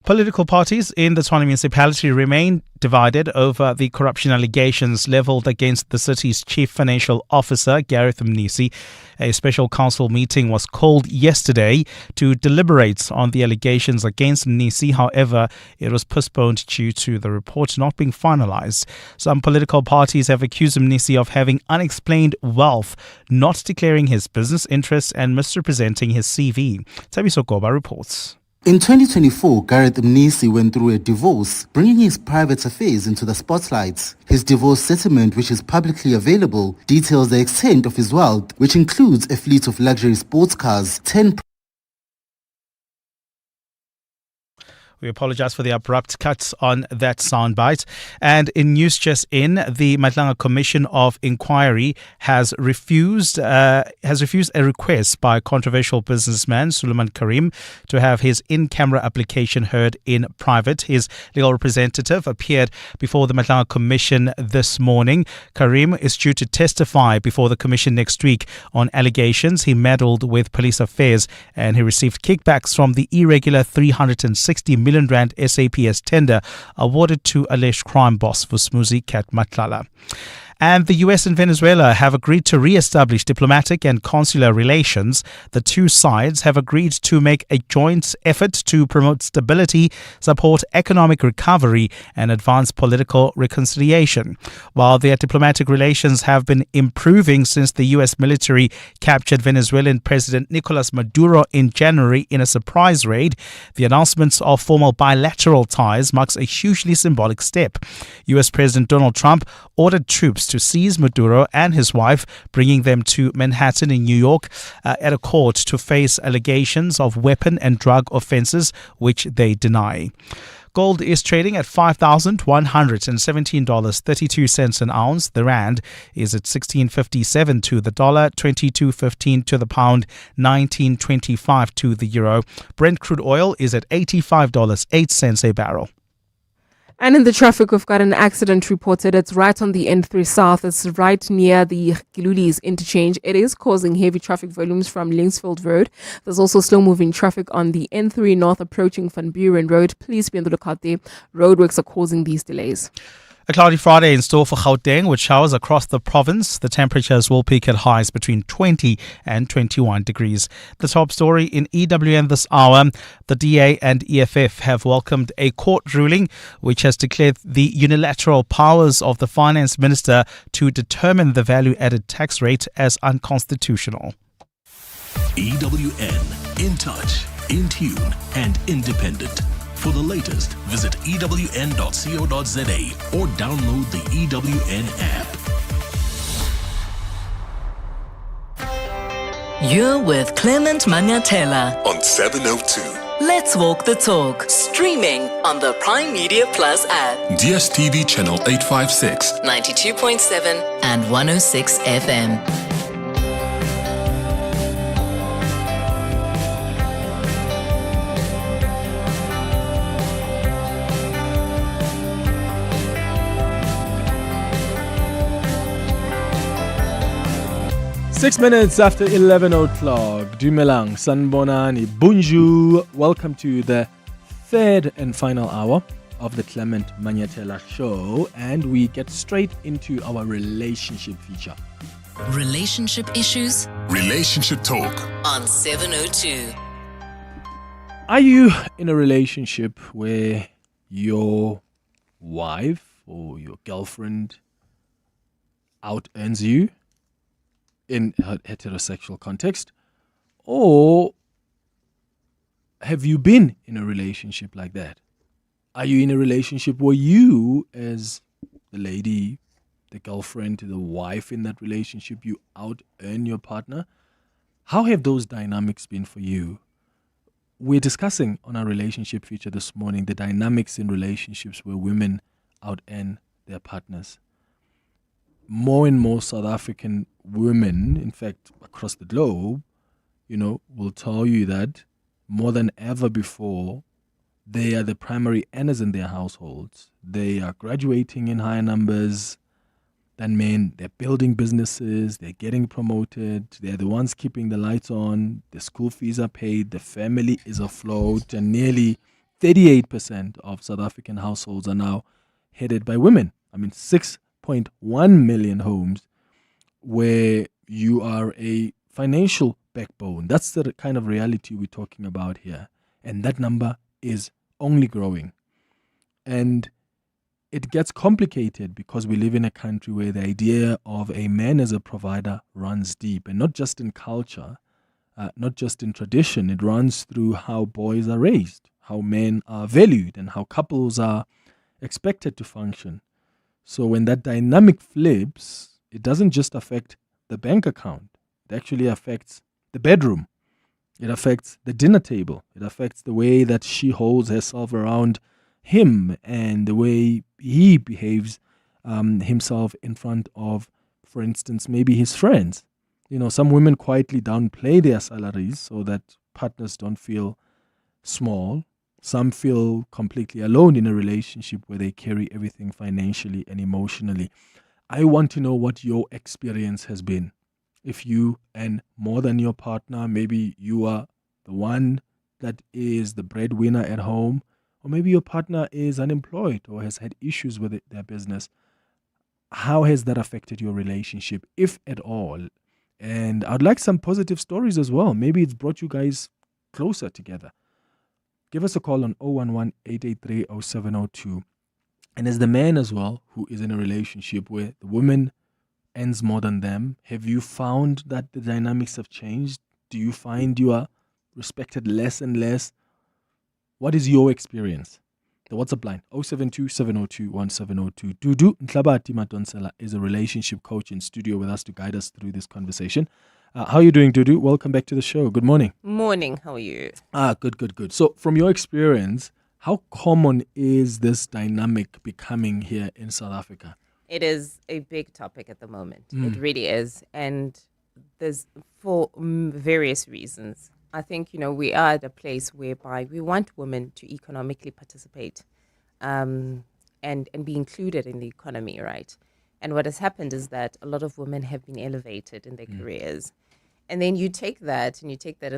Political parties in the Tshwane municipality remain divided over the corruption allegations levelled against the city's chief financial officer, Gareth Mnisi. A special council meeting was called yesterday to deliberate on the allegations against Mnisi. However, it was postponed due to the report not being finalised. Some political parties have accused Mnisi of having unexplained wealth, not declaring his business interests and misrepresenting his CV. Tabiso Goba reports. In 2024, Gareth Mnisi went through a divorce, bringing his private affairs into the spotlight. His divorce settlement, which is publicly available, details the extent of his wealth, which includes a fleet of luxury sports cars, 10 We apologize for the abrupt cuts on that soundbite. And in news just in, the Matlanga Commission of Inquiry has refused a request by controversial businessman Suleiman Karim to have his in-camera application heard in private. His legal representative appeared before the Matlanga Commission this morning. Karim is due to testify before the commission next week on allegations he meddled with police affairs and he received kickbacks from the irregular 360 million rand SAPS tender awarded to alleged crime boss Vusmuzi Kat Matlala. And the U.S. and Venezuela have agreed to re-establish diplomatic and consular relations. The two sides have agreed to make a joint effort to promote stability, support economic recovery, and advance political reconciliation. While their diplomatic relations have been improving since the U.S. military captured Venezuelan President Nicolas Maduro in January in a surprise raid, the announcement of formal bilateral ties marks a hugely symbolic step. U.S. President Donald Trump ordered troops to seize Maduro and his wife, bringing them to Manhattan in New York at a court to face allegations of weapon and drug offenses, which they deny. Gold is trading at $5,117.32 an ounce. The rand is at 16.57 to the dollar, 22.15 to the pound, 19.25 to the euro. Brent crude oil is at $85.08 a barrel. And in the traffic, we've got an accident reported. It's right on the N3 South. It's right near the Gilulis interchange. It is causing heavy traffic volumes from Linksfield Road. There's also slow-moving traffic on the N3 North approaching Van Buren Road. Please be on the lookout there. Roadworks are causing these delays. A cloudy Friday in store for Gauteng with showers across the province. The temperatures will peak at highs between 20 and 21 degrees. The top story in EWN this hour, the DA and EFF have welcomed a court ruling which has declared the unilateral powers of the finance minister to determine the value-added tax rate as unconstitutional. EWN, in touch, in tune and independent. For the latest, visit ewn.co.za or download the EWN app. You're with Clement Manyathela on 702. Let's walk the talk. Streaming on the Prime Media Plus app. DSTV channel 856, 92.7 and 106 FM. 6 minutes after 11 o'clock. Dumelang, Sanbonani, Bonjour. Welcome to the third and final hour of the Clement Manyathela Show. And we get straight into our relationship feature. Relationship issues. Relationship talk On 702. Are you in a relationship where your wife or your girlfriend out-earns you in a heterosexual context? Or have you been in a relationship like that? Are you in a relationship where you, as the lady, the girlfriend, the wife in that relationship, you out-earn your partner? How have those dynamics been for you? We're discussing on our relationship feature this morning the dynamics in relationships where women out-earn their partners. More and more South African women, in fact, across the globe, will tell you that more than ever before, they are the primary earners in their households. They are graduating in higher numbers than men. They're building businesses. They're getting promoted. They're the ones keeping the lights on. The school fees are paid. The family is afloat. And nearly 38% of South African households are now headed by women. 6.1 million homes where you are a financial backbone. That's the kind of reality we're talking about here. And that number is only growing. And it gets complicated because we live in a country where the idea of a man as a provider runs deep, and not just in culture, not just in tradition. It runs through how boys are raised, how men are valued, and how couples are expected to function. So when that dynamic flips, it doesn't just affect the bank account. It actually affects the bedroom. It affects the dinner table. It affects the way that she holds herself around him and the way he behaves himself in front of, for instance, maybe his friends. You know, some women quietly downplay their salaries so that partners don't feel small. Some feel completely alone in a relationship where they carry everything financially and emotionally. I want to know what your experience has been. If you and more than your partner, maybe you are the one that is the breadwinner at home, or maybe your partner is unemployed or has had issues with their business. How has that affected your relationship, if at all? And I'd like some positive stories as well. Maybe it's brought you guys closer together. Give us a call on 011-883-0702. And as the man as well, who is in a relationship where the woman earns more than them, have you found that the dynamics have changed? Do you find you are respected less and less? What is your experience? The WhatsApp line, 072-702-1702. Dudu Nhlabati Madonsela is a relationship coach in studio with us to guide us through this conversation. How are you doing, Dudu? Welcome back to the show. Good morning. Morning. How are you? Good. So from your experience, how common is this dynamic becoming here in South Africa? It is a big topic at the moment. It really is. And there's for various reasons. I think, we are at a place whereby we want women to economically participate and be included in the economy, right? And what has happened is that a lot of women have been elevated in their careers. And then you take that in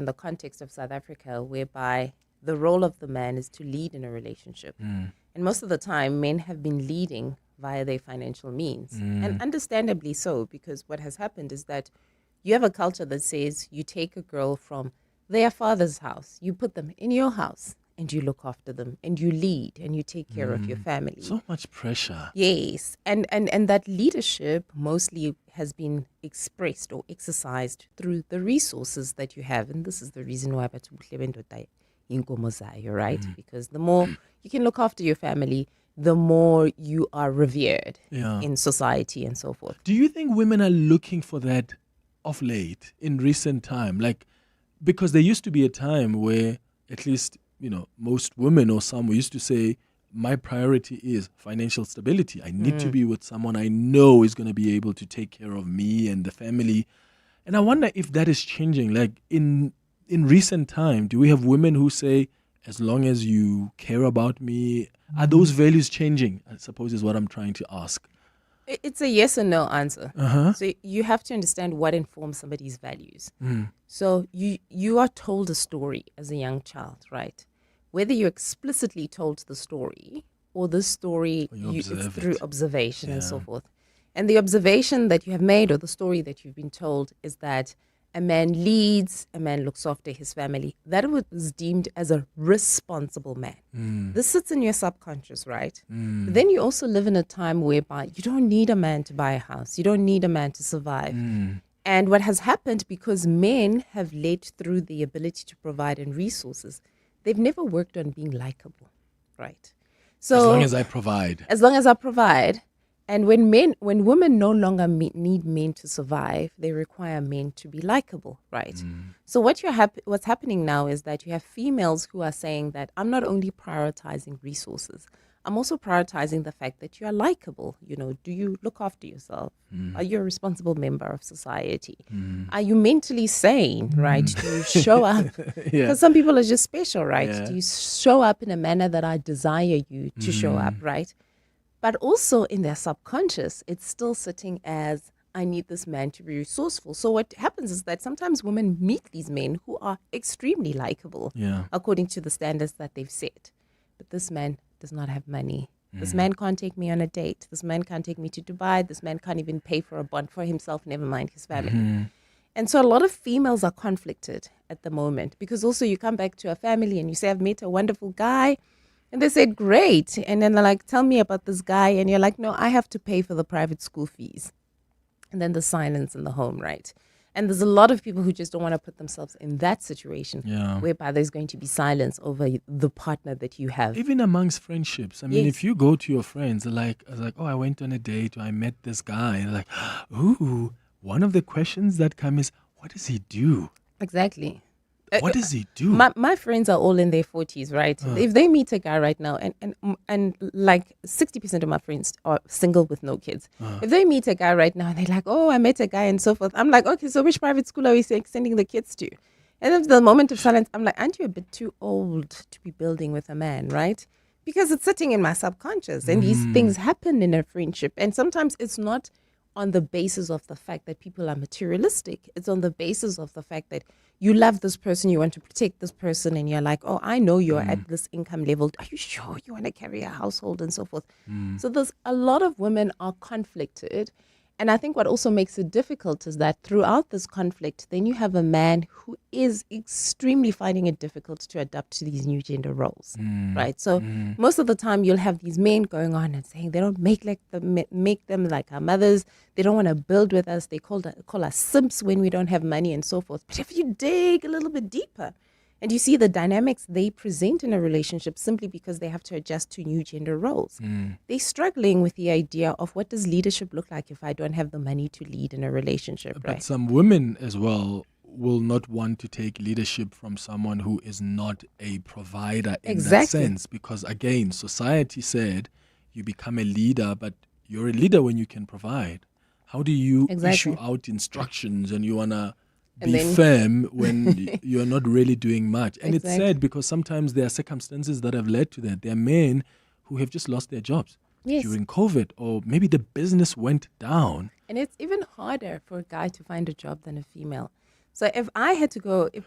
the context of South Africa, whereby the role of the man is to lead in a relationship. And most of the time, men have been leading via their financial means. And understandably so, because what has happened is that you have a culture that says you take a girl from their father's house, you put them in your house, and you look after them, and you lead, and you take care of your family. So much pressure. Yes, and that leadership mostly has been expressed or exercised through the resources that you have, and this is the reason why you're right, because the more you can look after your family, the more you are revered in society and so forth. Do you think women are looking for that of late, in recent time? Like, because there used to be a time where at least, most women or some used to say, my priority is financial stability. I need to be with someone I know is going to be able to take care of me and the family. And I wonder if that is changing. Like in recent time, do we have women who say, as long as you care about me, are those values changing? I suppose is what I'm trying to ask. It's a yes or no answer. So you have to understand what informs somebody's values. So you are told a story as a young child, right? Whether you're explicitly told the story or the story it's through observation and so forth. And the observation that you have made or the story that you've been told is that a man leads, a man looks after his family. That was deemed as a responsible man. This sits in your subconscious, right? But then you also live in a time whereby you don't need a man to buy a house. You don't need a man to survive. And what has happened, because men have led through the ability to provide and resources, they've never worked on being likable, right? So as long as I provide. As long as I provide. And when women no longer need men to survive, they require men to be likable, right? So what's happening now is that you have females who are saying that I'm not only prioritizing resources, I'm also prioritizing the fact that you are likable. Do you look after yourself? Are you a responsible member of society? Are you mentally sane, right? Do you show up? Because some people are just special, right? Do you show up in a manner that I desire you to show up, right? But also in their subconscious, it's still sitting as, I need this man to be resourceful. So what happens is that sometimes women meet these men who are extremely likable, according to the standards that they've set. But this man does not have money. This man can't take me on a date. This man can't take me to Dubai. This man can't even pay for a bond for himself, never mind his family. And so a lot of females are conflicted at the moment, because also you come back to a family and you say, I've met a wonderful guy. And they said, great. And then they're like, tell me about this guy. And you're like, no, I have to pay for the private school fees. And then the silence in the home, right? And there's a lot of people who just don't want to put themselves in that situation Yeah. whereby there's going to be silence over the partner that you have. Even amongst friendships. I mean, Yes. if you go to your friends, like, oh, I went on a date, or I met this guy, and like, ooh, one of the questions that come is, what does he do? Exactly. What does he do? My friends are all in their 40s, right? If they meet a guy right now, and like 60% of my friends are single with no kids. If they meet a guy right now and they're like, oh, I met a guy and so forth, I'm like, okay, so which private school are we sending the kids to? And then the moment of silence, I'm like, aren't you a bit too old to be building with a man, right? Because it's sitting in my subconscious, and these things happen in a friendship. And sometimes it's not on the basis of the fact that people are materialistic. It's on the basis of the fact that you love this person, you want to protect this person, and you're like, oh, I know you're at this income level. Are you sure you want to carry a household and so forth? So there's a lot of women are conflicted. And I think what also makes it difficult is that throughout this conflict, then you have a man who is extremely finding it difficult to adapt to these new gender roles, right? So most of the time you'll have these men going on and saying they don't make them like our mothers. They don't want to build with us. They call us simps when we don't have money and so forth. But if you dig a little bit deeper, and you see the dynamics they present in a relationship simply because they have to adjust to new gender roles. They're struggling with the idea of what does leadership look like if I don't have the money to lead in a relationship, But right? some women as well will not want to take leadership from someone who is not a provider in that Exactly. sense. Because again, society said you become a leader, but you're a leader when you can provide. How do you Exactly. issue out instructions and you want to And be then- firm when you're not really doing much? And it's Exactly. sad because sometimes there are circumstances that have led to that. There are men who have just lost their jobs Yes. during COVID, or maybe the business went down. And it's even harder for a guy to find a job than a female. So if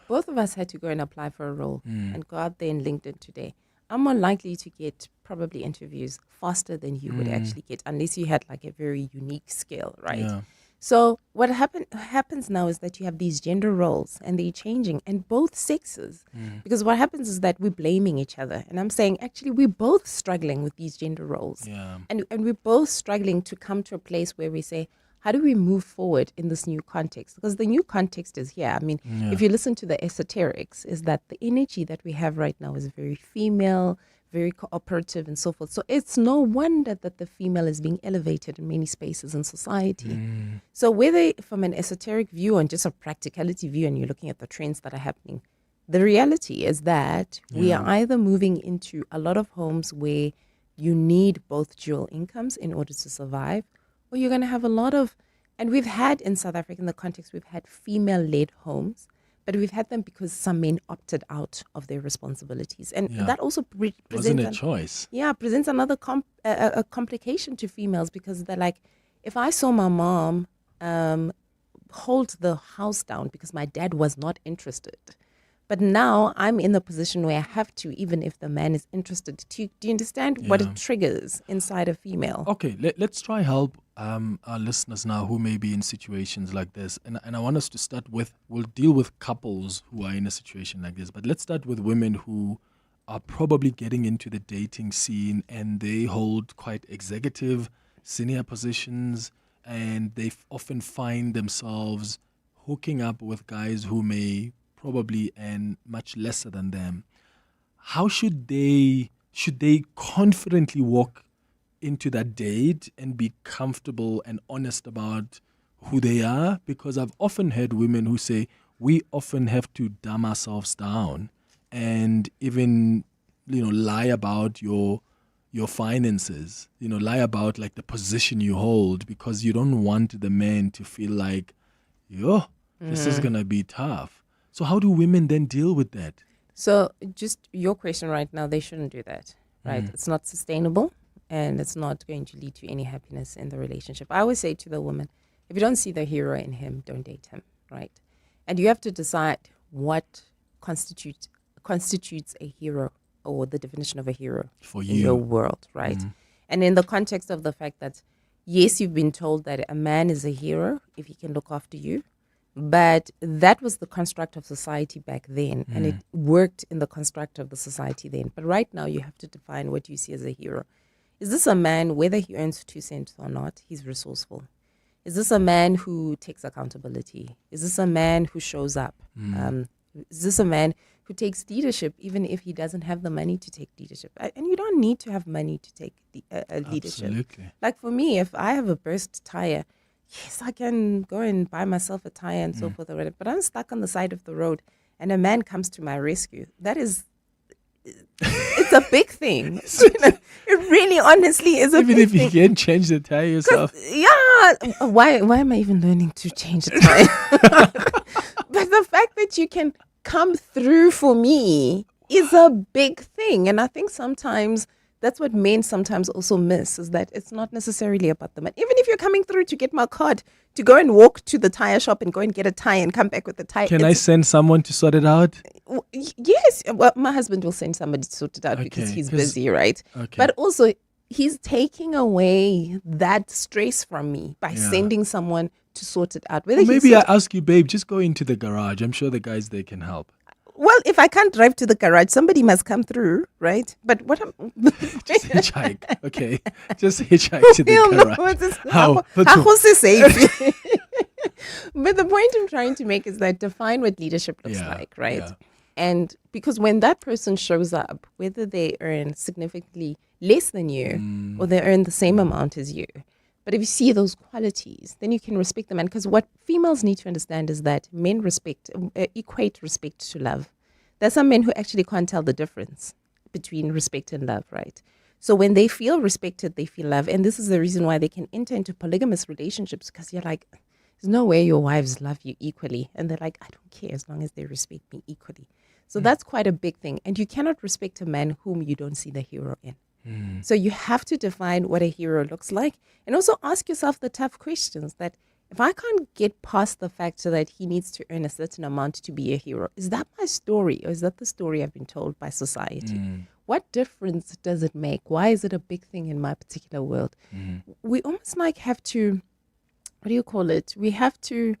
both of us had to go and apply for a role and go out there in LinkedIn today, I'm more likely to get probably interviews faster than you would actually get, unless you had like a very unique skill, right? Yeah. So what happens now is that you have these gender roles and they're changing in both sexes. Because what happens is that we're blaming each other. And I'm saying, actually, we're both struggling with these gender roles. Yeah. And we're both struggling to come to a place where we say, how do we move forward in this new context? Because the new context is here. I mean, if you listen to the esoterics, is that the energy that we have right now is very female, very cooperative and so forth. So it's no wonder that the female is being elevated in many spaces in society. So whether from an esoteric view or just a practicality view, and you're looking at the trends that are happening, the reality is that we are either moving into a lot of homes where you need both dual incomes in order to survive, or you're going to have a lot of, and we've had in South Africa, in the context, we've had female-led homes, but we've had them because some men opted out of their responsibilities. And Yeah. that also Wasn't presents a choice. Yeah, presents another a complication to females, because they're like, if I saw my mom hold the house down because my dad was not interested, but now I'm in the position where I have to, even if the man is interested. Do you understand what Yeah. it triggers inside a female? Okay, let's try help our listeners now who may be in situations like this. And I want us to start with, we'll deal with couples who are in a situation like this, but let's start with women who are probably getting into the dating scene and they hold quite executive, senior positions, and they often find themselves hooking up with guys who may probably earn much lesser than them. How should they confidently walk into that date and be comfortable and honest about who they are? Because I've often heard women who say we often have to dumb ourselves down and even lie about your finances, lie about like the position you hold, because you don't want the man to feel like, this is gonna be tough. So how do women then deal with that? So just your question right now, they shouldn't do that, right? It's not sustainable and it's not going to lead to any happiness in the relationship. I always say to the woman, if you don't see the hero in him, don't date him, right? And you have to decide what constitutes a hero, or the definition of a hero for in you. your world, right? And in the context of the fact that, yes, you've been told that a man is a hero if he can look after you, but that was the construct of society back then, and it worked in the construct of the society then. But right now, you have to define what you see as a hero. Is this a man, whether he earns 2 cents or not, he's resourceful? Is this a man who takes accountability? Is this a man who shows up? Is this a man who takes leadership even if he doesn't have the money to take leadership? And you don't need to have money to take leadership. Absolutely. Like for me, if I have a burst tire, yes, I can go and buy myself a tire and so forth or whatever, but I'm stuck on the side of the road and a man comes to my rescue. That is, it's a big thing. It really, honestly is a Even big if you thing. can change the tire yourself. Yeah, why am I even learning to change the tire? But the fact that you can come through for me is a big thing. And I think sometimes that's what men sometimes also miss, is that it's not necessarily about the man. Even if you're coming through to get my card, to go and walk to the tire shop and go and get a tire and come back with the tire. Can I send someone to sort it out? Yes. Well, my husband will send somebody to sort it out because he's busy, right? Okay. But also, he's taking away that stress from me by sending someone to sort it out. Whether Or maybe he I sort- ask you, babe, just go into the garage. I'm sure the guys there can help. Well, if I can't drive to the garage, somebody must come through, right? But what I'm Just hitchhike, okay? Just hitchhike to the Hell no, garage. it's just- How? how is it safe? But the point I'm trying to make is that define what leadership looks like, right? yeah. And because when that person shows up, whether they earn significantly less than you or they earn the same amount as you, but if you see those qualities, then you can respect the man. Because what females need to understand is that men equate respect to love. There's some men who actually can't tell the difference between respect and love, right? So when they feel respected, they feel love. And this is the reason why they can enter into polygamous relationships, because you're like, there's no way your wives love you equally. And they're like, I don't care as long as they respect me equally. So that's quite a big thing. And you cannot respect a man whom you don't see the hero in. So you have to define what a hero looks like, and also ask yourself the tough questions that if I can't get past the fact that he needs to earn a certain amount to be a hero, is that my story, or is that the story I've been told by society? What difference does it make? Why is it a big thing in my particular world? We almost like have to, what do you call it? We have to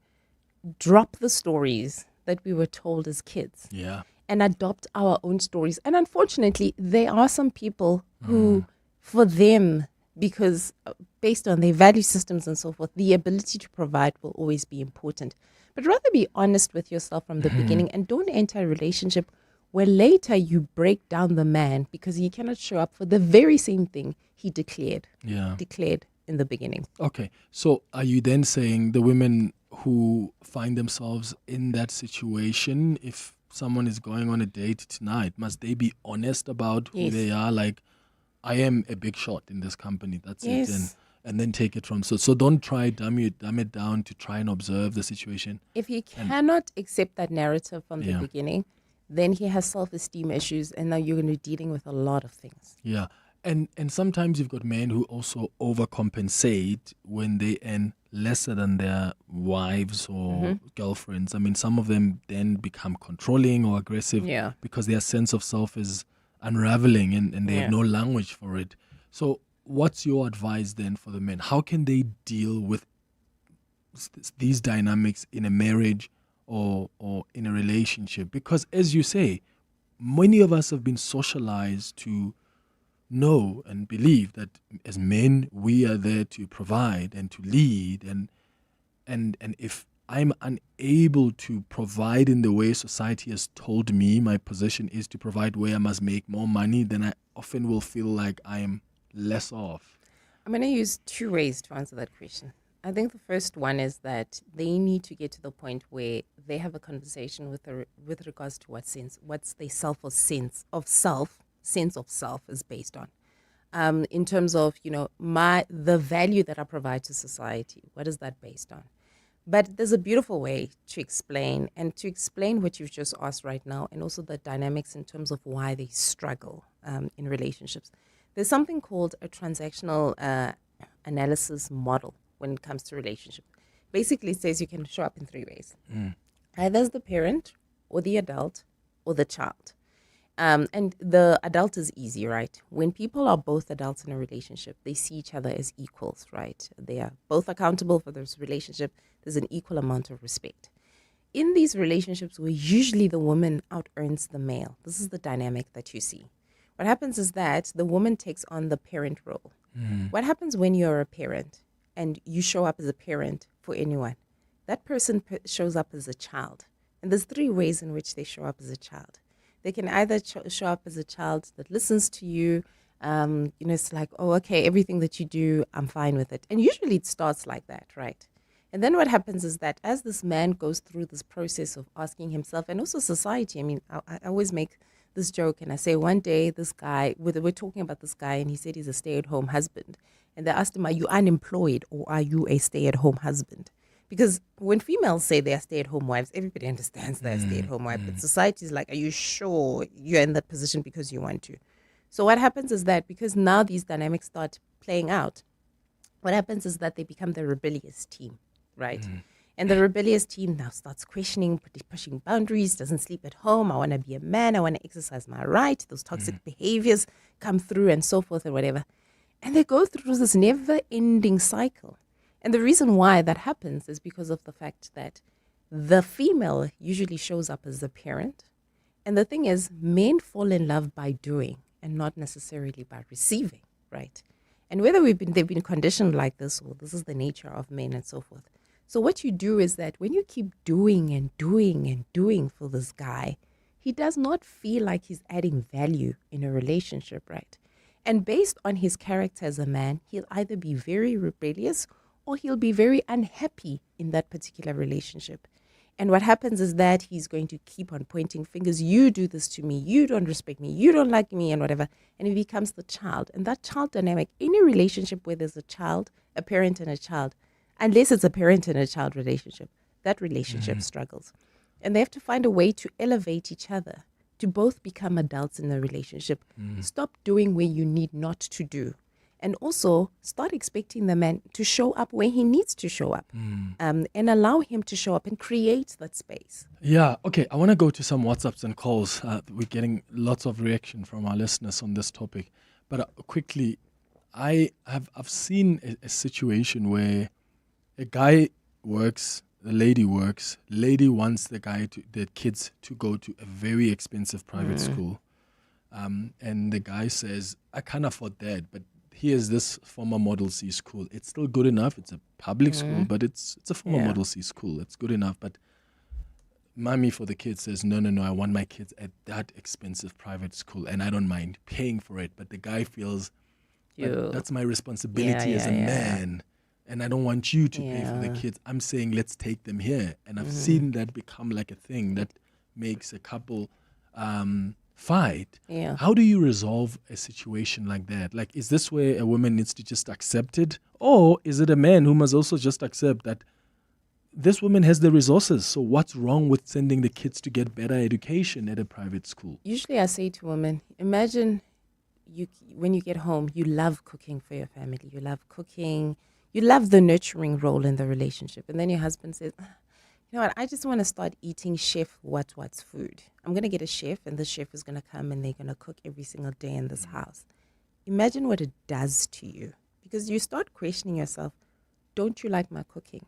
drop the stories that we were told as kids. Yeah. And adopt our own stories. And unfortunately, there are some people who, for them, because based on their value systems and so forth, the ability to provide will always be important. But rather be honest with yourself from the beginning, and don't enter a relationship where later you break down the man because he cannot show up for the very same thing he declared in the beginning. Okay. So are you then saying the women who find themselves in that situation, if someone is going on a date tonight, must they be honest about who they are? Like, I am a big shot in this company. That's it. And then take it from. So don't try dumb it down to try and observe the situation. If he cannot accept that narrative from the beginning, then he has self-esteem issues, and now you're going to be dealing with a lot of things. Yeah. And sometimes you've got men who also overcompensate when they earn lesser than their wives or girlfriends. I mean, some of them then become controlling or aggressive because their sense of self is unraveling and they have no language for it. So what's your advice then for the men? How can they deal with these dynamics in a marriage or in a relationship? Because as you say, many of us have been socialized to know and believe that as men we are there to provide and to lead, and if I'm unable to provide in the way society has told me my position is to provide, where I must make more money, then I often will feel like I am less off. I'm going to use two ways to answer that question. I think the first one is that they need to get to the point where they have a conversation with regards to what's their self or sense of self is based on. In terms of, the value that I provide to society, what is that based on? But there's a beautiful way to explain what you've just asked right now, and also the dynamics in terms of why they struggle in relationships. There's something called a transactional analysis model when it comes to relationship. Basically, it says you can show up in three ways. Either as the parent, or the adult, or the child. And the adult is easy, right? When people are both adults in a relationship, they see each other as equals, right? They are both accountable for this relationship. There's an equal amount of respect. In these relationships where usually the woman out-earns the male, this is the dynamic that you see. What happens is that the woman takes on the parent role. What happens when you're a parent and you show up as a parent for anyone, that person shows up as a child. And there's three ways in which they show up as a child. They can either show up as a child that listens to you. It's like, oh, okay, everything that you do, I'm fine with it. And usually it starts like that, right? And then what happens is that as this man goes through this process of asking himself, and also society, I mean, I always make this joke, and I say one day this guy, we're talking about this guy, and he said he's a stay-at-home husband. And they asked him, are you unemployed or are you a stay-at-home husband? Because when females say they are stay-at-home wives, everybody understands they're a stay-at-home wife. But society is like, are you sure you're in that position because you want to? So what happens is that because now these dynamics start playing out, what happens is that they become the rebellious team, right? And the rebellious team now starts questioning, pushing boundaries, doesn't sleep at home. I want to be a man. I want to exercise my right. Those toxic behaviors come through and so forth and whatever. And they go through this never-ending cycle. And the reason why that happens is because of the fact that the female usually shows up as the parent. And the thing is, men fall in love by doing and not necessarily by receiving, right? And whether they've been conditioned like this, or this is the nature of men and so forth. So what you do is that when you keep doing and doing and doing for this guy, he does not feel like he's adding value in a relationship, right? And based on his character as a man, he'll either be very rebellious or he'll be very unhappy in that particular relationship. And what happens is that he's going to keep on pointing fingers. You do this to me. You don't respect me. You don't like me and whatever. And he becomes the child. And that child dynamic, any relationship where there's a child, a parent and a child, unless it's a parent and a child relationship, that relationship struggles. And they have to find a way to elevate each other, to both become adults in the relationship. Stop doing where you need not to do. And also start expecting the man to show up where he needs to show up, and allow him to show up and create that space. Yeah, okay. I want to go to some WhatsApps and calls. We're getting lots of reaction from our listeners on this topic. But quickly, I've seen a situation where a guy works, the lady works, lady wants the kids to go to a very expensive private school. And the guy says, I can't afford that, but here's this former Model C school. It's still good enough. It's a public school, but it's a former Model C school. It's good enough. But mommy for the kids says, no, I want my kids at that expensive private school, and I don't mind paying for it. But the guy feels that's my responsibility as a man, and I don't want you to pay for the kids. I'm saying let's take them here. And I've seen that become like a thing that makes a couple fight. How do you resolve a situation like that? Like, is this where a woman needs to just accept it? Or is it a man who must also just accept that this woman has the resources, so what's wrong with sending the kids to get better education at a private school? Usually I say to women, imagine when you get home, you love cooking for your family. You love cooking. You love the nurturing role in the relationship. And then your husband says, you know what, I just want to start eating chef what's food. I'm going to get a chef, and the chef is going to come and they're going to cook every single day in this house. Imagine what it does to you, because you start questioning yourself, don't you like my cooking?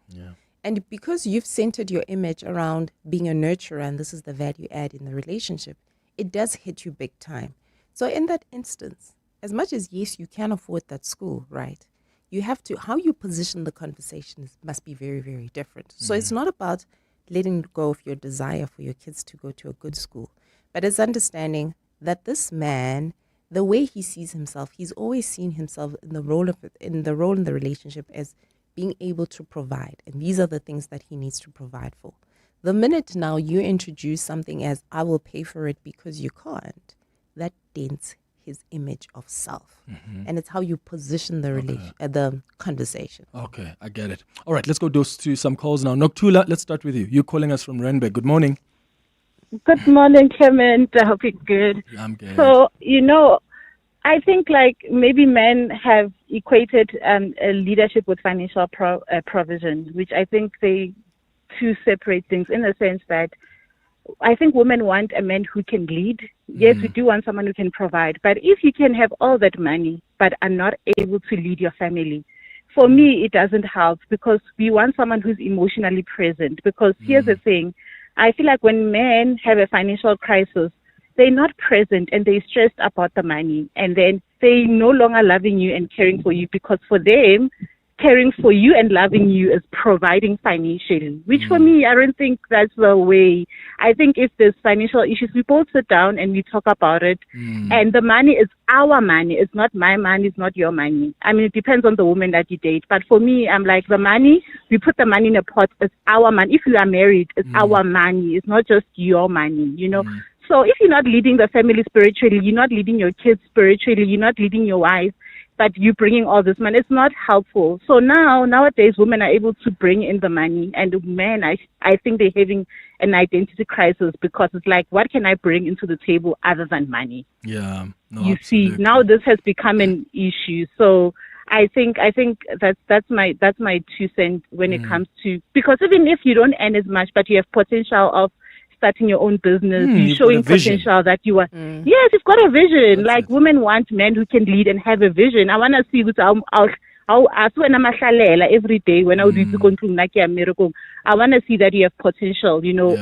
And because you've centered your image around being a nurturer and this is the value add in the relationship, it does hit you big time. So in that instance, as much as, yes, you can afford that school, right? You have to, how you position the conversations must be very, very different. So it's not about letting go of your desire for your kids to go to a good school, but it's understanding that this man, the way he sees himself, he's always seen himself in the role in the relationship as being able to provide. And these are the things that he needs to provide for. The minute now you introduce something as, I will pay for it because you can't, that dents his image of self. And it's how you position the conversation. Okay, I get it. All right, let's go to some calls now. Noktula, let's start with you. You're calling us from Randburg. Good morning. Good morning, Clement. I hope you're good. I'm good. So, I think like maybe men have equated leadership with financial provision, which I think they two separate things in the sense that I think women want a man who can lead. Yes, we do want someone who can provide. But if you can have all that money but are not able to lead your family, for me, it doesn't help, because we want someone who's emotionally present. Because here's the thing. I feel like when men have a financial crisis, they're not present and they're stressed about the money. And then they're no longer loving you and caring for you, because for them, caring for you and loving you is providing financially, which for me, I don't think that's the way. I think if there's financial issues, we both sit down and we talk about it. And the money is our money. It's not my money. It's not your money. I mean, it depends on the woman that you date. But for me, I'm like, the money, we put the money in a pot. It's our money. If you are married, it's our money. It's not just your money, you know. So if you're not leading the family spiritually, you're not leading your kids spiritually, you're not leading your wife, but you bringing all this money, it's not helpful. So nowadays, women are able to bring in the money, and men, I think they're having an identity crisis, because it's like, what can I bring into the table other than money? Yeah, no, you absolutely. see, now this has become an issue. So I think that's my 2 cents when it comes to, because even if you don't earn as much, but you have potential of starting your own business, you're showing potential that you are. Yes, you've got a vision. Like, women want men who can lead and have a vision. I want to see how every day when I would I want to see that you have potential. You know,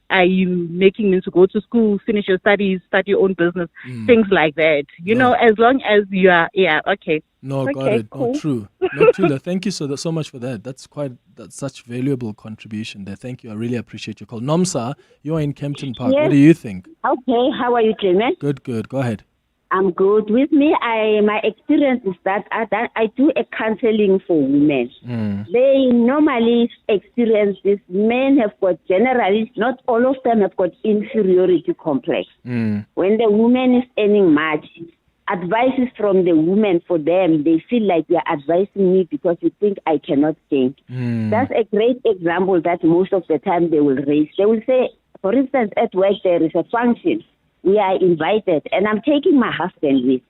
are you making means to go to school, finish your studies, start your own business, things like that. You know, as long as you are, okay. No, okay, got it. cool. Oh, true. No, Tula, thank you so much for that. That's such valuable contribution there. Thank you. I really appreciate your call. Nomsa, you're in Kempton Park. Yes. What do you think? Okay, how are you, Clement? Good. Go ahead. I'm good. With me, my experience is that I do a counseling for women. They normally experience this. Men have got generally, not all of them have got inferiority complex. When the woman is earning much, advices from the woman for them, they feel like you're advising me because you think I cannot think. That's a great example that most of the time they will raise. They will say, for instance, at work there is a function. We are invited and I'm taking my husband with.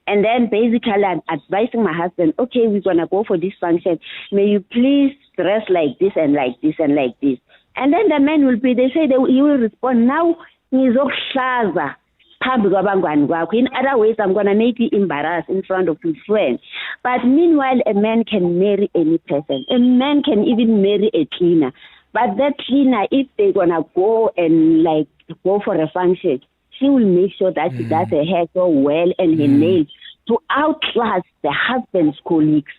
And then basically I'm advising my husband, okay, we're going to go for this function. May you please dress like this and like this and like this. And then the man will be, he will respond, now ngizokuhlaza phambi kwabangani kwakho. In other ways, I'm going to make you embarrassed in front of his friends. But meanwhile, a man can marry any person. A man can even marry a cleaner. But that cleaner, if they're going to go and go for a function, she will make sure that she does her hair so well and her nails to outclass the husband's colleagues.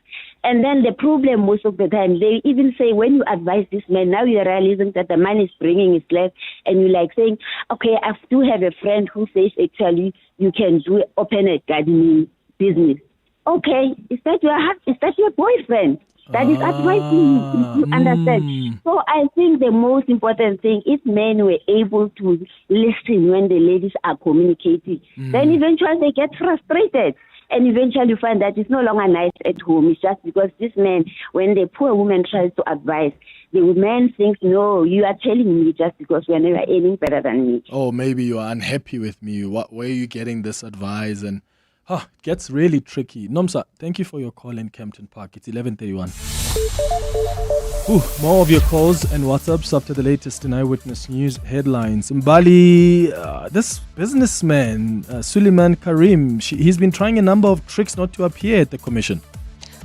And then the problem most of the time, they even say, when you advise this man, now you're realizing that the man is bringing his left, and you're like saying, okay, I do have a friend who says actually you can open a gardening business. Okay, is that your boyfriend that is advising you? You understand? So I think the most important thing, if men were able to listen when the ladies are communicating, then eventually they get frustrated. And eventually you find that it's no longer nice at home. It's just because this man, when the poor woman tries to advise, the man thinks, no, you are telling me just because you are never earning better than me. Oh, maybe you are unhappy with me. Where are you getting this advice? And it gets really tricky. Nomsa, thank you for your call in Kempton Park. It's 11:31. More of your calls and WhatsApps after the latest in Eyewitness News headlines. Mbali, this businessman, Suleiman Karim, he's been trying a number of tricks not to appear at the commission.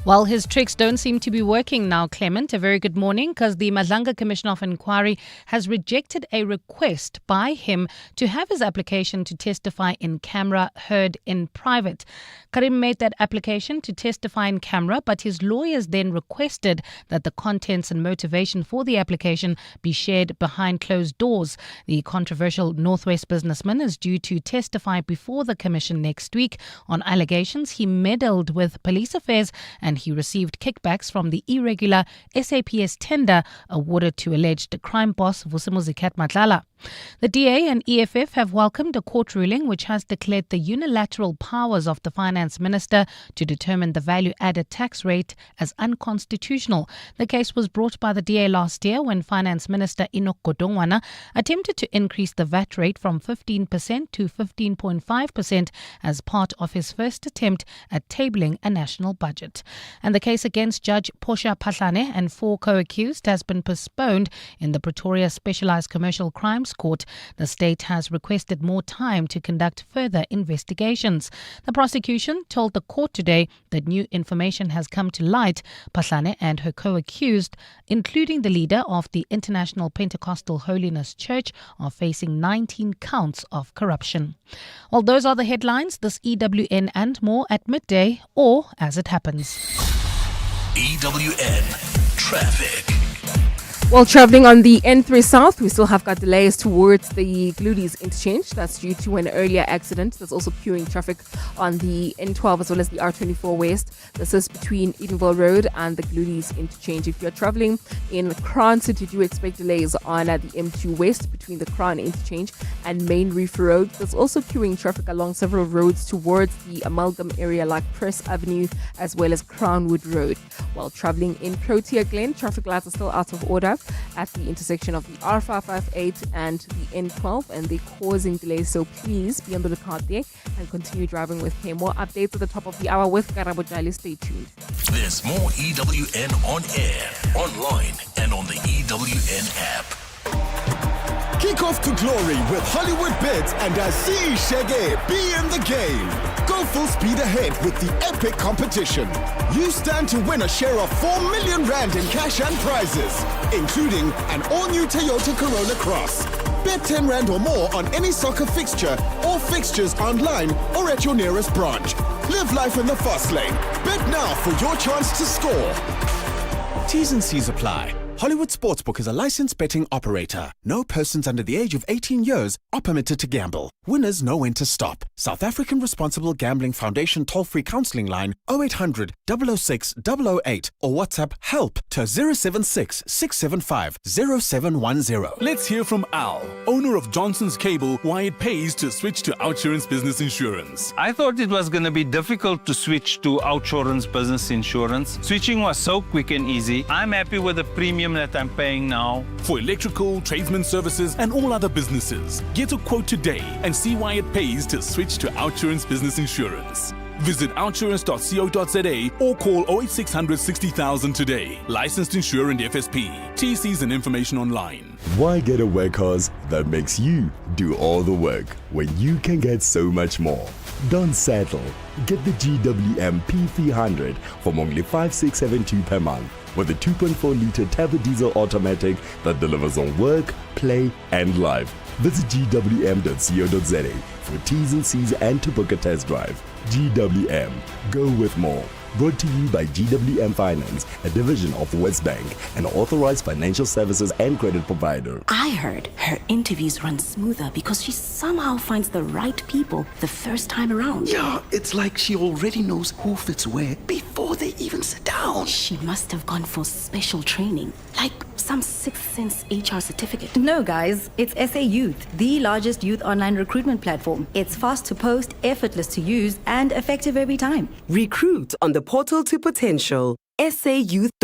Well, his tricks don't seem to be working now, Clement. A very good morning, because the Madlanga Commission of Inquiry has rejected a request by him to have his application to testify in camera heard in private. Karim made that application to testify in camera, but his lawyers then requested that the contents and motivation for the application be shared behind closed doors. The controversial Northwest businessman is due to testify before the commission next week on allegations he meddled with police affairs and he received kickbacks from the irregular SAPS tender awarded to alleged crime boss Vusimuzikat Matlala. The DA and EFF have welcomed a court ruling which has declared the unilateral powers of the finance minister to determine the value-added tax rate as unconstitutional. The case was brought by the DA last year when Finance Minister Enoch Godongwana attempted to increase the VAT rate from 15% to 15.5% as part of his first attempt at tabling a national budget. And the case against Judge Portia Patlane and 4 co-accused has been postponed in the Pretoria Specialized Commercial Crimes Court. The state has requested more time to conduct further investigations. The prosecution told the court today that new information has come to light. Patlane and her co-accused, including the leader of the International Pentecostal Holiness Church, are facing 19 counts of corruption. Well, those are the headlines. This EWN and more at midday or as it happens. EWN Traffic. While traveling on the N3 South, we still have got delays towards the Glutes interchange. That's due to an earlier accident. There's also queuing traffic on the N12 as well as the R24 West. This is between Edenville Road and the Glutes interchange. If you're traveling in Crown City, do expect delays on the M2 West between the Crown interchange and Main Reef Road. There's also queuing traffic along several roads towards the Amalgam area like Press Avenue as well as Crownwood Road. While traveling in Protea Glen, traffic lights are still out of order at the intersection of the R558 and the N12, and they're causing delays, so please be on the lookout there and continue driving with care. More updates at the top of the hour with Karabo Jali. Stay tuned. There's more EWN on air, online, and on the EWN app. Kick off to glory with Hollywood Bets and Asi Shege be in the game. Go full speed ahead with the epic competition. You stand to win a share of 4 million rand in cash and prizes, including an all-new Toyota Corolla Cross. Bet 10 rand or more on any soccer fixture or fixtures online or at your nearest branch. Live life in the fast lane. Bet now for your chance to score. T's and C's apply. Hollywood Sportsbook is a licensed betting operator. No persons under the age of 18 years are permitted to gamble. Winners know when to stop. South African Responsible Gambling Foundation toll-free counselling line 0800 006 008 or WhatsApp help to 076 675 0710. Let's hear from Al, owner of Johnson's Cable, why it pays to switch to OUTsurance Business Insurance. I thought it was going to be difficult to switch to OUTsurance Business Insurance. Switching was so quick and easy. I'm happy with the premium that I'm paying now. For electrical, tradesman services and all other businesses, get a quote today and see why it pays to switch to OUTsurance Business Insurance. Visit outsurance.co.za or call 08600 60,000 today. Licensed insurer and FSP. TCs and information online. Why get a warehouse that makes you do all the work when you can get so much more? Don't settle. Get the GWM P300 from only 5672 per month with a 2.4-litre turbo diesel automatic that delivers on work, play and life. Visit gwm.co.za for T's and C's and to book a test drive. GWM. Go with more. Brought to you by GWM Finance, a division of West Bank, an authorized financial services and credit provider. I heard her interviews run smoother because she somehow finds the right people the first time around. Yeah, it's like she already knows who fits where before they even sit down. She must have gone for special training, like some Sixth Sense HR certificate. No, guys, it's SA Youth, the largest youth online recruitment platform. It's fast to post, effortless to use, and effective every time. Recruit on the portal to potential. sayouth.co.za,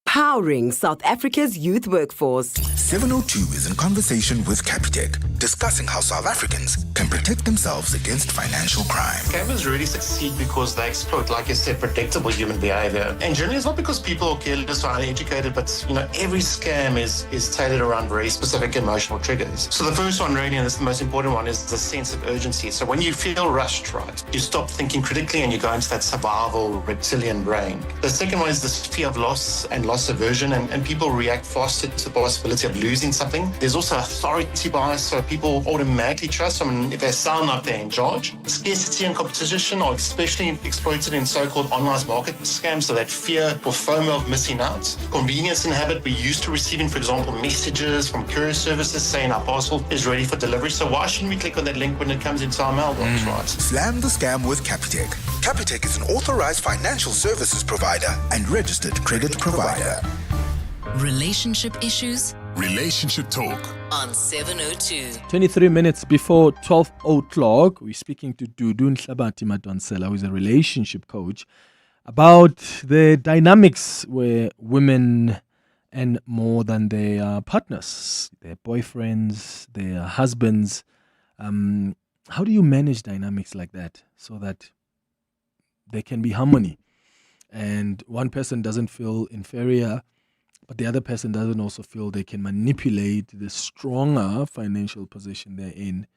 powering South Africa's youth workforce. 702 is in conversation with Capitec, discussing how South Africans can protect themselves against financial crime. Scammers really succeed because they exploit, like you said, predictable human behavior. And generally, it's not because people are careless or uneducated, but every scam is tailored around very specific emotional triggers. So the first one really, and this is the most important one, is the sense of urgency. So when you feel rushed, right, you stop thinking critically and you go into that survival reptilian brain. The second one is this fear of loss and loss aversion, and people react faster to the possibility of losing something. There's also authority bias, so people automatically trust someone if they sound like they're in charge. Scarcity and competition are especially exploited in so-called online market scams, so that fear or FOMO of missing out. Convenience and habit, we're used to receiving, for example, messages from courier services saying our parcel is ready for delivery, so why shouldn't we click on that link when it comes into our mailbox, right? Slam the scam with Capitec. Capitec is an authorized financial services provider and registered credit provider. Relationship issues? Relationship Talk On 702. 23 minutes before 12 o'clock, we're speaking to Dudun Hlabati Madonsela, who is a relationship coach, about the dynamics where women and more than their partners, their boyfriends, their husbands, how do you manage dynamics like that so that there can be harmony and one person doesn't feel inferior, but the other person doesn't also feel they can manipulate the stronger financial position they're in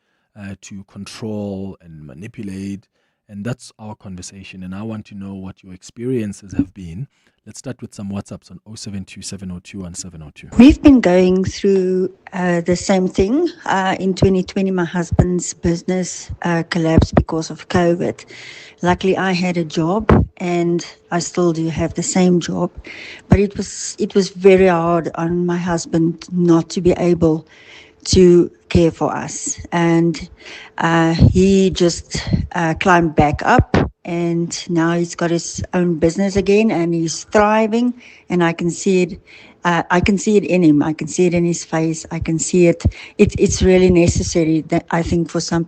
to control and manipulate And that's our conversation. And I want to know what your experiences have been. Let's start with some WhatsApps on 072-702-1702. We've been going through the same thing. In 2020, my husband's business collapsed because of COVID. Luckily, I had a job, and I still do have the same job. But it was very hard on my husband not to be able to care for us. And he just climbed back up, and now he's got his own business again, and he's thriving, and I can see it. I can see it in him. I can see it in his face. I can see it. It's really necessary, that I think, for some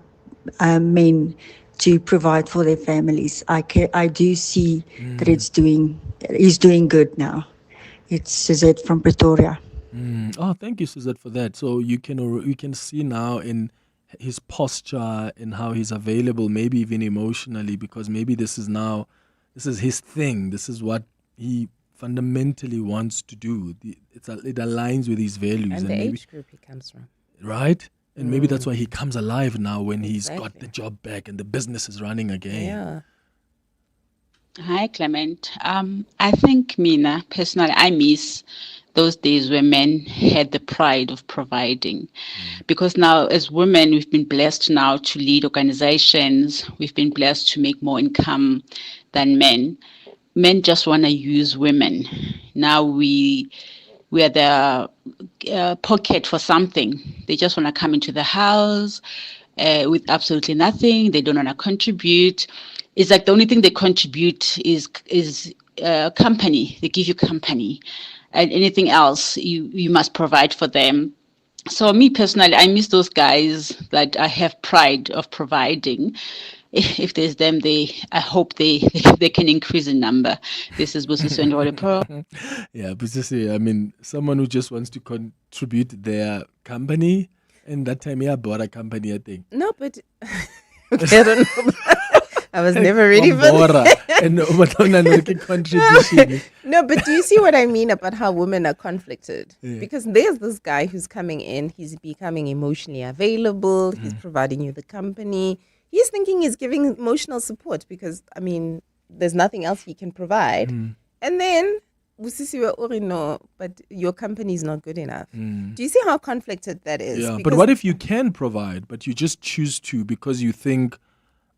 men to provide for their families. I do see that he's doing good now. It's Suzette from Pretoria. Oh, thank you, Suzette, for that. So you can see now in his posture and how he's available, maybe even emotionally, because maybe this is his thing. This is what he fundamentally wants to do. It aligns with his values. And the age group he comes from. Right? And maybe that's why he comes alive now when he's got the job back and the business is running again. Yeah. Hi, Clement. I think, Mina, personally, I miss those days where men had the pride of providing. Because now, as women, we've been blessed now to lead organizations. We've been blessed to make more income than men. Men just want to use women. Now we are the pocket for something. They just want to come into the house with absolutely nothing. They don't want to contribute. It's like the only thing they contribute is company. They give you company. And anything else, you must provide for them. So me personally, I miss those guys that I have pride of providing. If there's them, I hope they can increase in number. This is Busisi and Pro. Yeah, Busisi, I mean, someone who just wants to contribute their company, and that time, yeah, bought a company, I think. No, but okay, I don't know. I was never ready for that. Contribution. No, but do you see what I mean about how women are conflicted? Yeah. Because there's this guy who's coming in, he's becoming emotionally available, he's providing you the company. He's thinking he's giving emotional support because, I mean, there's nothing else he can provide. And then, no, but your company is not good enough. Do you see how conflicted that is? Yeah, but what if you can provide, but you just choose to because you think,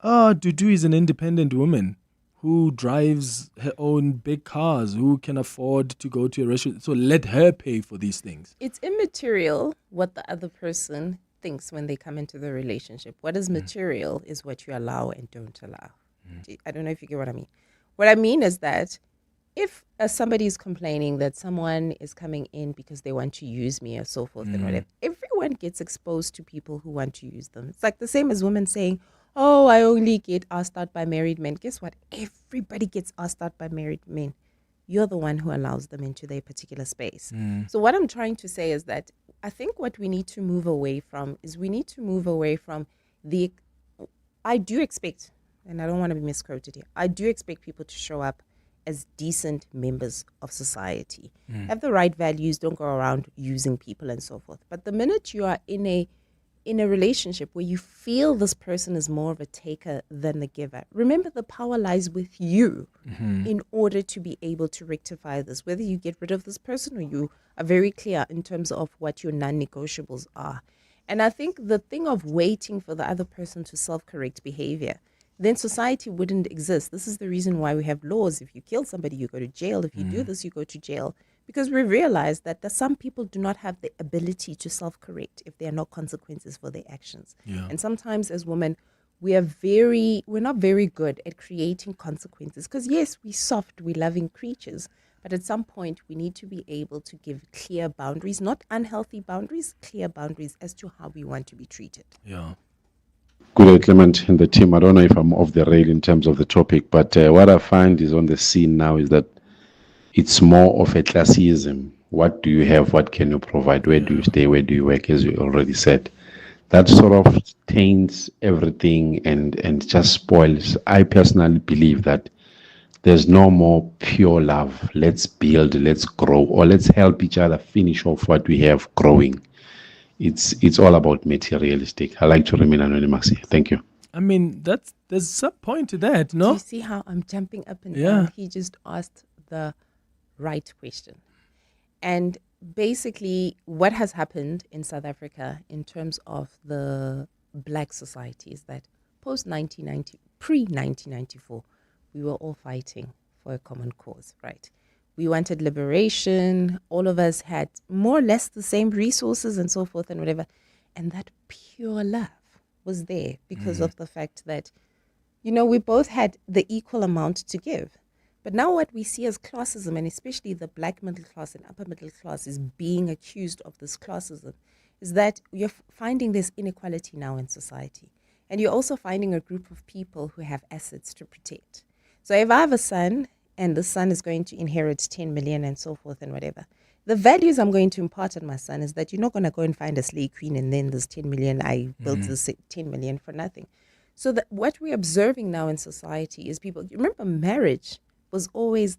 Dudu is an independent woman who drives her own big cars, who can afford to go to a restaurant. So let her pay for these things. It's immaterial what the other person thinks when they come into the relationship. What is material is what you allow and don't allow. I don't know if you get what I mean. What I mean is that if somebody is complaining that someone is coming in because they want to use me or so forth and whatever, everyone gets exposed to people who want to use them. It's like the same as women saying, oh, I only get asked out by married men. Guess what? Everybody gets asked out by married men. You're the one who allows them into their particular space. So what I'm trying to say is that I think what we need to move away from is I do expect, and I don't want to be misquoted here, I do expect people to show up as decent members of society. Have the right values, don't go around using people and so forth. But the minute you are in a relationship where you feel this person is more of a taker than the giver, remember the power lies with you in order to be able to rectify this, whether you get rid of this person or you are very clear in terms of what your non-negotiables are. And I think the thing of waiting for the other person to self-correct behavior, then society wouldn't exist. This is the reason why we have laws. If you kill somebody, you go to jail. If you do this, you go to jail. Because we realize that some people do not have the ability to self-correct if there are no consequences for their actions. Yeah. And sometimes as women, we're not very good at creating consequences. Because yes, we're soft, we're loving creatures. But at some point, we need to be able to give clear boundaries, not unhealthy boundaries, clear boundaries as to how we want to be treated. Yeah. Good day, Clement and the team. I don't know if I'm off the rail in terms of the topic, but what I find is on the scene now is that it's more of a classism. What do you have? What can you provide? Where do you stay? Where do you work? As you already said, that sort of taints everything and just spoils. I personally believe that there's no more pure love. Let's build, let's grow, or let's help each other finish off what we have growing. It's all about materialistic. I like to remain anonymous here. Thank you. I mean, there's some point to that, no? Do you see how I'm jumping up and Yeah. down? He just asked the right question. And basically, what has happened in South Africa in terms of the black society is that pre-1994, we were all fighting for a common cause, right? We wanted liberation. All of us had more or less the same resources and so forth and whatever. And that pure love was there because of the fact that, we both had the equal amount to give. But now what we see as classism, and especially the black middle class and upper middle class is being accused of this classism, is that you're finding this inequality now in society. And you're also finding a group of people who have assets to protect. So if I have a son, and the son is going to inherit 10 million and so forth and whatever, the values I'm going to impart on my son is that you're not going to go and find a slave queen and then there's 10 million, I built this 10 million for nothing. So that what we're observing now in society is people, you remember marriage was always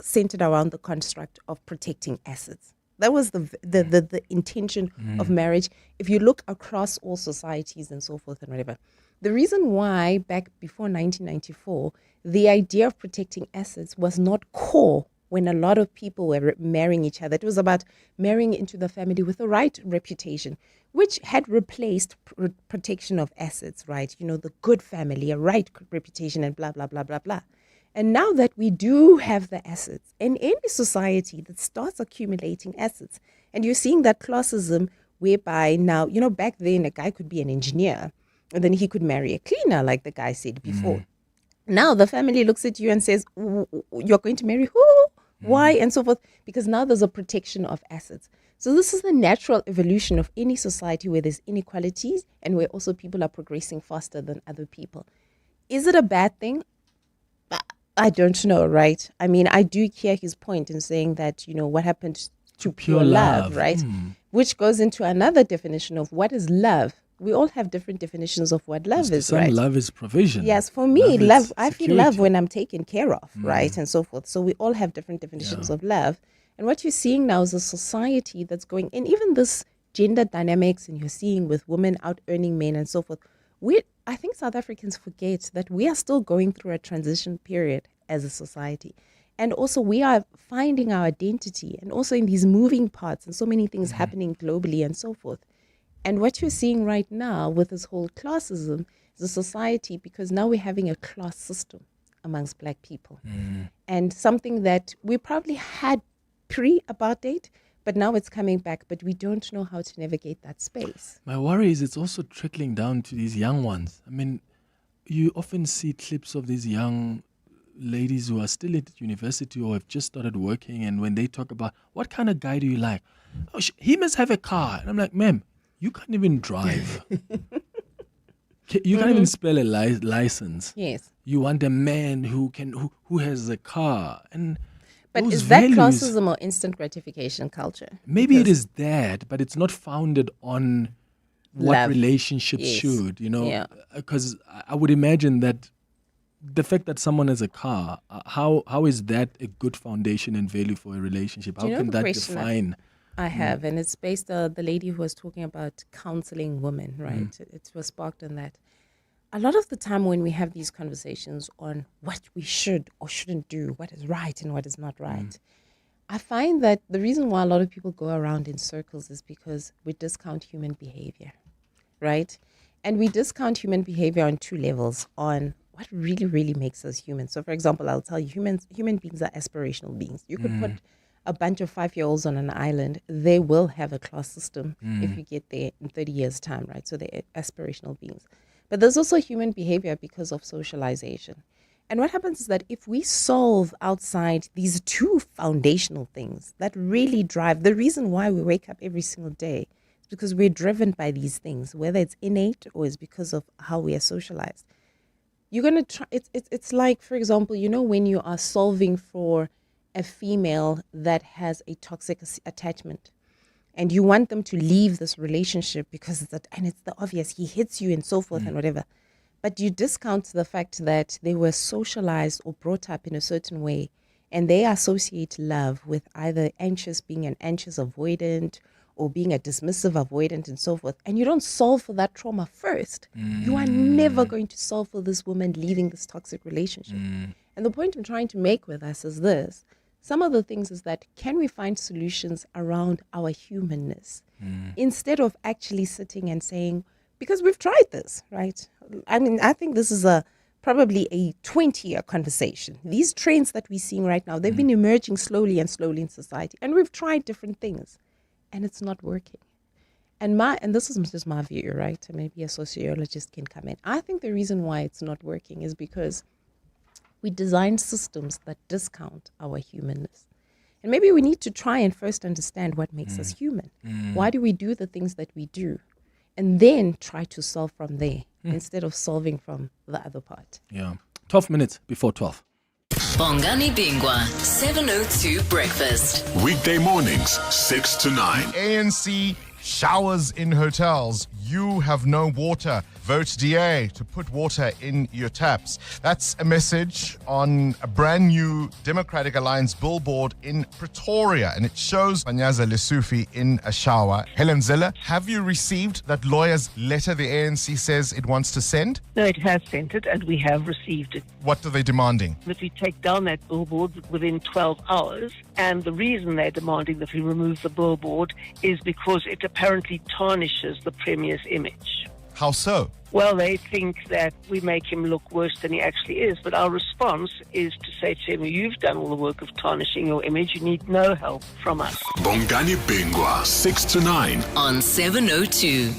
centered around the construct of protecting assets. That was the intention of marriage. If you look across all societies and so forth and whatever, the reason why back before 1994, the idea of protecting assets was not core when a lot of people were marrying each other. It was about marrying into the family with the right reputation, which had replaced protection of assets, right? The good family, a right reputation and blah, blah, blah, blah, blah. And now that we do have the assets, in any society that starts accumulating assets, and you're seeing that classism whereby now, back then a guy could be an engineer and then he could marry a cleaner, like the guy said before. Now the family looks at you and says, you're going to marry who? Why? And so forth. Because now there's a protection of assets. So this is the natural evolution of any society where there's inequalities and where also people are progressing faster than other people. Is it a bad thing? I don't know, right? I mean, I do hear his point in saying that, what happened to pure love, right? Which goes into another definition of what is love. We all have different definitions of what love is, right? Some love is provision. Yes, for me, love I feel love when I'm taken care of, right? And so forth. So we all have different definitions of love. And what you're seeing now is a society that's going, and even this gender dynamics, and you're seeing with women out earning men and so forth. I think South Africans forget that we are still going through a transition period as a society. And also we are finding our identity and also in these moving parts and so many things happening globally and so forth. And what you're seeing right now with this whole classism is a society, because now we're having a class system amongst black people. And something that we probably had pre-apartheid, but now it's coming back, but we don't know how to navigate that space. My worry is it's also trickling down to these young ones. I mean, you often see clips of these young ladies who are still at university or have just started working, and when they talk about, what kind of guy do you like? Oh, he must have a car. And I'm like, ma'am, you can't even drive. You can't even spell a license. Yes. You want a man who has a car. And but those is that values, classism or instant gratification culture? Maybe it is that, but it's not founded on what love. Relationships should, because I would imagine that the fact that someone has a car, how is that a good foundation and value for a relationship? How can that define? I have, and it's based on the lady who was talking about counseling women, right? It was sparked on that. A lot of the time when we have these conversations on what we should or shouldn't do, what is right and what is not right, I find that the reason why a lot of people go around in circles is because we discount human behavior, right? And we discount human behavior on two levels, on what really, really makes us human. So, for example, I'll tell you, human beings are aspirational beings. You could put a bunch of 5-year-olds on an island, they will have a class system if you get there in 30 years' time, right? So they're aspirational beings. But there's also human behavior because of socialization. And what happens is that if we solve outside these two foundational things that really drive, the reason why we wake up every single day is because we're driven by these things, whether it's innate or it's because of how we are socialized. You're going to try, it's like, for example, when you are solving for a female that has a toxic attachment and you want them to leave this relationship because it's the obvious, he hits you and so forth and whatever. But you discount the fact that they were socialized or brought up in a certain way, and they associate love with either being an anxious avoidant, or being a dismissive, avoidant, and so forth, and you don't solve for that trauma first, you are never going to solve for this woman leaving this toxic relationship. And the point I'm trying to make with us is this. Some of the things is that, can we find solutions around our humanness instead of actually sitting and saying, because we've tried this, right? I mean, I think this is probably a 20-year conversation. These trends that we're seeing right now, they've been emerging slowly and slowly in society, and we've tried different things, and it's not working. And this is just my view, right? Maybe a sociologist can come in. I think the reason why it's not working is because we design systems that discount our humanness. And maybe we need to try and first understand what makes us human. Why do we do the things that we do? And then try to solve from there instead of solving from the other part. Yeah. 12 minutes before 12. Bongani Bingwa, 702 Breakfast. Weekday mornings, 6 to 9. ANC showers in hotels. You have no water. Vote DA to put water in your taps. That's a message on a brand new Democratic Alliance billboard in Pretoria, and it shows Panyaza Lesufi in a shower. Helen Ziller, have you received that lawyer's letter the ANC says it wants to send? No, it has sent it, and we have received it. What are they demanding? That we take down that billboard within 12 hours, and the reason they're demanding that we remove the billboard is because it apparently tarnishes the Premier's image. How so? Well, they think that we make him look worse than he actually is. But our response is to say to him, you've done all the work of tarnishing your image. You need no help from us. Bongani Bingwa, 6 to 9. On 702.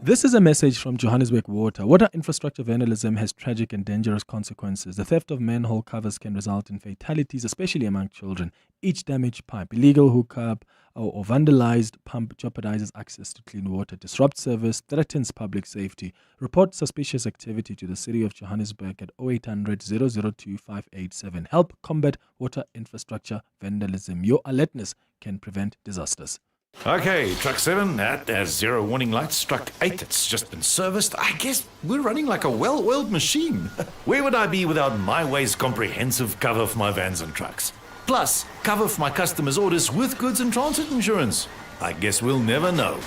This is a message from Johannesburg Water. Water infrastructure vandalism has tragic and dangerous consequences. The theft of manhole covers can result in fatalities, especially among children. Each damaged pipe, illegal hookup, or vandalized pump jeopardizes access to clean water, disrupts service, threatens public safety. Report suspicious activity to the City of Johannesburg at 0800 002 587. Help combat water infrastructure vandalism. Your alertness can prevent disasters. Okay, truck 7, that has zero warning lights. Truck 8, it's just been serviced. I guess we're running like a well-oiled machine. Where would I be without MyWay's comprehensive cover for my vans and trucks? Plus, cover for my customers' orders with goods and transit insurance. I guess we'll never know.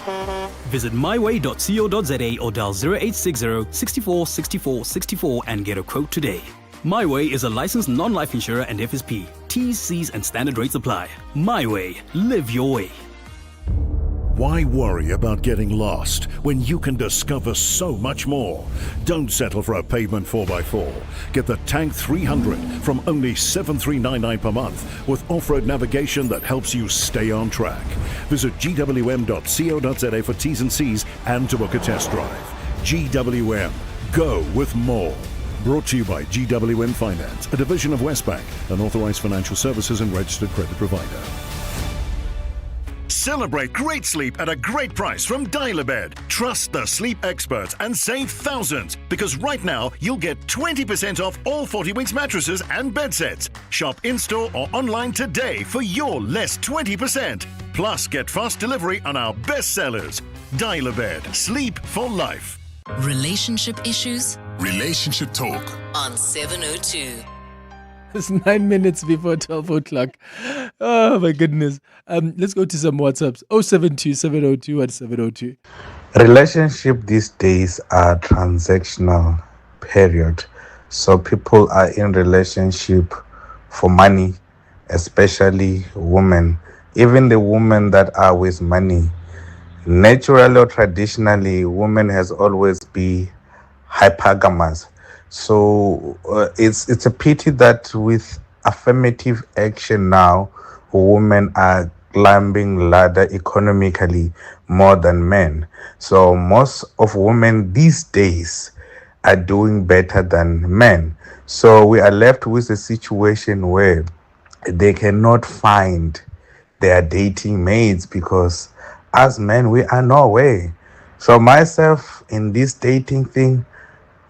Visit myway.co.za or dial 0860 64 64 64 and get a quote today. MyWay is a licensed non-life insurer and FSP. T's, C's and standard rates apply. MyWay. Live your way. Why worry about getting lost when you can discover so much more? Don't settle for a pavement 4x4. Get the Tank 300 from only $7,399 per month with off-road navigation that helps you stay on track. Visit gwm.co.za for T's and C's and to book a test drive. GWM. Go with more. Brought to you by GWM Finance, a division of Westbank, an authorized financial services and registered credit provider. Celebrate great sleep at a great price from Dial-A-Bed. Trust the sleep experts and save thousands, because right now you'll get 20% off all 40 Winks mattresses and bed sets. Shop in-store or online today for your less 20%. Plus, get fast delivery on our best sellers. Dial-A-Bed. Sleep for life. Relationship issues? Relationship talk. On 702. It's 9 minutes before 12 o'clock. Oh, my goodness. Let's go to some WhatsApps. 072 702 and 702. Relationship these days are transactional, period. So people are in relationship for money, especially women. Even the women that are with money. Naturally or traditionally, women has always been hypergamous. So it's a pity that with affirmative action now, women are climbing ladder economically more than men. So most of women these days are doing better than men. So we are left with a situation where they cannot find their dating mates because as men, we are nowhere. So myself in this dating thing,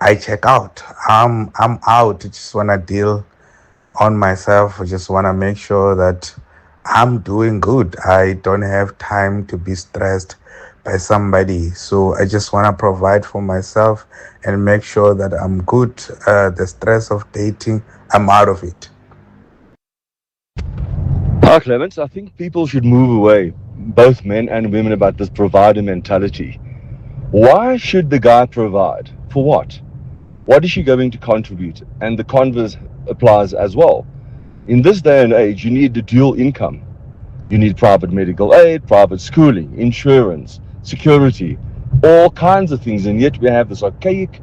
I check out. I'm out. I just want to deal on myself. I just want to make sure that I'm doing good. I don't have time to be stressed by somebody. So I just want to provide for myself and make sure that I'm good. The stress of dating, I'm out of it. Hi, Clement. I think people should move away, both men and women, about this provider mentality. Why should the guy provide? For what? What is she going to contribute? And the converse applies as well. In this day and age, you need a dual income. You need private medical aid, private schooling, insurance, security, all kinds of things. And yet we have this archaic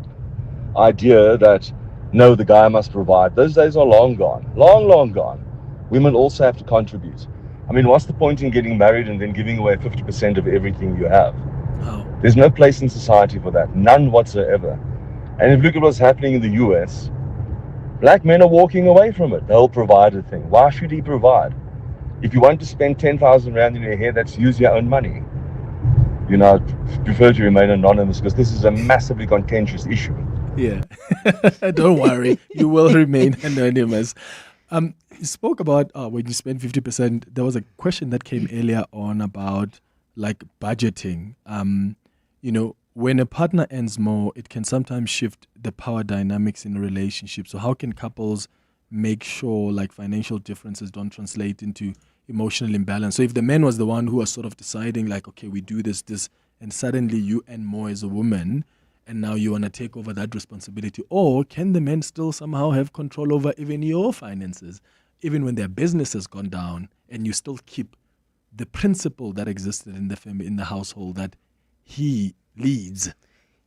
idea that, no, the guy must provide. Those days are long gone. Long, long gone. Women also have to contribute. I mean, what's the point in getting married and then giving away 50% of everything you have? There's no place in society for that. None whatsoever. And if you look at what's happening in the US, black men are walking away from it, the whole provider thing. Why should he provide? If you want to spend 10,000 Rand in your hair, that's use your own money. You know, I prefer to remain anonymous because this is a massively contentious issue. Yeah. Don't worry. You will remain anonymous. You spoke about when you spend 50%. There was a question that came earlier on about like budgeting. You know, when a partner earns more, it can sometimes shift the power dynamics in a relationship. So how can couples make sure like financial differences don't translate into emotional imbalance? So if the man was the one who was sort of deciding like, okay, we do this, and suddenly you earn more as a woman, and now you want to take over that responsibility, or can the men still somehow have control over even your finances, even when their business has gone down, and you still keep the principle that existed in the family, in the household, that he leads?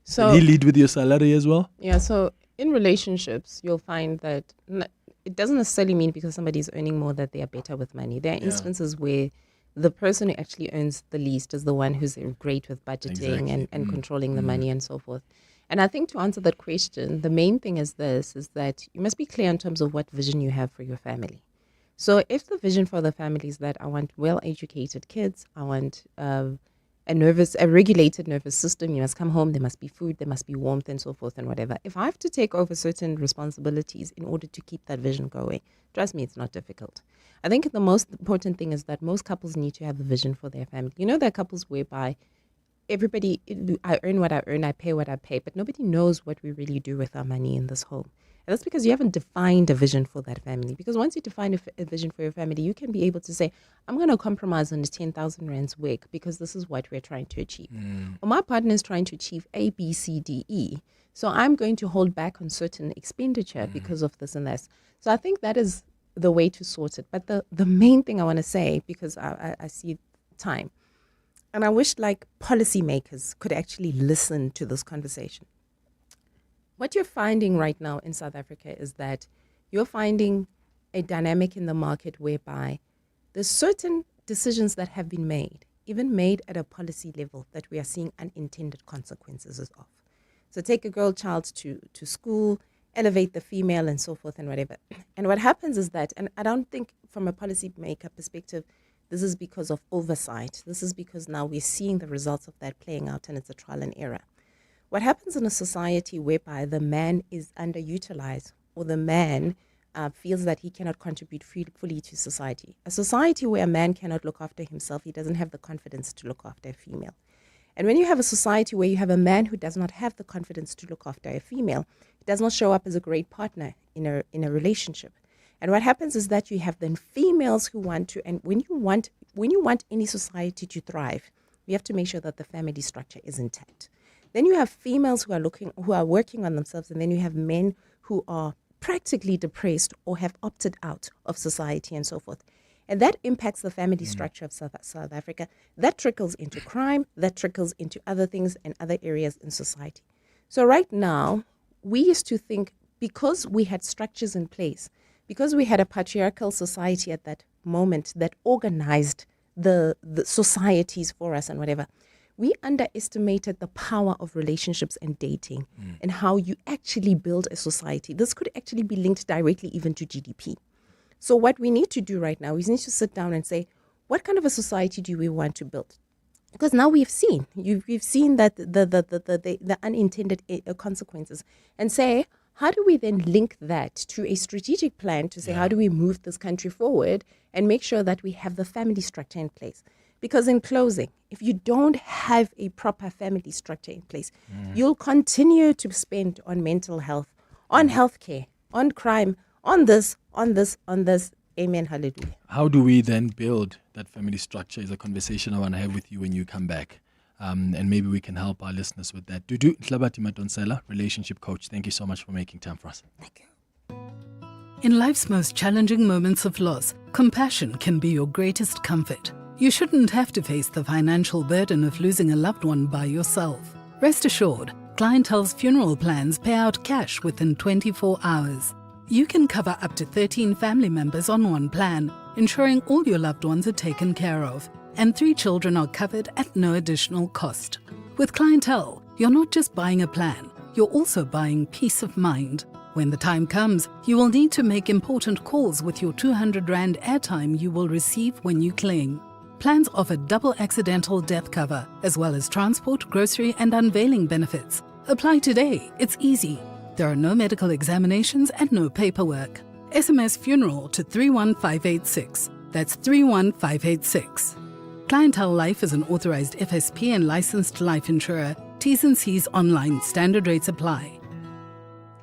So can he lead with your salary as well? Yeah, so in relationships, you'll find that it doesn't necessarily mean because somebody's earning more that they are better with money. There are instances where the person who actually earns the least is the one who's great with budgeting and controlling the money and so forth. And I think to answer that question, the main thing is that you must be clear in terms of what vision you have for your family. So if the vision for the family is that I want well-educated kids, I want a regulated nervous system, you must come home, there must be food, there must be warmth and so forth and whatever. If I have to take over certain responsibilities in order to keep that vision going, trust me, it's not difficult. I think the most important thing is that most couples need to have a vision for their family. You know, there are couples whereby I earn what I earn, I pay what I pay, but nobody knows what we really do with our money in this home. And that's because you haven't defined a vision for that family. Because once you define a vision for your family, you can be able to say, I'm going to compromise on the 10,000 Rands week because this is what we're trying to achieve. Or my partner is trying to achieve A, B, C, D, E. So I'm going to hold back on certain expenditure because of this and this. So I think that is the way to sort it. But the main thing I want to say, because I see time, and I wish like policymakers could actually listen to this conversation. What you're finding right now in South Africa is that you're finding a dynamic in the market whereby there's certain decisions that have been made, even made at a policy level, that we are seeing unintended consequences of. So take a girl child to school, elevate the female and so forth and whatever. And what happens is that, and I don't think from a policymaker perspective, this is because of oversight. This is because now we're seeing the results of that playing out and it's a trial and error. What happens in a society whereby the man is underutilized or the man feels that he cannot contribute fully to society, a society where a man cannot look after himself, he doesn't have the confidence to look after a female. And when you have a society where you have a man who does not have the confidence to look after a female, he does not show up as a great partner in a relationship. And what happens is that you have then females who want to, and when you want any society to thrive, you have to make sure that the family structure is intact. Then you have females who are working on themselves, and then you have men who are practically depressed or have opted out of society and so forth. And that impacts the family structure of South Africa. That trickles into crime, that trickles into other things and other areas in society. So right now, we used to think because we had structures in place, because we had a patriarchal society at that moment that organized the societies for us and whatever, we underestimated the power of relationships and dating and how you actually build a society. This could actually be linked directly even to GDP. So what we need to do right now is need to sit down and say, what kind of a society do we want to build? Because now we've seen that the unintended consequences, and say, how do we then link that to a strategic plan to say, how do we move this country forward and make sure that we have the family structure in place? Because in closing, if you don't have a proper family structure in place, you'll continue to spend on mental health, on healthcare, on crime, on this, Amen. Hallelujah. How do we then build that family structure is a conversation I want to have with you when you come back. And maybe we can help our listeners with that. Dudu Tlabati Madonsela, relationship coach. Thank you so much for making time for us. Thank you. In life's most challenging moments of loss, compassion can be your greatest comfort. You shouldn't have to face the financial burden of losing a loved one by yourself. Rest assured, Clientele's funeral plans pay out cash within 24 hours. You can cover up to 13 family members on one plan, ensuring all your loved ones are taken care of, and 3 children are covered at no additional cost. With Clientele, you're not just buying a plan, you're also buying peace of mind. When the time comes, you will need to make important calls with your 200 Rand airtime you will receive when you claim. Plans offer double accidental death cover, as well as transport, grocery, and unveiling benefits. Apply today. It's easy. There are no medical examinations and no paperwork. SMS funeral to 31586. That's 31586. Clientele Life is an authorized FSP and licensed life insurer. T's and C's online. Standard rates apply.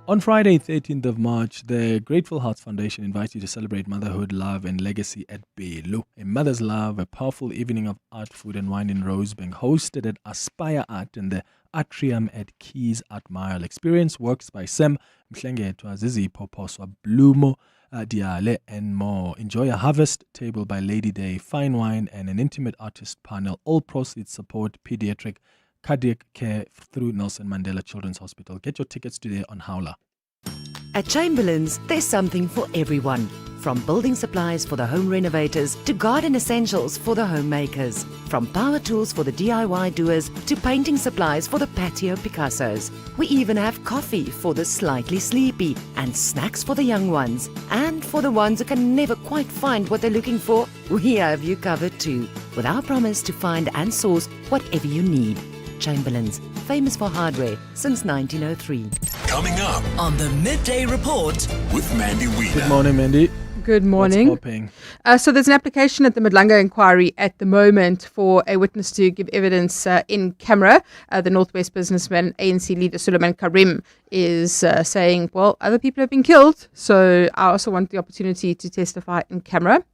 On Friday, 13th of March, the Grateful Hearts Foundation invites you to celebrate motherhood, love, and legacy at Belu. A Mother's Love, a powerful evening of art, food, and wine in Rosebank, hosted at Aspire Art in the Atrium at Keys Art Mile. Experience works by Sem Mhlengetwa, Zizi Poposwa, Blumo, Diale, and more. Enjoy a harvest table by Lady Day, fine wine, and an intimate artist panel. All proceeds support pediatric cardiac care through Nelson Mandela Children's Hospital. Get your tickets today on Howler. At Chamberlain's, there's something for everyone. From building supplies for the home renovators to garden essentials for the homemakers. From power tools for the DIY doers to painting supplies for the patio Picassos. We even have coffee for the slightly sleepy and snacks for the young ones. And for the ones who can never quite find what they're looking for, we have you covered too. With our promise to find and source whatever you need. Chamberlain's, famous for hardware since 1903. Coming up on the Midday Report with Mandy Wiener. Good morning, Mandy. Good morning. What's popping? So there's an application at the Madlanga inquiry at the moment for a witness to give evidence in camera. The Northwest businessman, ANC leader Clement Manyathela is saying, well, other people have been killed, so I also want the opportunity to testify in camera.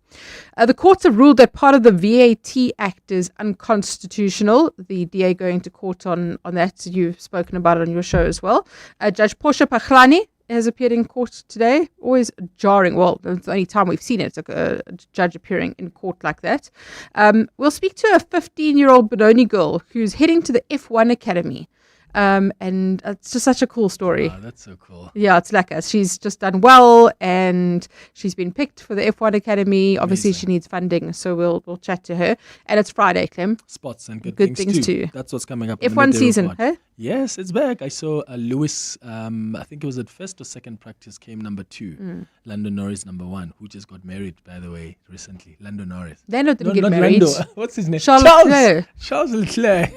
The courts have ruled that part of the VAT Act is unconstitutional. The DA going to court on that. You've spoken about it on your show as well. Judge Portia Pachlani has appeared in court today. Always jarring. Well, it's the only time we've seen it, a judge appearing in court like that. We'll speak to a 15-year-old Benoni girl who's heading to the F1 Academy. And it's just such a cool story. Wow, that's so cool. Yeah, it's like us. She's just done well and she's been picked for the F1 Academy. Obviously, she needs funding, so we'll chat to her. And it's Friday, Clem. Spots and good things too. That's what's coming up. F1 season, huh? Yes, it's back. I saw Lewis, I think it was at first or second practice, came number 2. Lando Norris number 1, who just got married, by the way, recently. Lando Norris. Lando didn't get married. Lando. What's his name? Charles Leclerc. Charles Leclerc.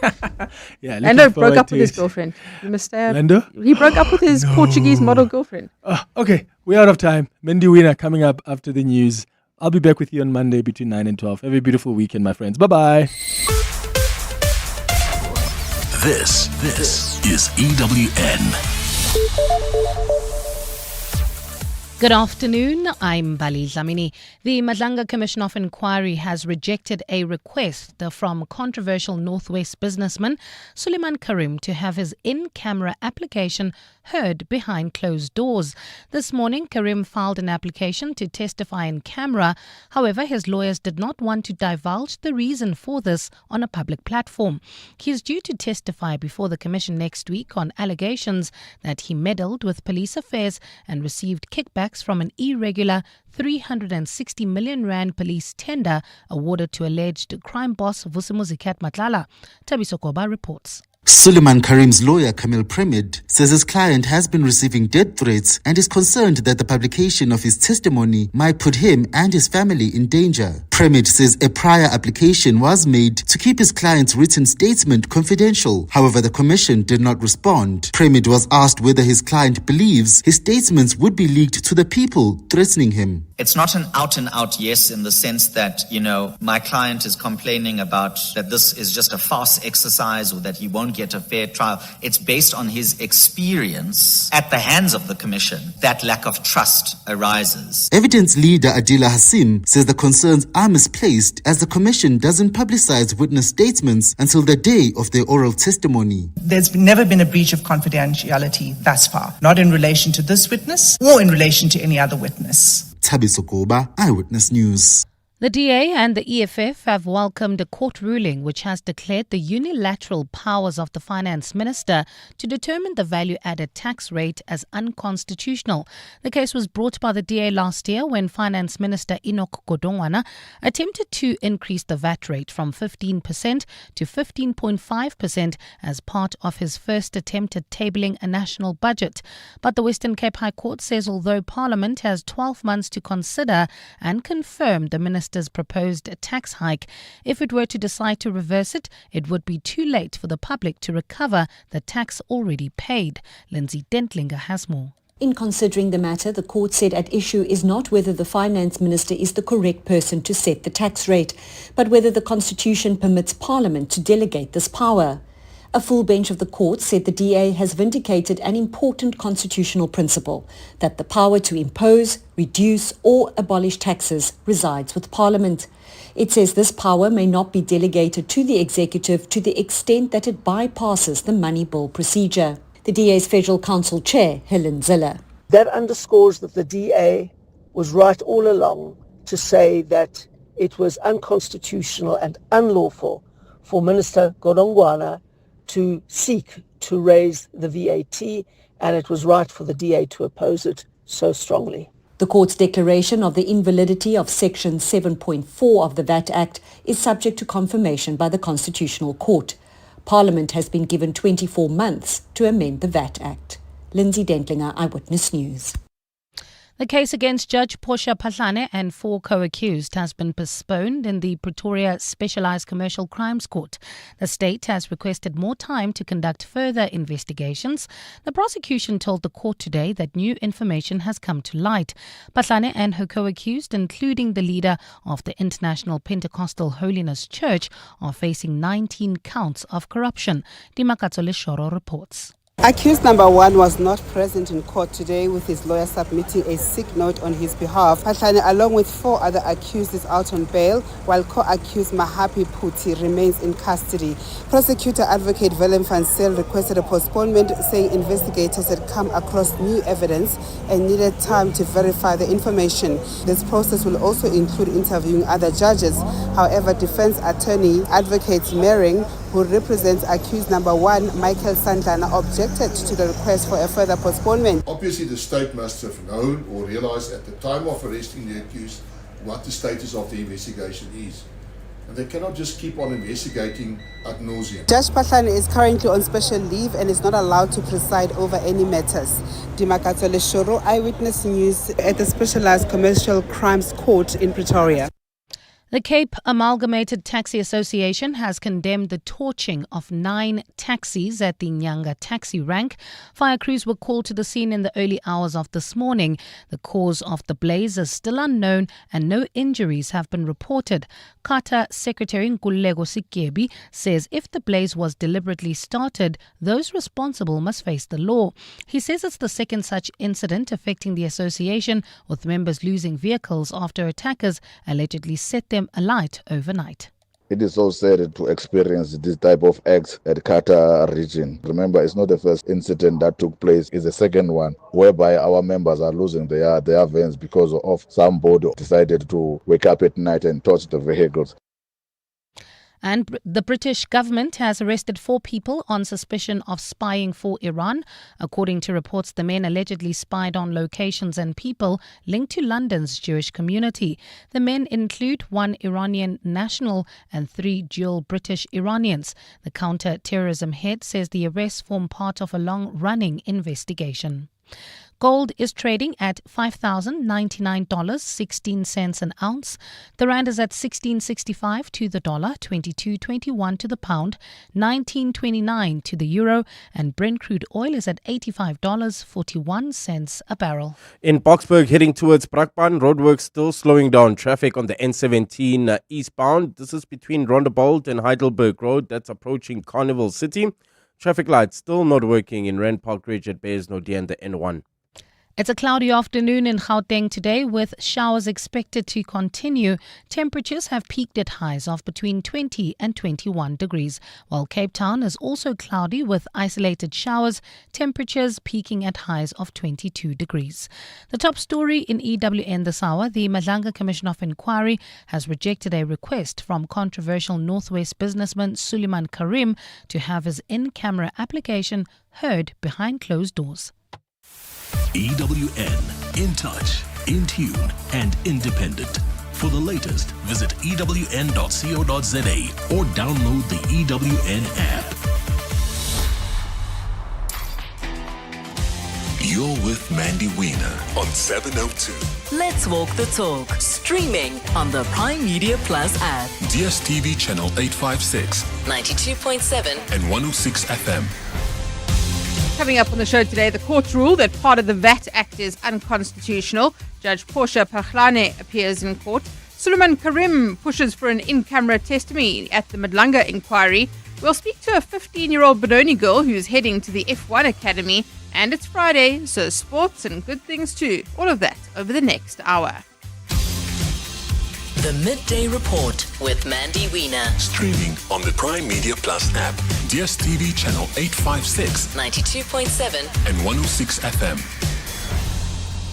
Yeah, Lando broke up with his girlfriend. Lando? He broke up with his Portuguese model girlfriend. Okay, we're out of time. Mandy Wiener coming up after the news. I'll be back with you on Monday between 9 and 12. Have a beautiful weekend, my friends. Bye-bye. This is EWN. Good afternoon, I'm Bali Dlamini. The Madlanga Commission of Inquiry has rejected a request from controversial Northwest businessman Suleiman Karim to have his in-camera application heard behind closed doors. This morning, Karim filed an application to testify in camera. However, his lawyers did not want to divulge the reason for this on a public platform. He is due to testify before the Commission next week on allegations that he meddled with police affairs and received kickbacks from an irregular 360 million rand police tender awarded to alleged crime boss Vusimuzikat Matlala. Tabiso Koba reports. Suleiman Karim's lawyer, Kamil Premid, says his client has been receiving death threats and is concerned that the publication of his testimony might put him and his family in danger. Premid says a prior application was made to keep his client's written statement confidential. However, the commission did not respond. Premid was asked whether his client believes his statements would be leaked to the people threatening him. It's not an out-and-out yes in the sense that, my client is complaining about that this is just a farce exercise or that he won't get a fair trial. It's based on his experience at the hands of the commission. That lack of trust arises. Evidence leader Adila Hassim says the concerns are misplaced as the commission doesn't publicize witness statements until the day of their oral testimony. There's never been a breach of confidentiality thus far, not in relation to this witness or in relation to any other witness. Thabiso Koba, Eyewitness News. The DA and the EFF have welcomed a court ruling which has declared the unilateral powers of the finance minister to determine the value-added tax rate as unconstitutional. The case was brought by the DA last year when Finance Minister Enoch Godongwana attempted to increase the VAT rate from 15% to 15.5% as part of his first attempt at tabling a national budget. But the Western Cape High Court says although Parliament has 12 months to consider and confirm the minister's proposed tax hike, if it were to decide to reverse it, it would be too late for the public to recover the tax already paid. Lindsay Dentlinger has more. In considering the matter, the court said at issue is not whether the finance minister is the correct person to set the tax rate, but whether the constitution permits Parliament to delegate this power. A full bench of the court said the DA has vindicated an important constitutional principle, that the power to impose, reduce or abolish taxes resides with Parliament. It says this power may not be delegated to the executive to the extent that it bypasses the money bill procedure. The DA's Federal Council Chair, Helen Ziller. That underscores that the DA was right all along to say that it was unconstitutional and unlawful for Minister Godongwana to seek to raise the VAT, and it was right for the DA to oppose it so strongly. The court's declaration of the invalidity of Section 7.4 of the VAT Act is subject to confirmation by the Constitutional Court. Parliament has been given 24 months to amend the VAT Act. Lindsay Dentlinger, Eyewitness News. The case against Judge Portia Patlane and 4 co-accused has been postponed in the Pretoria Specialised Commercial Crimes Court. The state has requested more time to conduct further investigations. The prosecution told the court today that new information has come to light. Patlane and her co-accused, including the leader of the International Pentecostal Holiness Church, are facing 19 counts of corruption. Dimakatsole Shoro reports. Accused number 1 was not present in court today, with his lawyer submitting a sick note on his behalf. Patlane, along with 4 other accused, is out on bail, while co-accused Mahapi Puti remains in custody. Prosecutor Advocate Willem van Zyl requested a postponement, saying investigators had come across new evidence and needed time to verify the information. This process will also include interviewing other judges. However, defense attorney Advocate Mering, who represents accused number 1, Michael Sandlana, objected to the request for a further postponement. Obviously, the state must have known or realized at the time of arresting the accused what the status of the investigation is. And they cannot just keep on investigating ad nauseum. Judge Patlane is currently on special leave and is not allowed to preside over any matters. Dimakatsole Shoro, Eyewitness News at the Specialised Commercial Crimes Court in Pretoria. The Cape Amalgamated Taxi Association has condemned the torching of 9 taxis at the Nyanga taxi rank. Fire crews were called to the scene in the early hours of this morning. The cause of the blaze is still unknown and no injuries have been reported. CATA Secretary Nkululeko Sikebi says if the blaze was deliberately started, those responsible must face the law. He says it's the second such incident affecting the association, with members losing vehicles after attackers allegedly set them alight overnight. It is so sad to experience this type of acts at Kata region. Remember, it's not the first incident that took place, it's the second one, whereby our members are losing their vans because of somebody decided to wake up at night and torch the vehicles. And the British government has arrested 4 people on suspicion of spying for Iran. According to reports, the men allegedly spied on locations and people linked to London's Jewish community. The men include 1 Iranian national and 3 dual British Iranians. The counter-terrorism head says the arrests form part of a long-running investigation. Gold is trading at $5,099.16 an ounce. The rand is at 16.65 to the dollar, 22.21 to the pound, 19.29 to the euro, and Brent crude oil is at $85.41 a barrel. In Boksburg, heading towards Brakpan, roadworks still slowing down traffic on the N17 eastbound. This is between Rondebold and Heidelberg Road. That's approaching Carnival City. Traffic lights still not working in Rand Park Ridge at Bayes Nordia and the N1. It's a cloudy afternoon in Gauteng today with showers expected to continue. Temperatures have peaked at highs of between 20 and 21 degrees, while Cape Town is also cloudy with isolated showers, temperatures peaking at highs of 22 degrees. The top story in EWN this hour, the Madlanga Commission of Inquiry has rejected a request from controversial Northwest businessman Suleiman Karim to have his in-camera application heard behind closed doors. EWN, in touch, in tune, and independent. For the latest, visit ewn.co.za or download the EWN app. You're with Mandy Wiener on 702. Let's walk the talk. Streaming on the Prime Media Plus app. DSTV channel 856, 92.7 and 106 FM. Coming up on the show today, the court ruled that part of the VAT Act is unconstitutional. Judge Portia Pachlane appears in court. Suleiman Karim pushes for an in-camera testimony at the Madlanga inquiry. We'll speak to a 15-year-old Benoni girl who's heading to the F1 Academy. And it's Friday, so sports and good things too. All of that over the next hour. The Midday Report with Mandy Wiener. Streaming on the Prime Media Plus app, DSTV channel 856, 92.7 and 106 FM.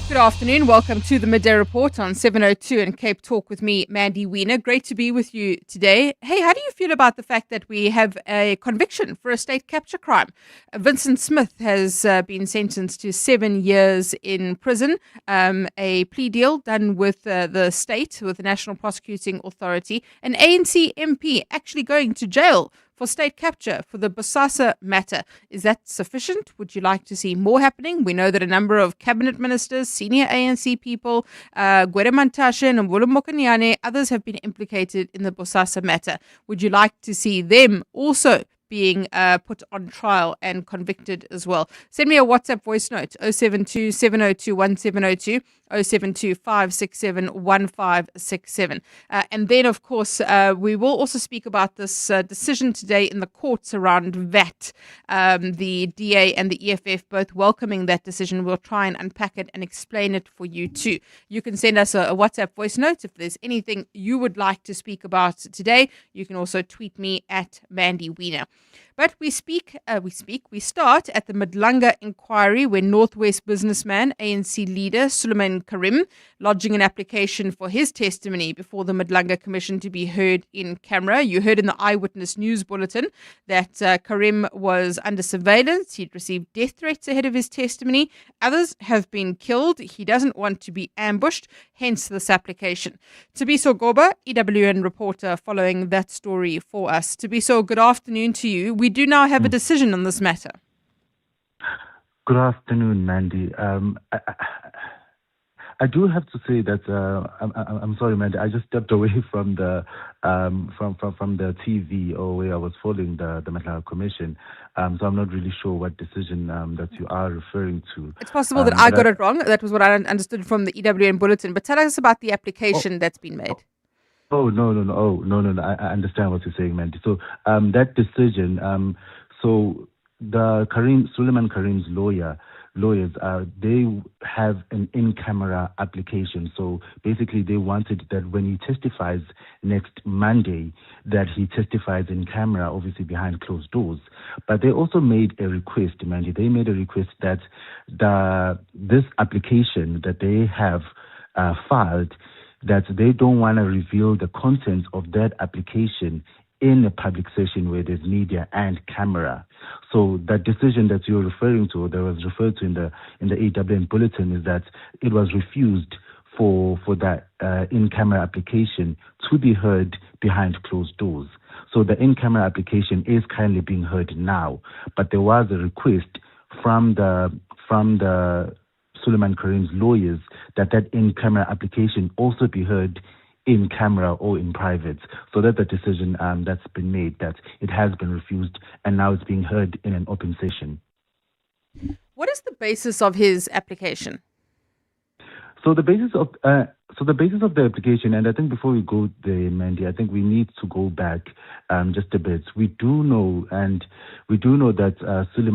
Good afternoon. Welcome to the Midday Report on 702 and Cape Talk with me, Mandy Wiener. Great to be with you today. Hey, how do you feel about the fact that we have a conviction for a state capture crime? Vincent Smith has been sentenced to 7 years in prison, a plea deal done with the state, with the National Prosecuting Authority, an ANC MP actually going to jail for state capture for the Bosasa matter. Is that sufficient? Would you like to see more happening? We know that a number of cabinet ministers, senior ANC people, Gwede Mantashe and Mbulu Mokonyane, others have been implicated in the Bosasa matter. Would you like to see them also being put on trial and convicted as well? Send me a WhatsApp voice note, 072 702 1702, 072 567 1567. And then, of course, we will also speak about this decision today in the courts around VAT. The DA and the EFF both welcoming that decision. We'll try and unpack it and explain it for you too. You can send us a WhatsApp voice note if there's anything you would like to speak about today. You can also tweet me at Mandy Wiener. But we start at the Madlanga inquiry where Northwest businessman, ANC leader Suleiman Karim, lodging an application for his testimony before the Madlanga Commission to be heard in camera. You heard in the Eyewitness News Bulletin that Karim was under surveillance. He'd received death threats ahead of his testimony. Others have been killed. He doesn't want to be ambushed, hence this application. Tabiso Goba, EWN reporter, following that story for us. Tabiso, good afternoon to you. We do now have a decision on this matter. Good afternoon, Mandy. I do have to say that I'm sorry, Mandy. I just stepped away from the from the TV or where I was following the Madlanga Commission, so I'm not really sure what decision that you are referring to. It's possible that I got it wrong. That was what I understood from the EWN bulletin. But tell us about the application that's been made. Oh, no. I understand what you're saying, Mandy. So that decision, so the Suleiman Karim's lawyers, they have an in-camera application. So basically they wanted that when he testifies next Monday, that he testifies in camera, obviously behind closed doors. But they also made a request, Mandy. They made a request that this application that they have filed, that they don't want to reveal the contents of that application in a public session where there's media and camera. So that decision that you're referring to, that was referred to in the EWN bulletin, is that it was refused for that in-camera application to be heard behind closed doors. So the in-camera application is currently being heard now, but there was a request from the Suleiman Karim's lawyers that in-camera application also be heard in camera or in private. So that's the decision that's been made, that it has been refused and now it's being heard in an open session. What is the basis of his application? So the basis of the application, and I think before we go there, Mandy, I think we need to go back just a bit. We do know that Suleiman